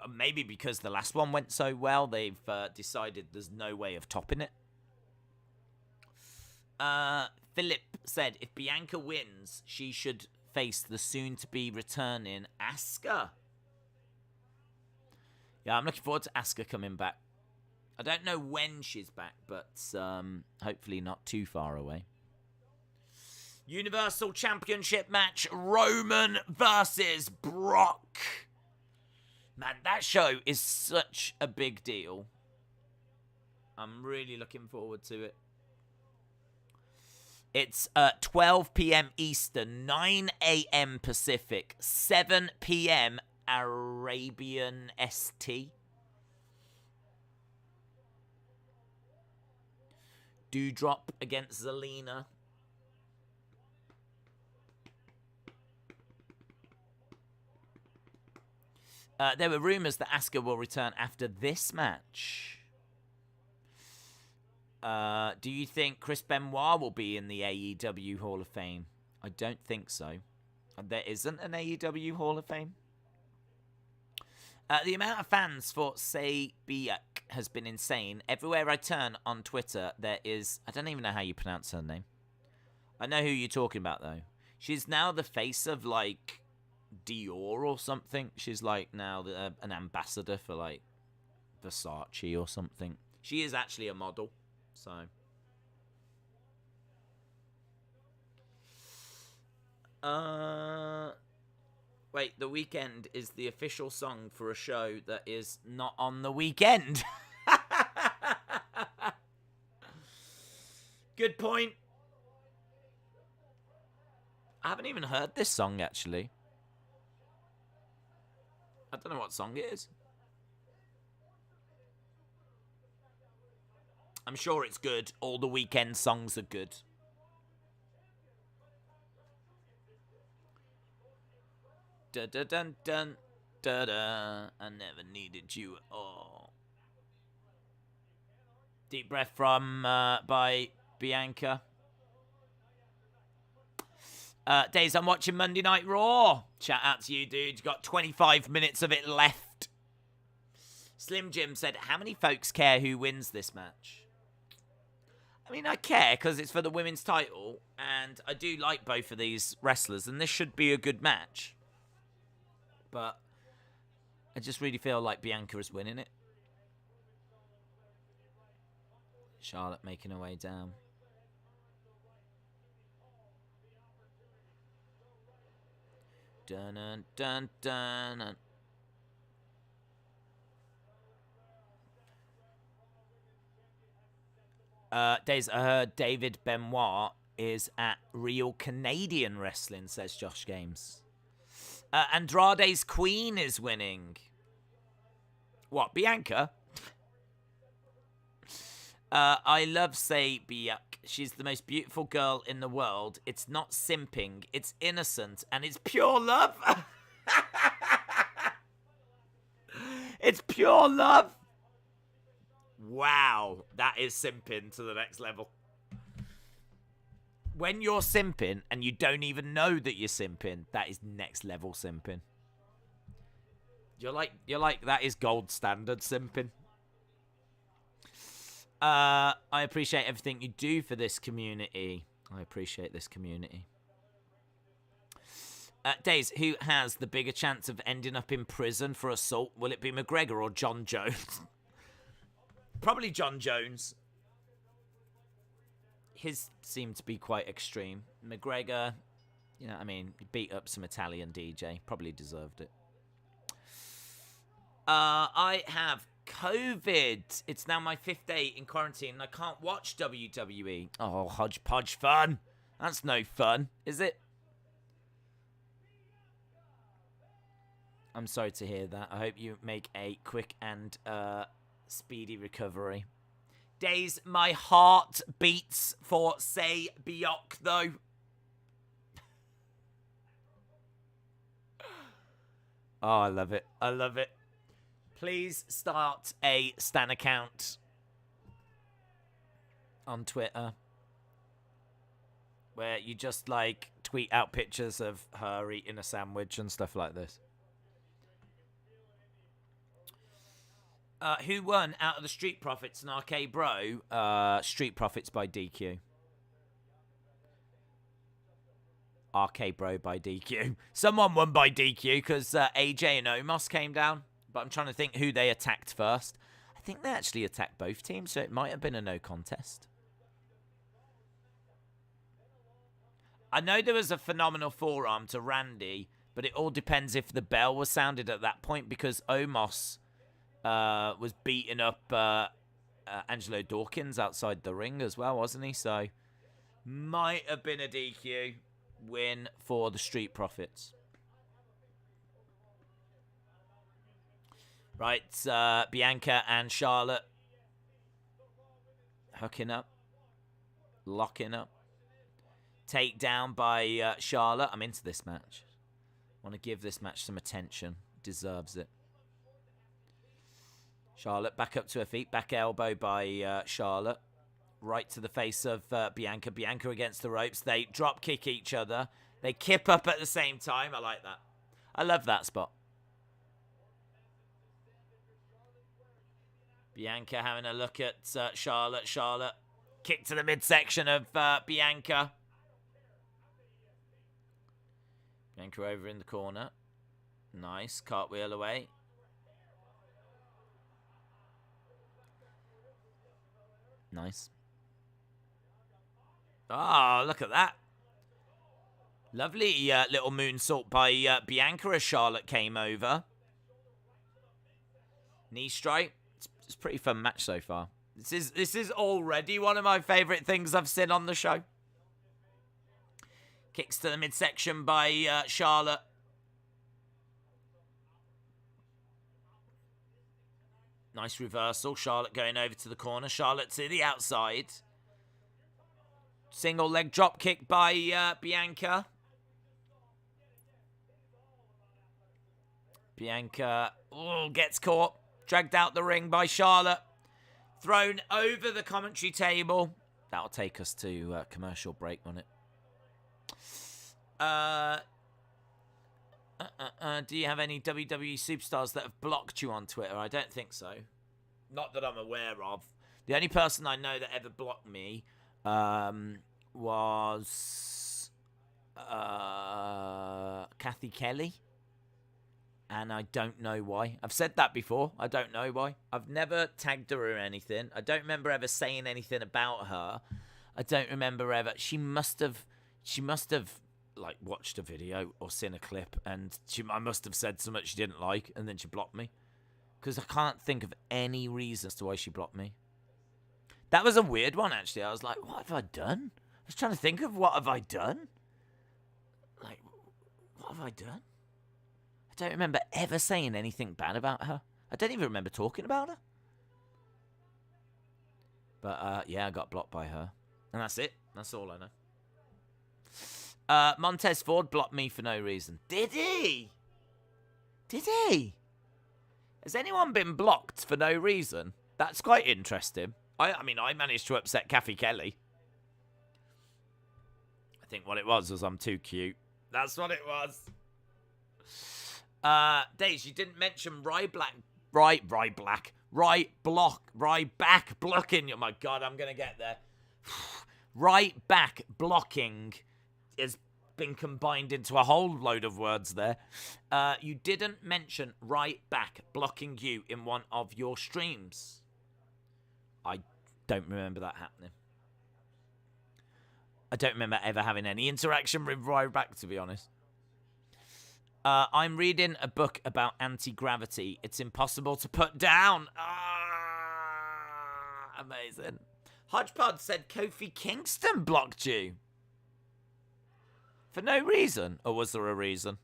A: Maybe because the last one went so well, they've decided there's no way of topping it. Philip said if Bianca wins, she should face the soon-to-be returning Asuka. Yeah, I'm looking forward to Asuka coming back. I don't know when she's back, but hopefully not too far away. Universal Championship match, Roman versus Brock. Man, that show is such a big deal. I'm really looking forward to it. It's 12 p.m. Eastern, 9 a.m. Pacific, 7 p.m. Arabian ST. Doudrop against Zelina. There were rumours that Asuka will return after this match. Do you think Chris Benoit will be in the AEW Hall of Fame? I don't think so. There isn't an AEW Hall of Fame. The amount of fans for Sabiak has been insane. Everywhere I turn on Twitter, there is... I don't even know how you pronounce her name. I know who you're talking about, though. She's now the face of, like, Dior or something. She's, like, now an ambassador for, like, Versace or something. She is actually a model, so... Wait, The Weeknd is the official song for a show that is not on the weekend. Good point. I haven't even heard this song, actually. I don't know what song it is. I'm sure it's good. All the Weeknd songs are good. Dun, da-da. I never needed you at all. Deep breath from by Bianca. Days, I'm watching Monday Night Raw. Shout out to you, dude. You got 25 minutes of it left. Slim Jim said, how many folks care who wins this match? I mean, I care because it's for the women's title, and I do like both of these wrestlers, and this should be a good match. But I just really feel like Bianca is winning it. Charlotte making her way down. Dun dun dun dun. Days, I heard David Benoit is at Real Canadian Wrestling, says Josh Games. Andrade's Queen is winning. What, Bianca? I love Sabiak. She's the most beautiful girl in the world. It's not simping. It's innocent. And it's pure love. It's pure love. Wow. That is simping to the next level. When you're simping and you don't even know that you're simping, that is next level simping. You're like that is gold standard simping. I appreciate everything you do for this community. I appreciate this community. Days, who has the bigger chance of ending up in prison for assault? Will it be McGregor or John Jones? Probably John Jones. His seemed to be quite extreme. McGregor, you know, I mean, he beat up some Italian DJ. Probably deserved it. I have COVID. It's now my 5th day in quarantine and I can't watch WWE. Oh, hodgepodge fun. That's no fun, is it? I'm sorry to hear that. I hope you make a quick and speedy recovery. Days, my heart beats for Say Bjork, though. Oh, I love it. I love it. Please start a Stan account on Twitter where you just, like, tweet out pictures of her eating a sandwich and stuff like this. Who won out of the Street Profits and RK Bro? Street Profits by DQ. RK Bro by DQ. Someone won by DQ because AJ and Omos came down. But I'm trying to think who they attacked first. I think they actually attacked both teams, so it might have been a no contest. I know there was a phenomenal forearm to Randy, but it all depends if the bell was sounded at that point because Omos was beating up Angelo Dawkins outside the ring as well, wasn't he? So, might have been a DQ win for the Street Profits. Right, Bianca and Charlotte hooking up, locking up. Takedown by Charlotte. I'm into this match. Want to give this match some attention. Deserves it. Charlotte back up to her feet. Back elbow by Charlotte. Right to the face of Bianca. Bianca against the ropes. They drop kick each other. They kip up at the same time. I like that. I love that spot. Bianca having a look at Charlotte. Charlotte kick to the midsection of Bianca. Bianca over in the corner. Nice. Cartwheel away. Nice. Oh, look at that. Lovely little moonsault by Bianca as Charlotte came over. Knee strike. It's a pretty fun match so far. This is already one of my favourite things I've seen on the show. Kicks to the midsection by Charlotte. Nice reversal. Charlotte going over to the corner. Charlotte to the outside. Single leg drop kick by Bianca. Bianca gets caught. Dragged out the ring by Charlotte. Thrown over the commentary table. That'll take us to commercial break, won't it? Do you have any WWE superstars that have blocked you on Twitter? I don't think so. Not that I'm aware of. The only person I know that ever blocked me was Kathy Kelly. And I don't know why. I've said that before. I don't know why. I've never tagged her or anything. I don't remember ever saying anything about her. I don't remember ever. She must have like watched a video or seen a clip, and I must have said something she didn't like, and then she blocked me. Because I can't think of any reason as to why she blocked me. That was a weird one, actually. I was like, what have I done? I was trying to think of what have I done? Like, what have I done? I don't remember ever saying anything bad about her. I don't even remember talking about her. But, yeah, I got blocked by her. And that's it. That's all I know. Montez Ford blocked me for no reason. Did he? Did he? Has anyone been blocked for no reason? That's quite interesting. I mean, I managed to upset Kathy Kelly. I think what it was I'm too cute. That's what it was. Days, you didn't mention Rye Right back blocking. Oh my God, I'm going to get there. Right back blocking has been combined into a whole load of words there. You didn't mention right back blocking you in one of your streams. I don't remember that happening. I don't remember ever having any interaction with right back, to be honest. I'm reading a book about anti-gravity. It's impossible to put down. Amazing. Hodgepod said Kofi Kingston blocked you. For no reason? Or was there a reason?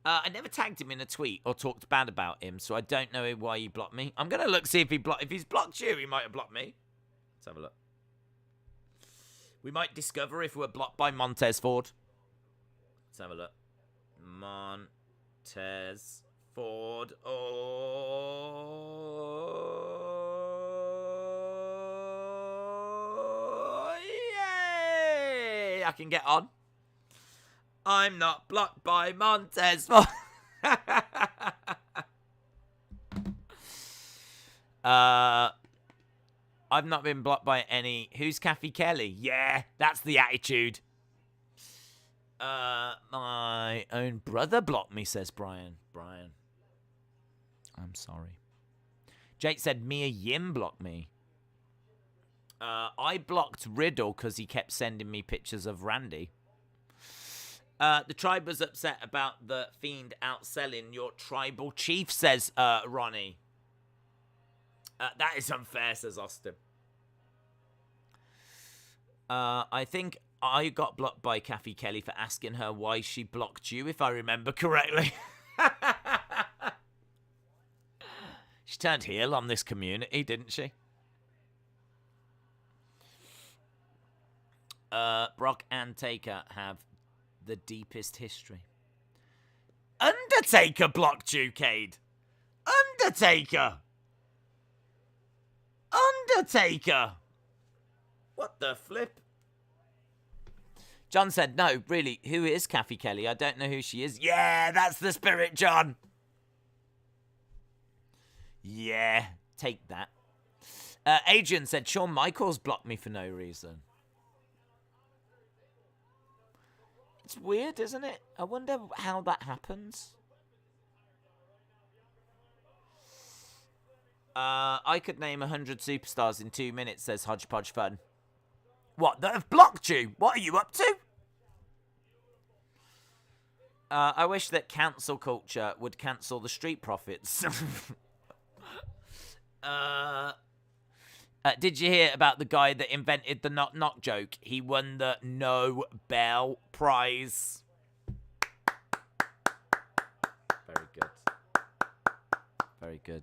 A: I never tagged him in a tweet or talked bad about him, so I don't know why he blocked me. I'm going to look, see if if he's blocked you, he might have blocked me. Let's have a look. We might discover if we're blocked by Montez Ford. Let's have a look. Montez Ford. Oh, yay! I can get on. I'm not blocked by Montez Ford. I've not been blocked by any. Who's Kathy Kelly? Yeah, that's the attitude. My own brother blocked me, says Brian. Brian, I'm sorry. Jake said Mia Yim blocked me. I blocked Riddle because he kept sending me pictures of Randy. The tribe was upset about the Fiend outselling your tribal chief, says Ronnie. That is unfair, says Austin. I think I got blocked by Kathy Kelly for asking her why she blocked you, if I remember correctly. She turned heel on this community, didn't she? Brock and Taker have the deepest history. Undertaker blocked you, Cade. Undertaker! What the flip? John said, no, really, who is Kathy Kelly? I don't know who she is. Yeah, that's the spirit, John. Yeah, take that. Adrian said, Shawn Michaels blocked me for no reason. It's weird, isn't it? I wonder how that happens. I could name 100 superstars in 2 minutes, says Hodgepodge Fun. What, that have blocked you? What are you up to? I wish that cancel culture would cancel the Street Profits. Did you hear about the guy that invented the knock knock joke? He won the Nobel Prize. Very good. Very good.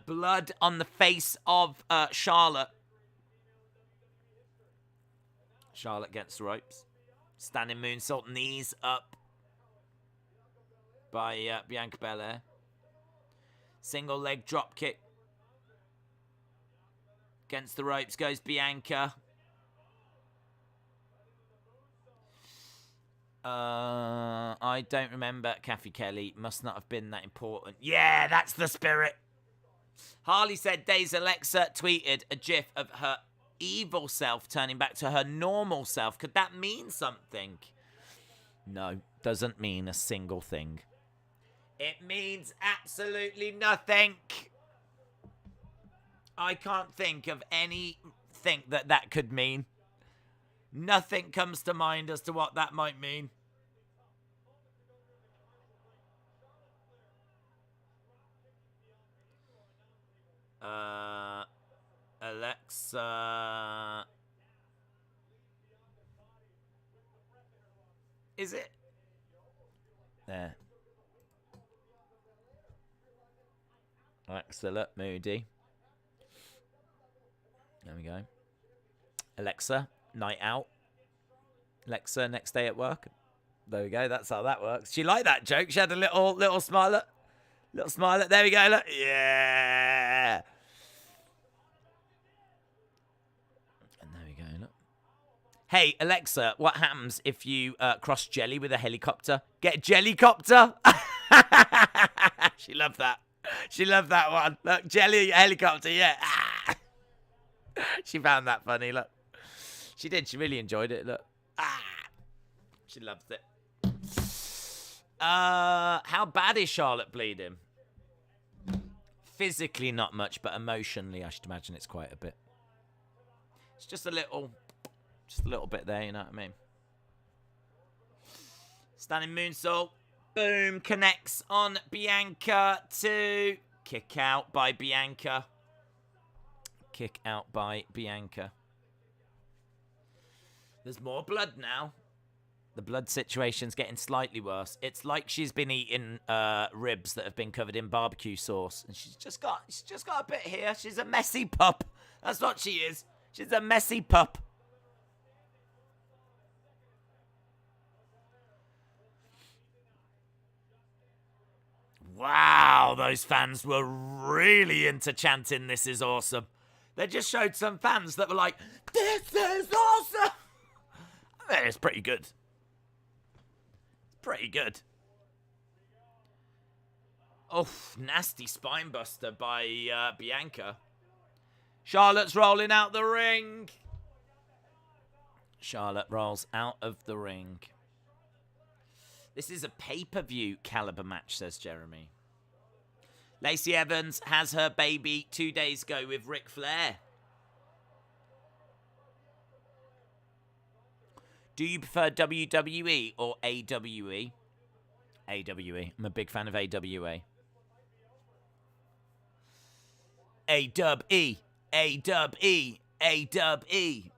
A: Blood on the face of Charlotte. Charlotte gets the ropes. Standing moonsault, knees up by Bianca Belair. Single leg drop kick. Against the ropes goes Bianca. I don't remember Kathy Kelly. Must not have been that important. Yeah, that's the spirit. Harley said Days Alexa tweeted a gif of her evil self turning back to her normal self. Could that mean something? No, doesn't mean a single thing. It means absolutely nothing. I can't think of anything that could mean. Nothing comes to mind as to what that might mean. Alexa. Is it? There. Alexa, look, Moody. There we go. Alexa, night out. Alexa, next day at work. There we go. That's how that works. She liked that joke. She had a little smile. Little smile. There we go. Look. Yeah. And there we go. Look. Hey, Alexa, what happens if you cross Jelly with a helicopter? Get Jellycopter. She loved that. She loved that one. Look, jelly helicopter, yeah. Ah! She found that funny, look. She did. She really enjoyed it, look. Ah! She loves it. How bad is Charlotte bleeding? Physically not much, but emotionally I should imagine it's quite a bit. It's just a little bit there, you know what I mean? Standing moonsault. Boom. Connects on Bianca to kick out by Bianca. Kick out by Bianca. There's more blood now. The blood situation's getting slightly worse. It's like she's been eating ribs that have been covered in barbecue sauce. And she's just got a bit here. She's a messy pup. That's what she is. She's a messy pup. Wow, those fans were really into chanting, "This is awesome." They just showed some fans that were like, "This is awesome." I mean, it's pretty good. Pretty good. Oh, nasty spine buster by Bianca. Charlotte's rolling out the ring. Charlotte rolls out of the ring. This is a pay-per-view caliber match, says Jeremy. Lacey Evans has her baby 2 days ago with Ric Flair. Do you prefer WWE or AWE? AWE. I'm a big fan of AWA. AWE. AWE. AWE.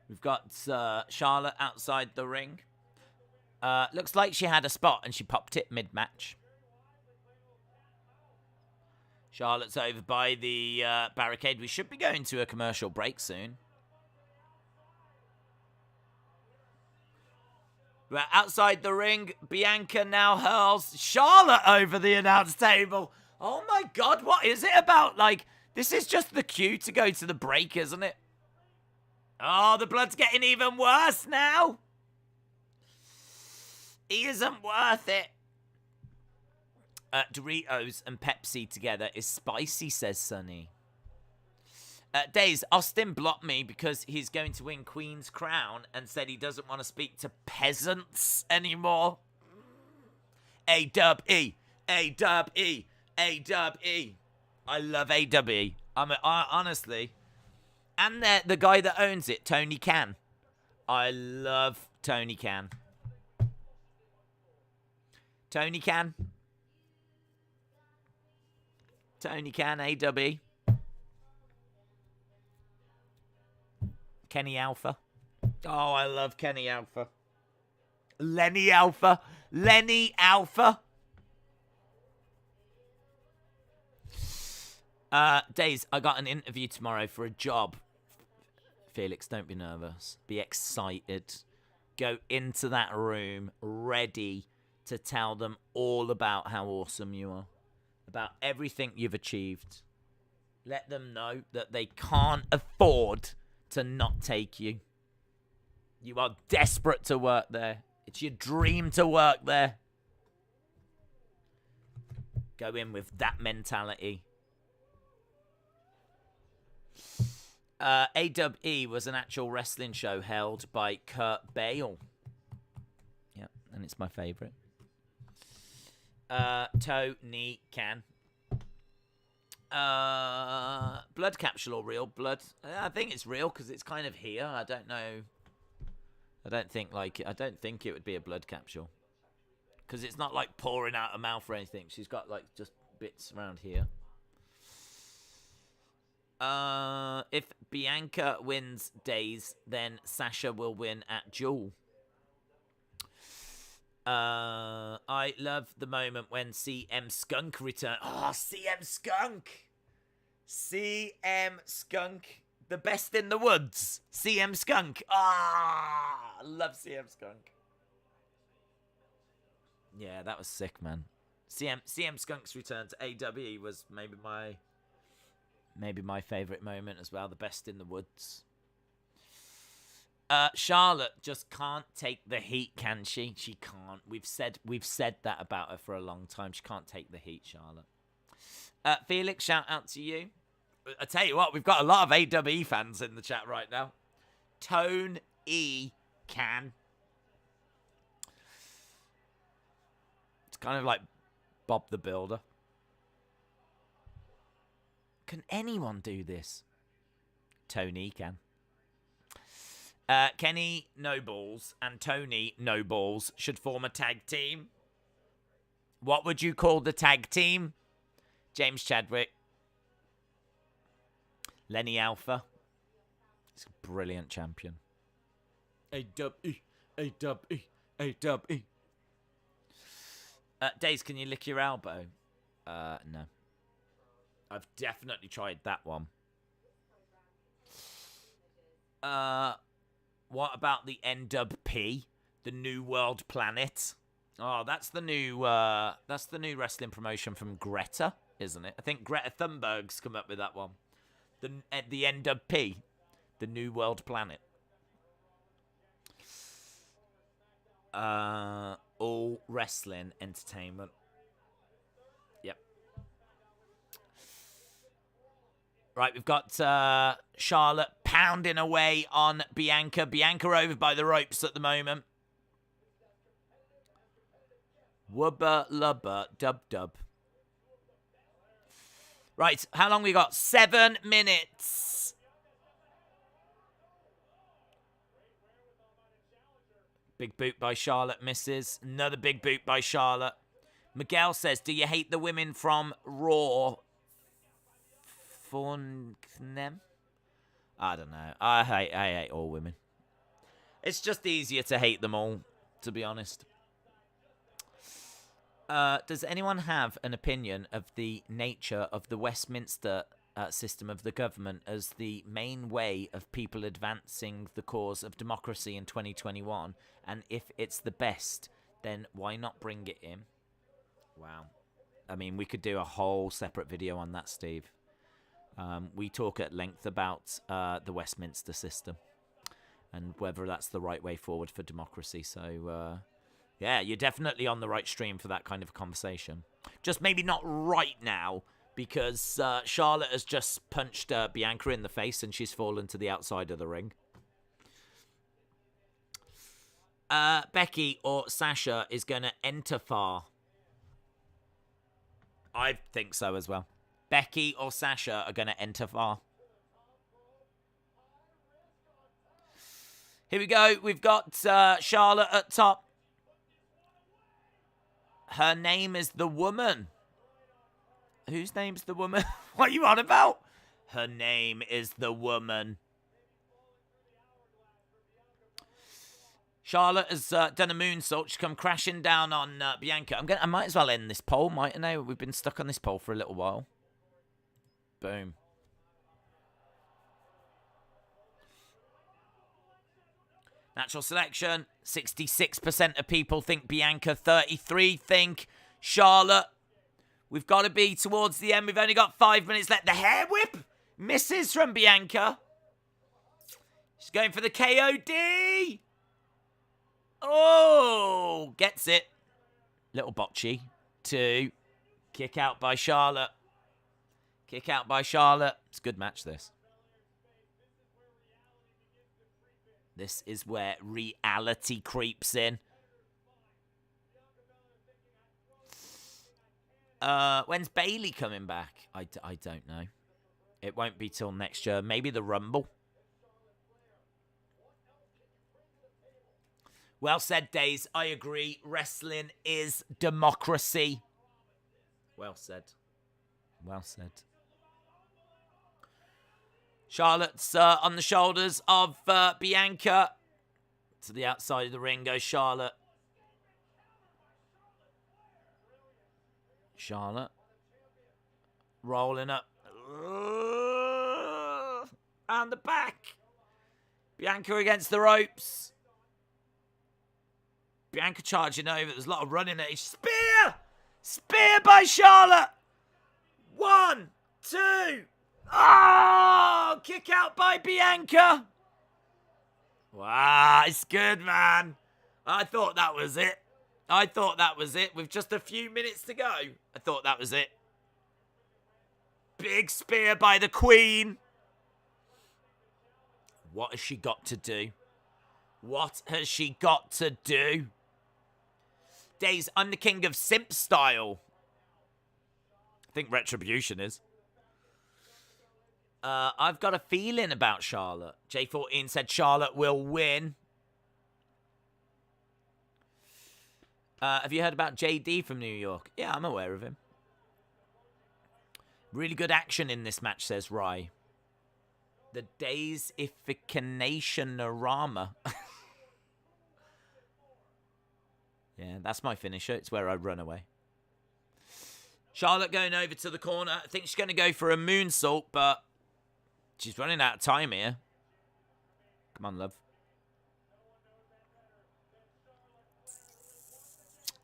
A: We've got Charlotte outside the ring. Looks like she had a spot and she popped it mid-match. Charlotte's over by the barricade. We should be going to a commercial break soon. We're outside the ring. Bianca now hurls Charlotte over the announce table. Oh my God, what is it about? Like, this is just the cue to go to the break, isn't it? Oh, the blood's getting even worse now. He isn't worth it. Doritos and Pepsi together is spicy, says Sonny. Days, Austin blocked me because he's going to win Queen's Crown and said he doesn't want to speak to peasants anymore. A-dub-E. A-dub-E. A-dub-E. I love A-dub-E. Honestly. And the guy that owns it, Tony Khan. I love Tony Khan. Tony Khan. Tony Khan, A-W. Kenny Alpha. Oh, I love Kenny Alpha. Lenny Alpha. Lenny Alpha. Days, I got an interview tomorrow for a job. Felix, don't be nervous. Be excited. Go into that room ready to tell them all about how awesome you are. About everything you've achieved. Let them know that they can't afford to not take you. You are desperate to work there. It's your dream to work there. Go in with that mentality. AWE was an actual wrestling show held by Kurt Bale. Yep, and it's my favourite. Tony Khan. Blood capsule or real blood? I think it's real because it's kind of here. I don't know. I don't think it would be a blood capsule because it's not like pouring out her mouth or anything. She's got like just bits around here. If Bianca wins Days, then Sasha will win at Jewel. I love the moment when CM Skunk returned. Oh, CM Skunk! CM Skunk. The best in the woods. CM Skunk. Ah, I love CM Skunk. Yeah, that was sick, man. CM Skunk's return to AWE was maybe my favourite moment as well. The best in the woods. Charlotte just can't take the heat, can she? She can't. We've said that about her for a long time. She can't take the heat, Charlotte. Felix, shout out to you. I tell you what, we've got a lot of AWE fans in the chat right now. Tone E can. It's kind of like Bob the Builder. Can anyone do this? Tony can. Kenny No Balls and Tony No Balls should form a tag team. What would you call the tag team? James Chadwick. Lenny Alpha. He's a brilliant champion. A-W-E, A-W-E, A-W-E. Days, can you lick your elbow? No. I've definitely tried that one. What about the NWP, the New World Planet? Oh, that's the new wrestling promotion from Greta, isn't it? I think Greta Thunberg's come up with that one. The NWP, the New World Planet. All wrestling entertainment. Yep. Right, we've got Charlotte pounding away on Bianca. Bianca over by the ropes at the moment. Wubba lubba dub dub. Right, how long we got? 7 minutes. Big boot by Charlotte misses. Another big boot by Charlotte. Miguel says, do you hate the women from Raw? Them? I don't know. I hate all women. It's just easier to hate them all, to be honest. Does anyone have an opinion of the nature of the Westminster system of the government as the main way of people advancing the cause of democracy in 2021? And if it's the best, then why not bring it in? Wow. I mean, we could do a whole separate video on that, Steve. We talk at length about the Westminster system and whether that's the right way forward for democracy. So, yeah, you're definitely on the right stream for that kind of conversation. Just maybe not right now, because Charlotte has just punched Bianca in the face and she's fallen to the outside of the ring. Becky or Sasha is going to enter far. I think so as well. Becky or Sasha are going to enter far. Here we go. We've got Charlotte at top. Her name is the woman. Whose name's the woman? What are you on about? Her name is the woman. Charlotte has done a moonsault. She's come crashing down on Bianca. I might as well end this poll, mightn't I? We've been stuck on this poll for a little while. Boom. Natural selection. 66% of people think Bianca. 33% think Charlotte. We've got to be towards the end. We've only got 5 minutes left. The hair whip misses from Bianca. She's going for the KOD. Oh, gets it. Little botchy. 2. Kick out by Charlotte. Kick out by Charlotte. It's a good match, this. This is where reality creeps in. When's Bailey coming back? I don't know. It won't be till next year. Maybe the Rumble. Well said, Days. I agree. Wrestling is democracy. Well said. Well said. Charlotte's on the shoulders of Bianca. To the outside of the ring goes Charlotte. Charlotte. Rolling up. And the back. Bianca against the ropes. Bianca charging over. There's a lot of running there. Spear! Spear by Charlotte. 1, 2. Oh! Kick out by Bianca. Wow, it's good, man. I thought that was it. I thought that was it. With just a few minutes to go, I thought that was it. Big spear by the Queen. What has she got to do? What has she got to do? Days, I'm the king of simp style. I think Retribution is. I've got a feeling about Charlotte. J14 said Charlotte will win. Have you heard about JD from New York? Yeah, I'm aware of him. Really good action in this match, says Rye. The Days-ification-orama. Yeah, that's my finisher. It's where I run away. Charlotte going over to the corner. I think she's going to go for a moonsault, but she's running out of time here. Come on, love.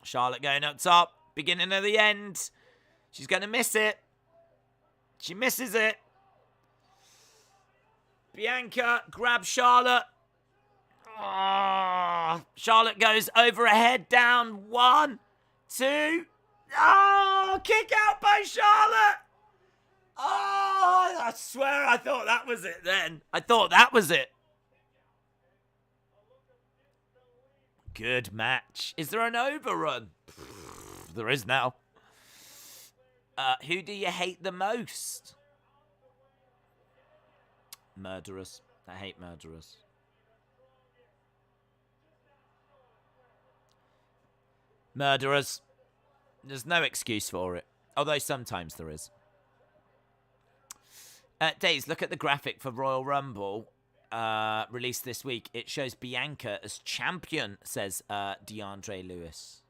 A: Charlotte going up top. Beginning of the end. She's going to miss it. She misses it. Bianca grabs Charlotte. Oh, Charlotte goes over her head, down. 1, 2. Oh, kick out by Charlotte. Oh, I swear I thought that was it then. I thought that was it. Good match. Is there an overrun? There is now. Who do you hate the most? Murderers. I hate murderers. Murderers. There's no excuse for it. Although sometimes there is. Days, look at the graphic for Royal Rumble. Released this week. It shows Bianca as champion, says DeAndre Lewis.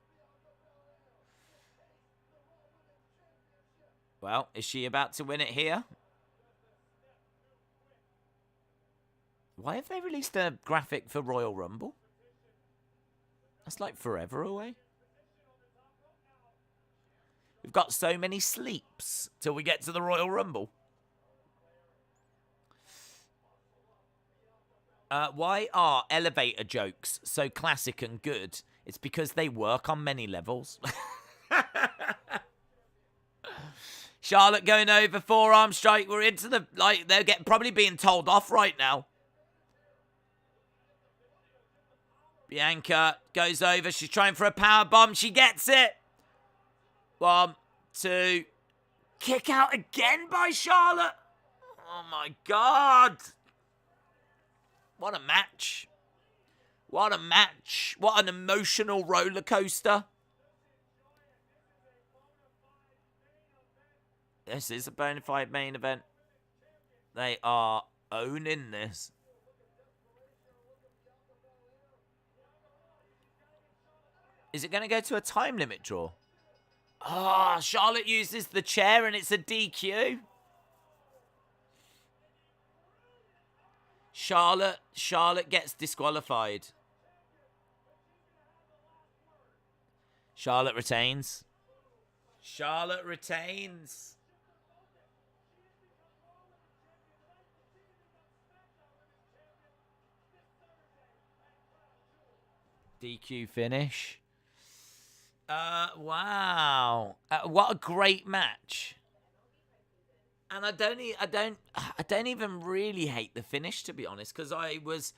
A: Well, is she about to win it here? Why have they released a graphic for Royal Rumble? That's like forever away. We've got so many sleeps till we get to the Royal Rumble. Why are elevator jokes so classic and good? It's because they work on many levels. Charlotte going over, forearm strike. We're into the, like, they're probably being told off right now. Bianca goes over. She's trying for a power bomb. She gets it. 1, 2. Kick out again by Charlotte. Oh, my God. What a match. What a match. What an emotional roller coaster. This is a bona fide main event. They are owning this. Is it going to go to a time limit draw? Ah, Charlotte uses the chair and it's a DQ. Charlotte gets disqualified. Charlotte retains. Charlotte retains. DQ finish. Wow. What a great match. And I don't even really hate the finish, to be honest, because I was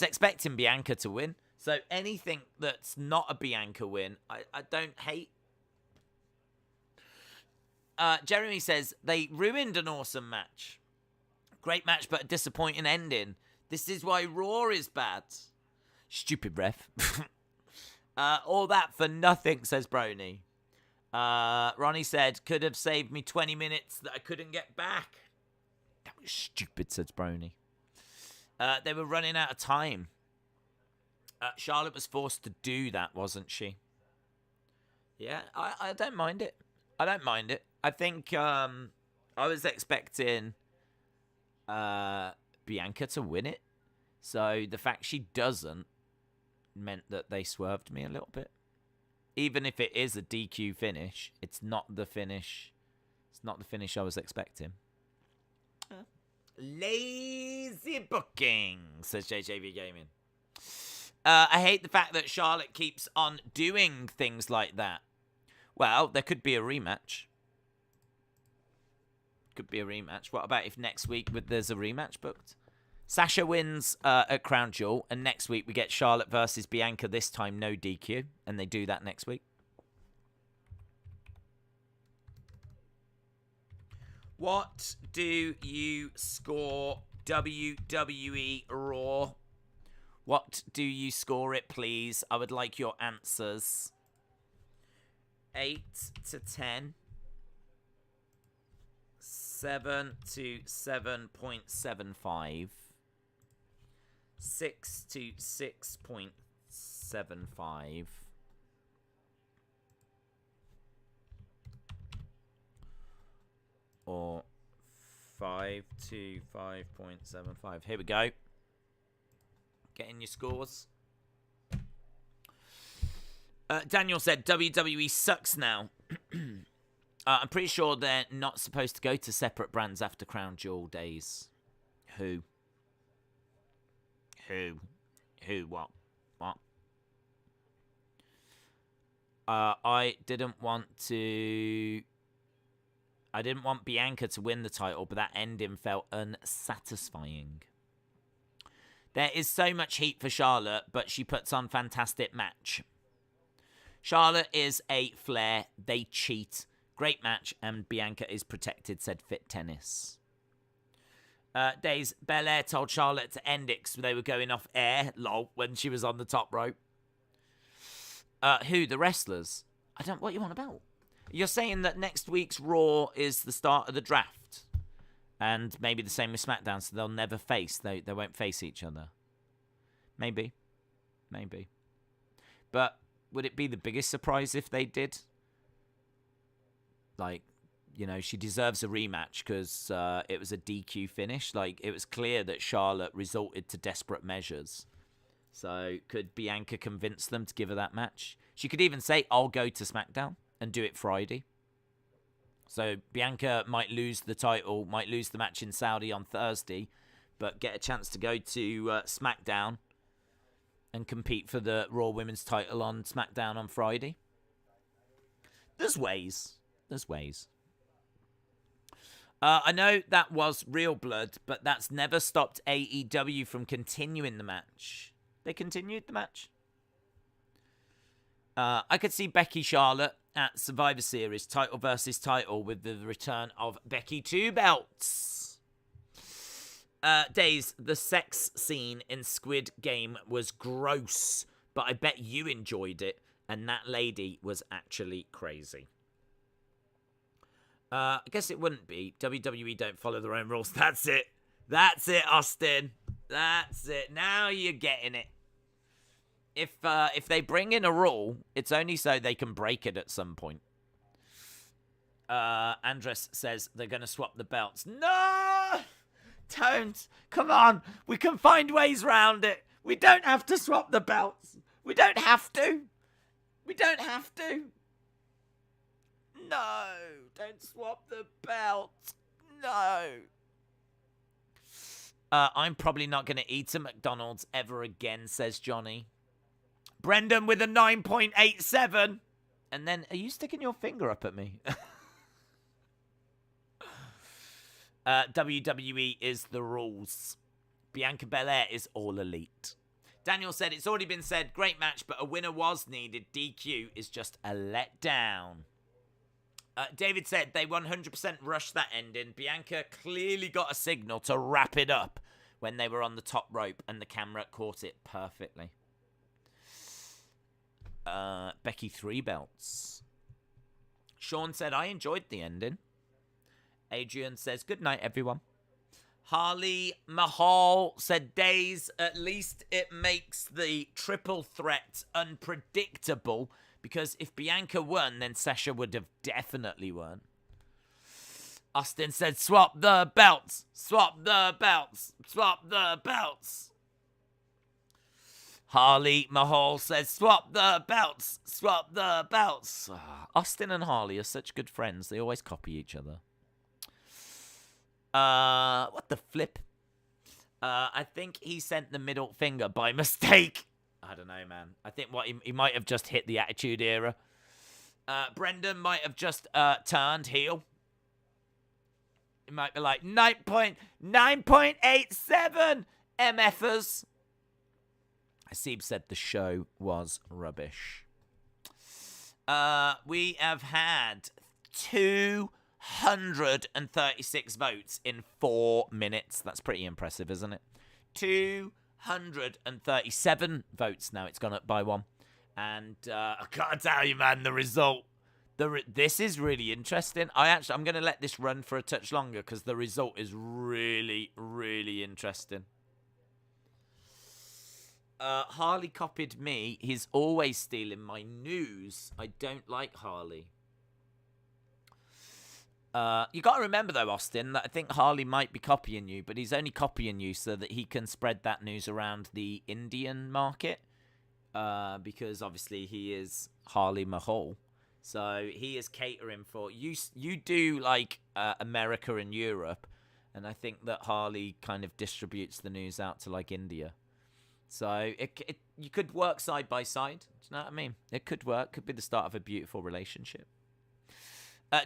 A: expecting Bianca to win. So anything that's not a Bianca win, I don't hate. Jeremy says, they ruined an awesome match. Great match, but a disappointing ending. This is why Raw is bad. Stupid ref. All that for nothing, says Brony. Ronnie said, could have saved me 20 minutes that I couldn't get back. That was stupid, says Brony. They were running out of time. Charlotte was forced to do that, wasn't she? Yeah, I don't mind it. I don't mind it. I think I was expecting Bianca to win it. So the fact she doesn't meant that they swerved me a little bit. Even if it is a DQ finish, it's not the finish. It's not the finish I was expecting. Lazy booking. says JJV Gaming. I hate the fact that Charlotte keeps on doing things like that. Well, there could be a rematch. Could be a rematch. What about if next week there's a rematch booked? Sasha wins at Crown Jewel, and next week we get Charlotte versus Bianca, this time no DQ, and they do that next week. What do you score WWE Raw? What do you score it, please? I would like your answers. 8 to 10. 7 to 7.75. 6 to 6.75. Or 5 to 5.75. Here we go. Getting your scores. Daniel said WWE sucks now. I'm pretty sure they're not supposed to go to separate brands after Crown Jewel days. Who? What? I didn't want Bianca to win the title, but that ending felt unsatisfying. There is so much heat for Charlotte, but she puts on fantastic match. Charlotte is a Flair. They cheat. Great match, and Bianca is protected, said Fit Tennis. Days, Belair told Charlotte to end it because they were going off air, lol, when she was on the top rope. Who? The wrestlers? I don't... What you want about? You're saying that next week's Raw is the start of the draft. And maybe the same with SmackDown, so they'll never face. They won't face each other. Maybe. But would it be the biggest surprise if they did? Like, you know, she deserves a rematch because it was a DQ finish. Like, it was clear that Charlotte resorted to desperate measures. So could Bianca convince them to give her that match? She could even say, I'll go to SmackDown and do it Friday. So Bianca might lose the title, might lose the match in Saudi on Thursday, but get a chance to go to SmackDown and compete for the Raw Women's title on SmackDown on Friday. There's ways. I know that was Real Blood, but that's never stopped AEW from continuing the match. They continued the match. I could see Becky Charlotte at Survivor Series, title versus title, with the return of Becky 2 belts. Days, the sex scene in Squid Game was gross, but I bet you enjoyed it, and that lady was actually crazy. I guess it wouldn't be. WWE don't follow their own rules. That's it, Austin. That's it. Now you're getting it. If they bring in a rule, it's only so they can break it at some point. Andres says they're going to swap the belts. No! Don't. Come on. We can find ways around it. We don't have to swap the belts. We don't have to. No. Don't swap the belts. No. I'm probably not going to eat at McDonald's ever again, says Johnny. Brendan with a 9.87. And then, are you sticking your finger up at me? WWE is the rules. Bianca Belair is all elite. Daniel said, it's already been said, great match, but a winner was needed. DQ is just a letdown. David said they 100% rushed that ending. Bianca clearly got a signal to wrap it up when they were on the top rope, and the camera caught it perfectly. Becky 3 belts. Sean said, I enjoyed the ending. Adrian says, good night, everyone. Harley Mahal said, Days, at least it makes the triple threat unpredictable, because if Bianca won, then Sasha would have definitely won. Austin said, swap the belts. Harley Mahal says, swap the belts. Austin and Harley are such good friends. They always copy each other. What the flip? I think he sent the middle finger by mistake. I don't know, man. I think he might have just hit the Attitude Era. Brendan might have just turned heel. It might be like 9.87 MFers. Hasib said the show was rubbish. We have had 236 votes in 4 minutes. That's pretty impressive, isn't it? 237 votes now. It's gone up by 1. And I can't tell you, man, the result. This is really interesting. I'm going to let this run for a touch longer because the result is really, really interesting. Harley copied me. He's always stealing my news. I don't like Harley. You got to remember, though, Austin, that I think Harley might be copying you, but he's only copying you so that he can spread that news around the Indian market. Because, obviously, he is Harley Mahal. So he is catering for... You do, like, America and Europe, and I think that Harley kind of distributes the news out to, like, India. So you could work side by side. Do you know what I mean? It could work. Could be the start of a beautiful relationship.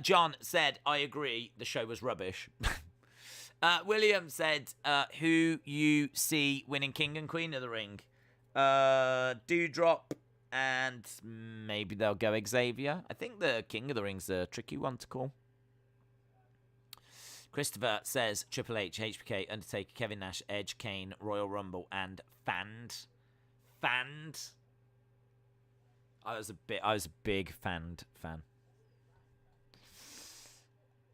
A: John said, I agree, the show was rubbish. William said, who you see winning King and Queen of the Ring? Doudrop, and maybe they'll go Xavier. I think the King of the Ring's a tricky one to call. Christopher says Triple H, HBK, Undertaker, Kevin Nash, Edge, Kane, Royal Rumble, and Fanned. I was a big Fanned fan.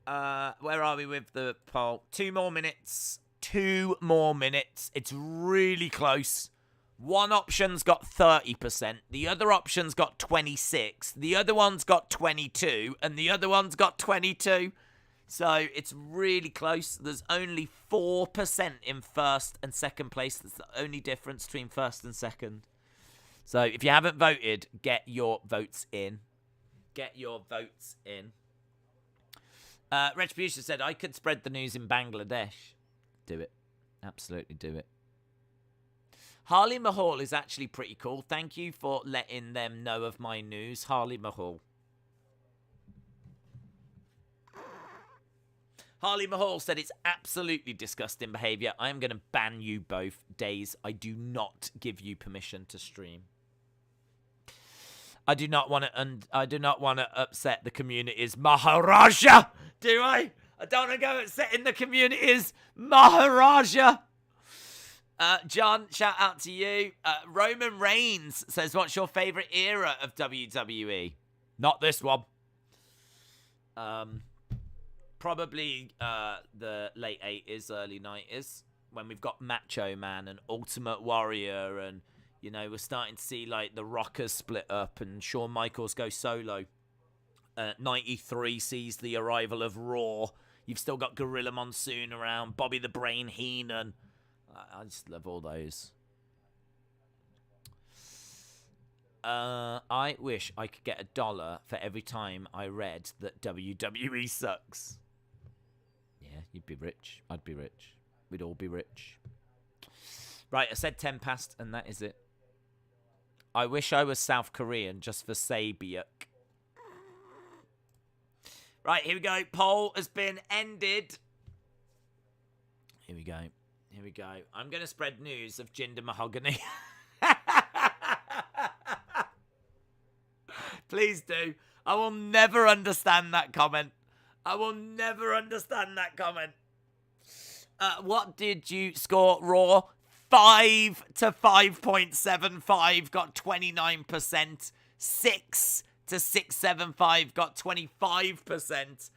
A: Where are we with the poll? 2 more minutes. It's really close. One option's got 30%. The other option's got 26%. The other one's got 22%. And the other one's got 22%. So it's really close. There's only 4% in first and second place. That's the only difference between first and second. So if you haven't voted, get your votes in. Retribution said, I could spread the news in Bangladesh. Do it. Absolutely do it. Harley Mahal is actually pretty cool. Thank you for letting them know of my news. Harley Mahal. Harley Mahal said it's absolutely disgusting behaviour. I am going to ban you both days. I do not give you permission to stream. I do not want to upset the community's Maharaja. Do I? I don't want to go upsetting the community's Maharaja. John, shout out to you. Roman Reigns says, what's your favourite era of WWE? Not this one. Probably the late 80s, early 90s, when we've got Macho Man and Ultimate Warrior, and, you know, we're starting to see, like, the Rockers split up and Shawn Michaels go solo. 93 sees the arrival of Raw. You've still got Gorilla Monsoon around, Bobby the Brain Heenan. I just love all those. I wish I could get $1 for every time I read that WWE sucks. Yeah, you'd be rich. I'd be rich. We'd all be rich. Right, I said 10 past, and that is it. I wish I was South Korean just for Sabiuk. Right, here we go. Poll has been ended. Here we go. I'm going to spread news of Jinder Mahogany. Please do. I will never understand that comment. What did you score, Raw? 5 to 5.75 got 29%. 6 to 6.75 got 25%.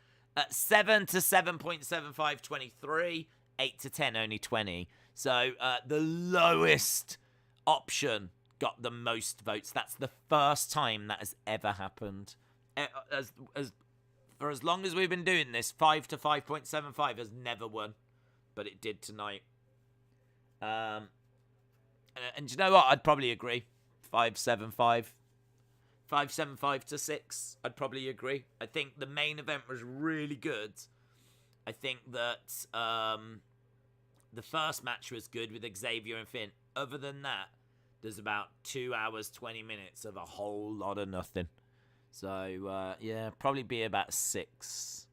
A: 7 to 7.75, 23. 8 to 10, only 20. So the lowest option got the most votes. That's the first time that has ever happened. For as long as we've been doing this, 5 to 5.75 has never won. But it did tonight. And you know what? I'd probably agree. 5.75. 5.75 to 6. I'd probably agree. I think the main event was really good. I think that the first match was good with Xavier and Finn. Other than that, there's about 2 hours, 20 minutes of a whole lot of nothing. So, yeah, probably be about 6,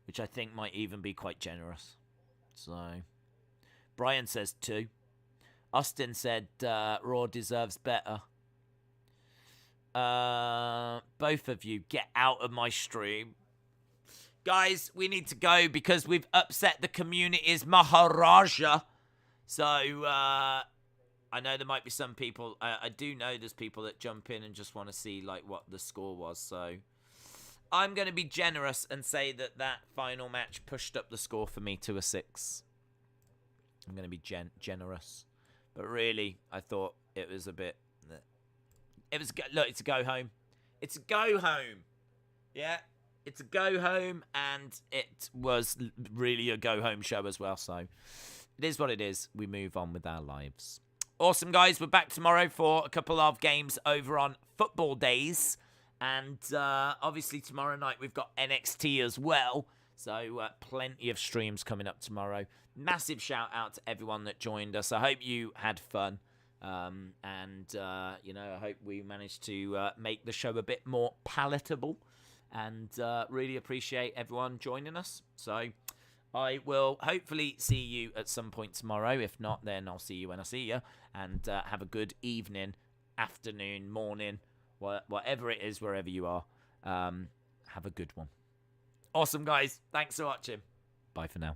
A: which I think might even be quite generous. So, Brian says 2. Austin said Raw deserves better. Both of you, get out of my stream. Guys, we need to go because we've upset the community's Maharaja. So, I know there might be some people, I do know there's people that jump in and just want to see, like, what the score was. So, I'm going to be generous and say that that final match pushed up the score for me to a 6. I'm going to be generous. But really, I thought it was a bit... look, it's a go home. It's a go home. Yeah, it's a go home, and it was really a go home show as well. So it is what it is. We move on with our lives. Awesome, guys. We're back tomorrow for a couple of games over on Football Days. And obviously tomorrow night we've got NXT as well. So plenty of streams coming up tomorrow. Massive shout out to everyone that joined us. I hope you had fun. You know, I hope we managed to make the show a bit more palatable, and really appreciate everyone joining us. So I will hopefully see you at some point tomorrow. If not, then I'll see you when I see you, and have a good evening, afternoon, morning, whatever it is, wherever you are. Have a good one. Awesome, guys. Thanks for watching. Bye for now.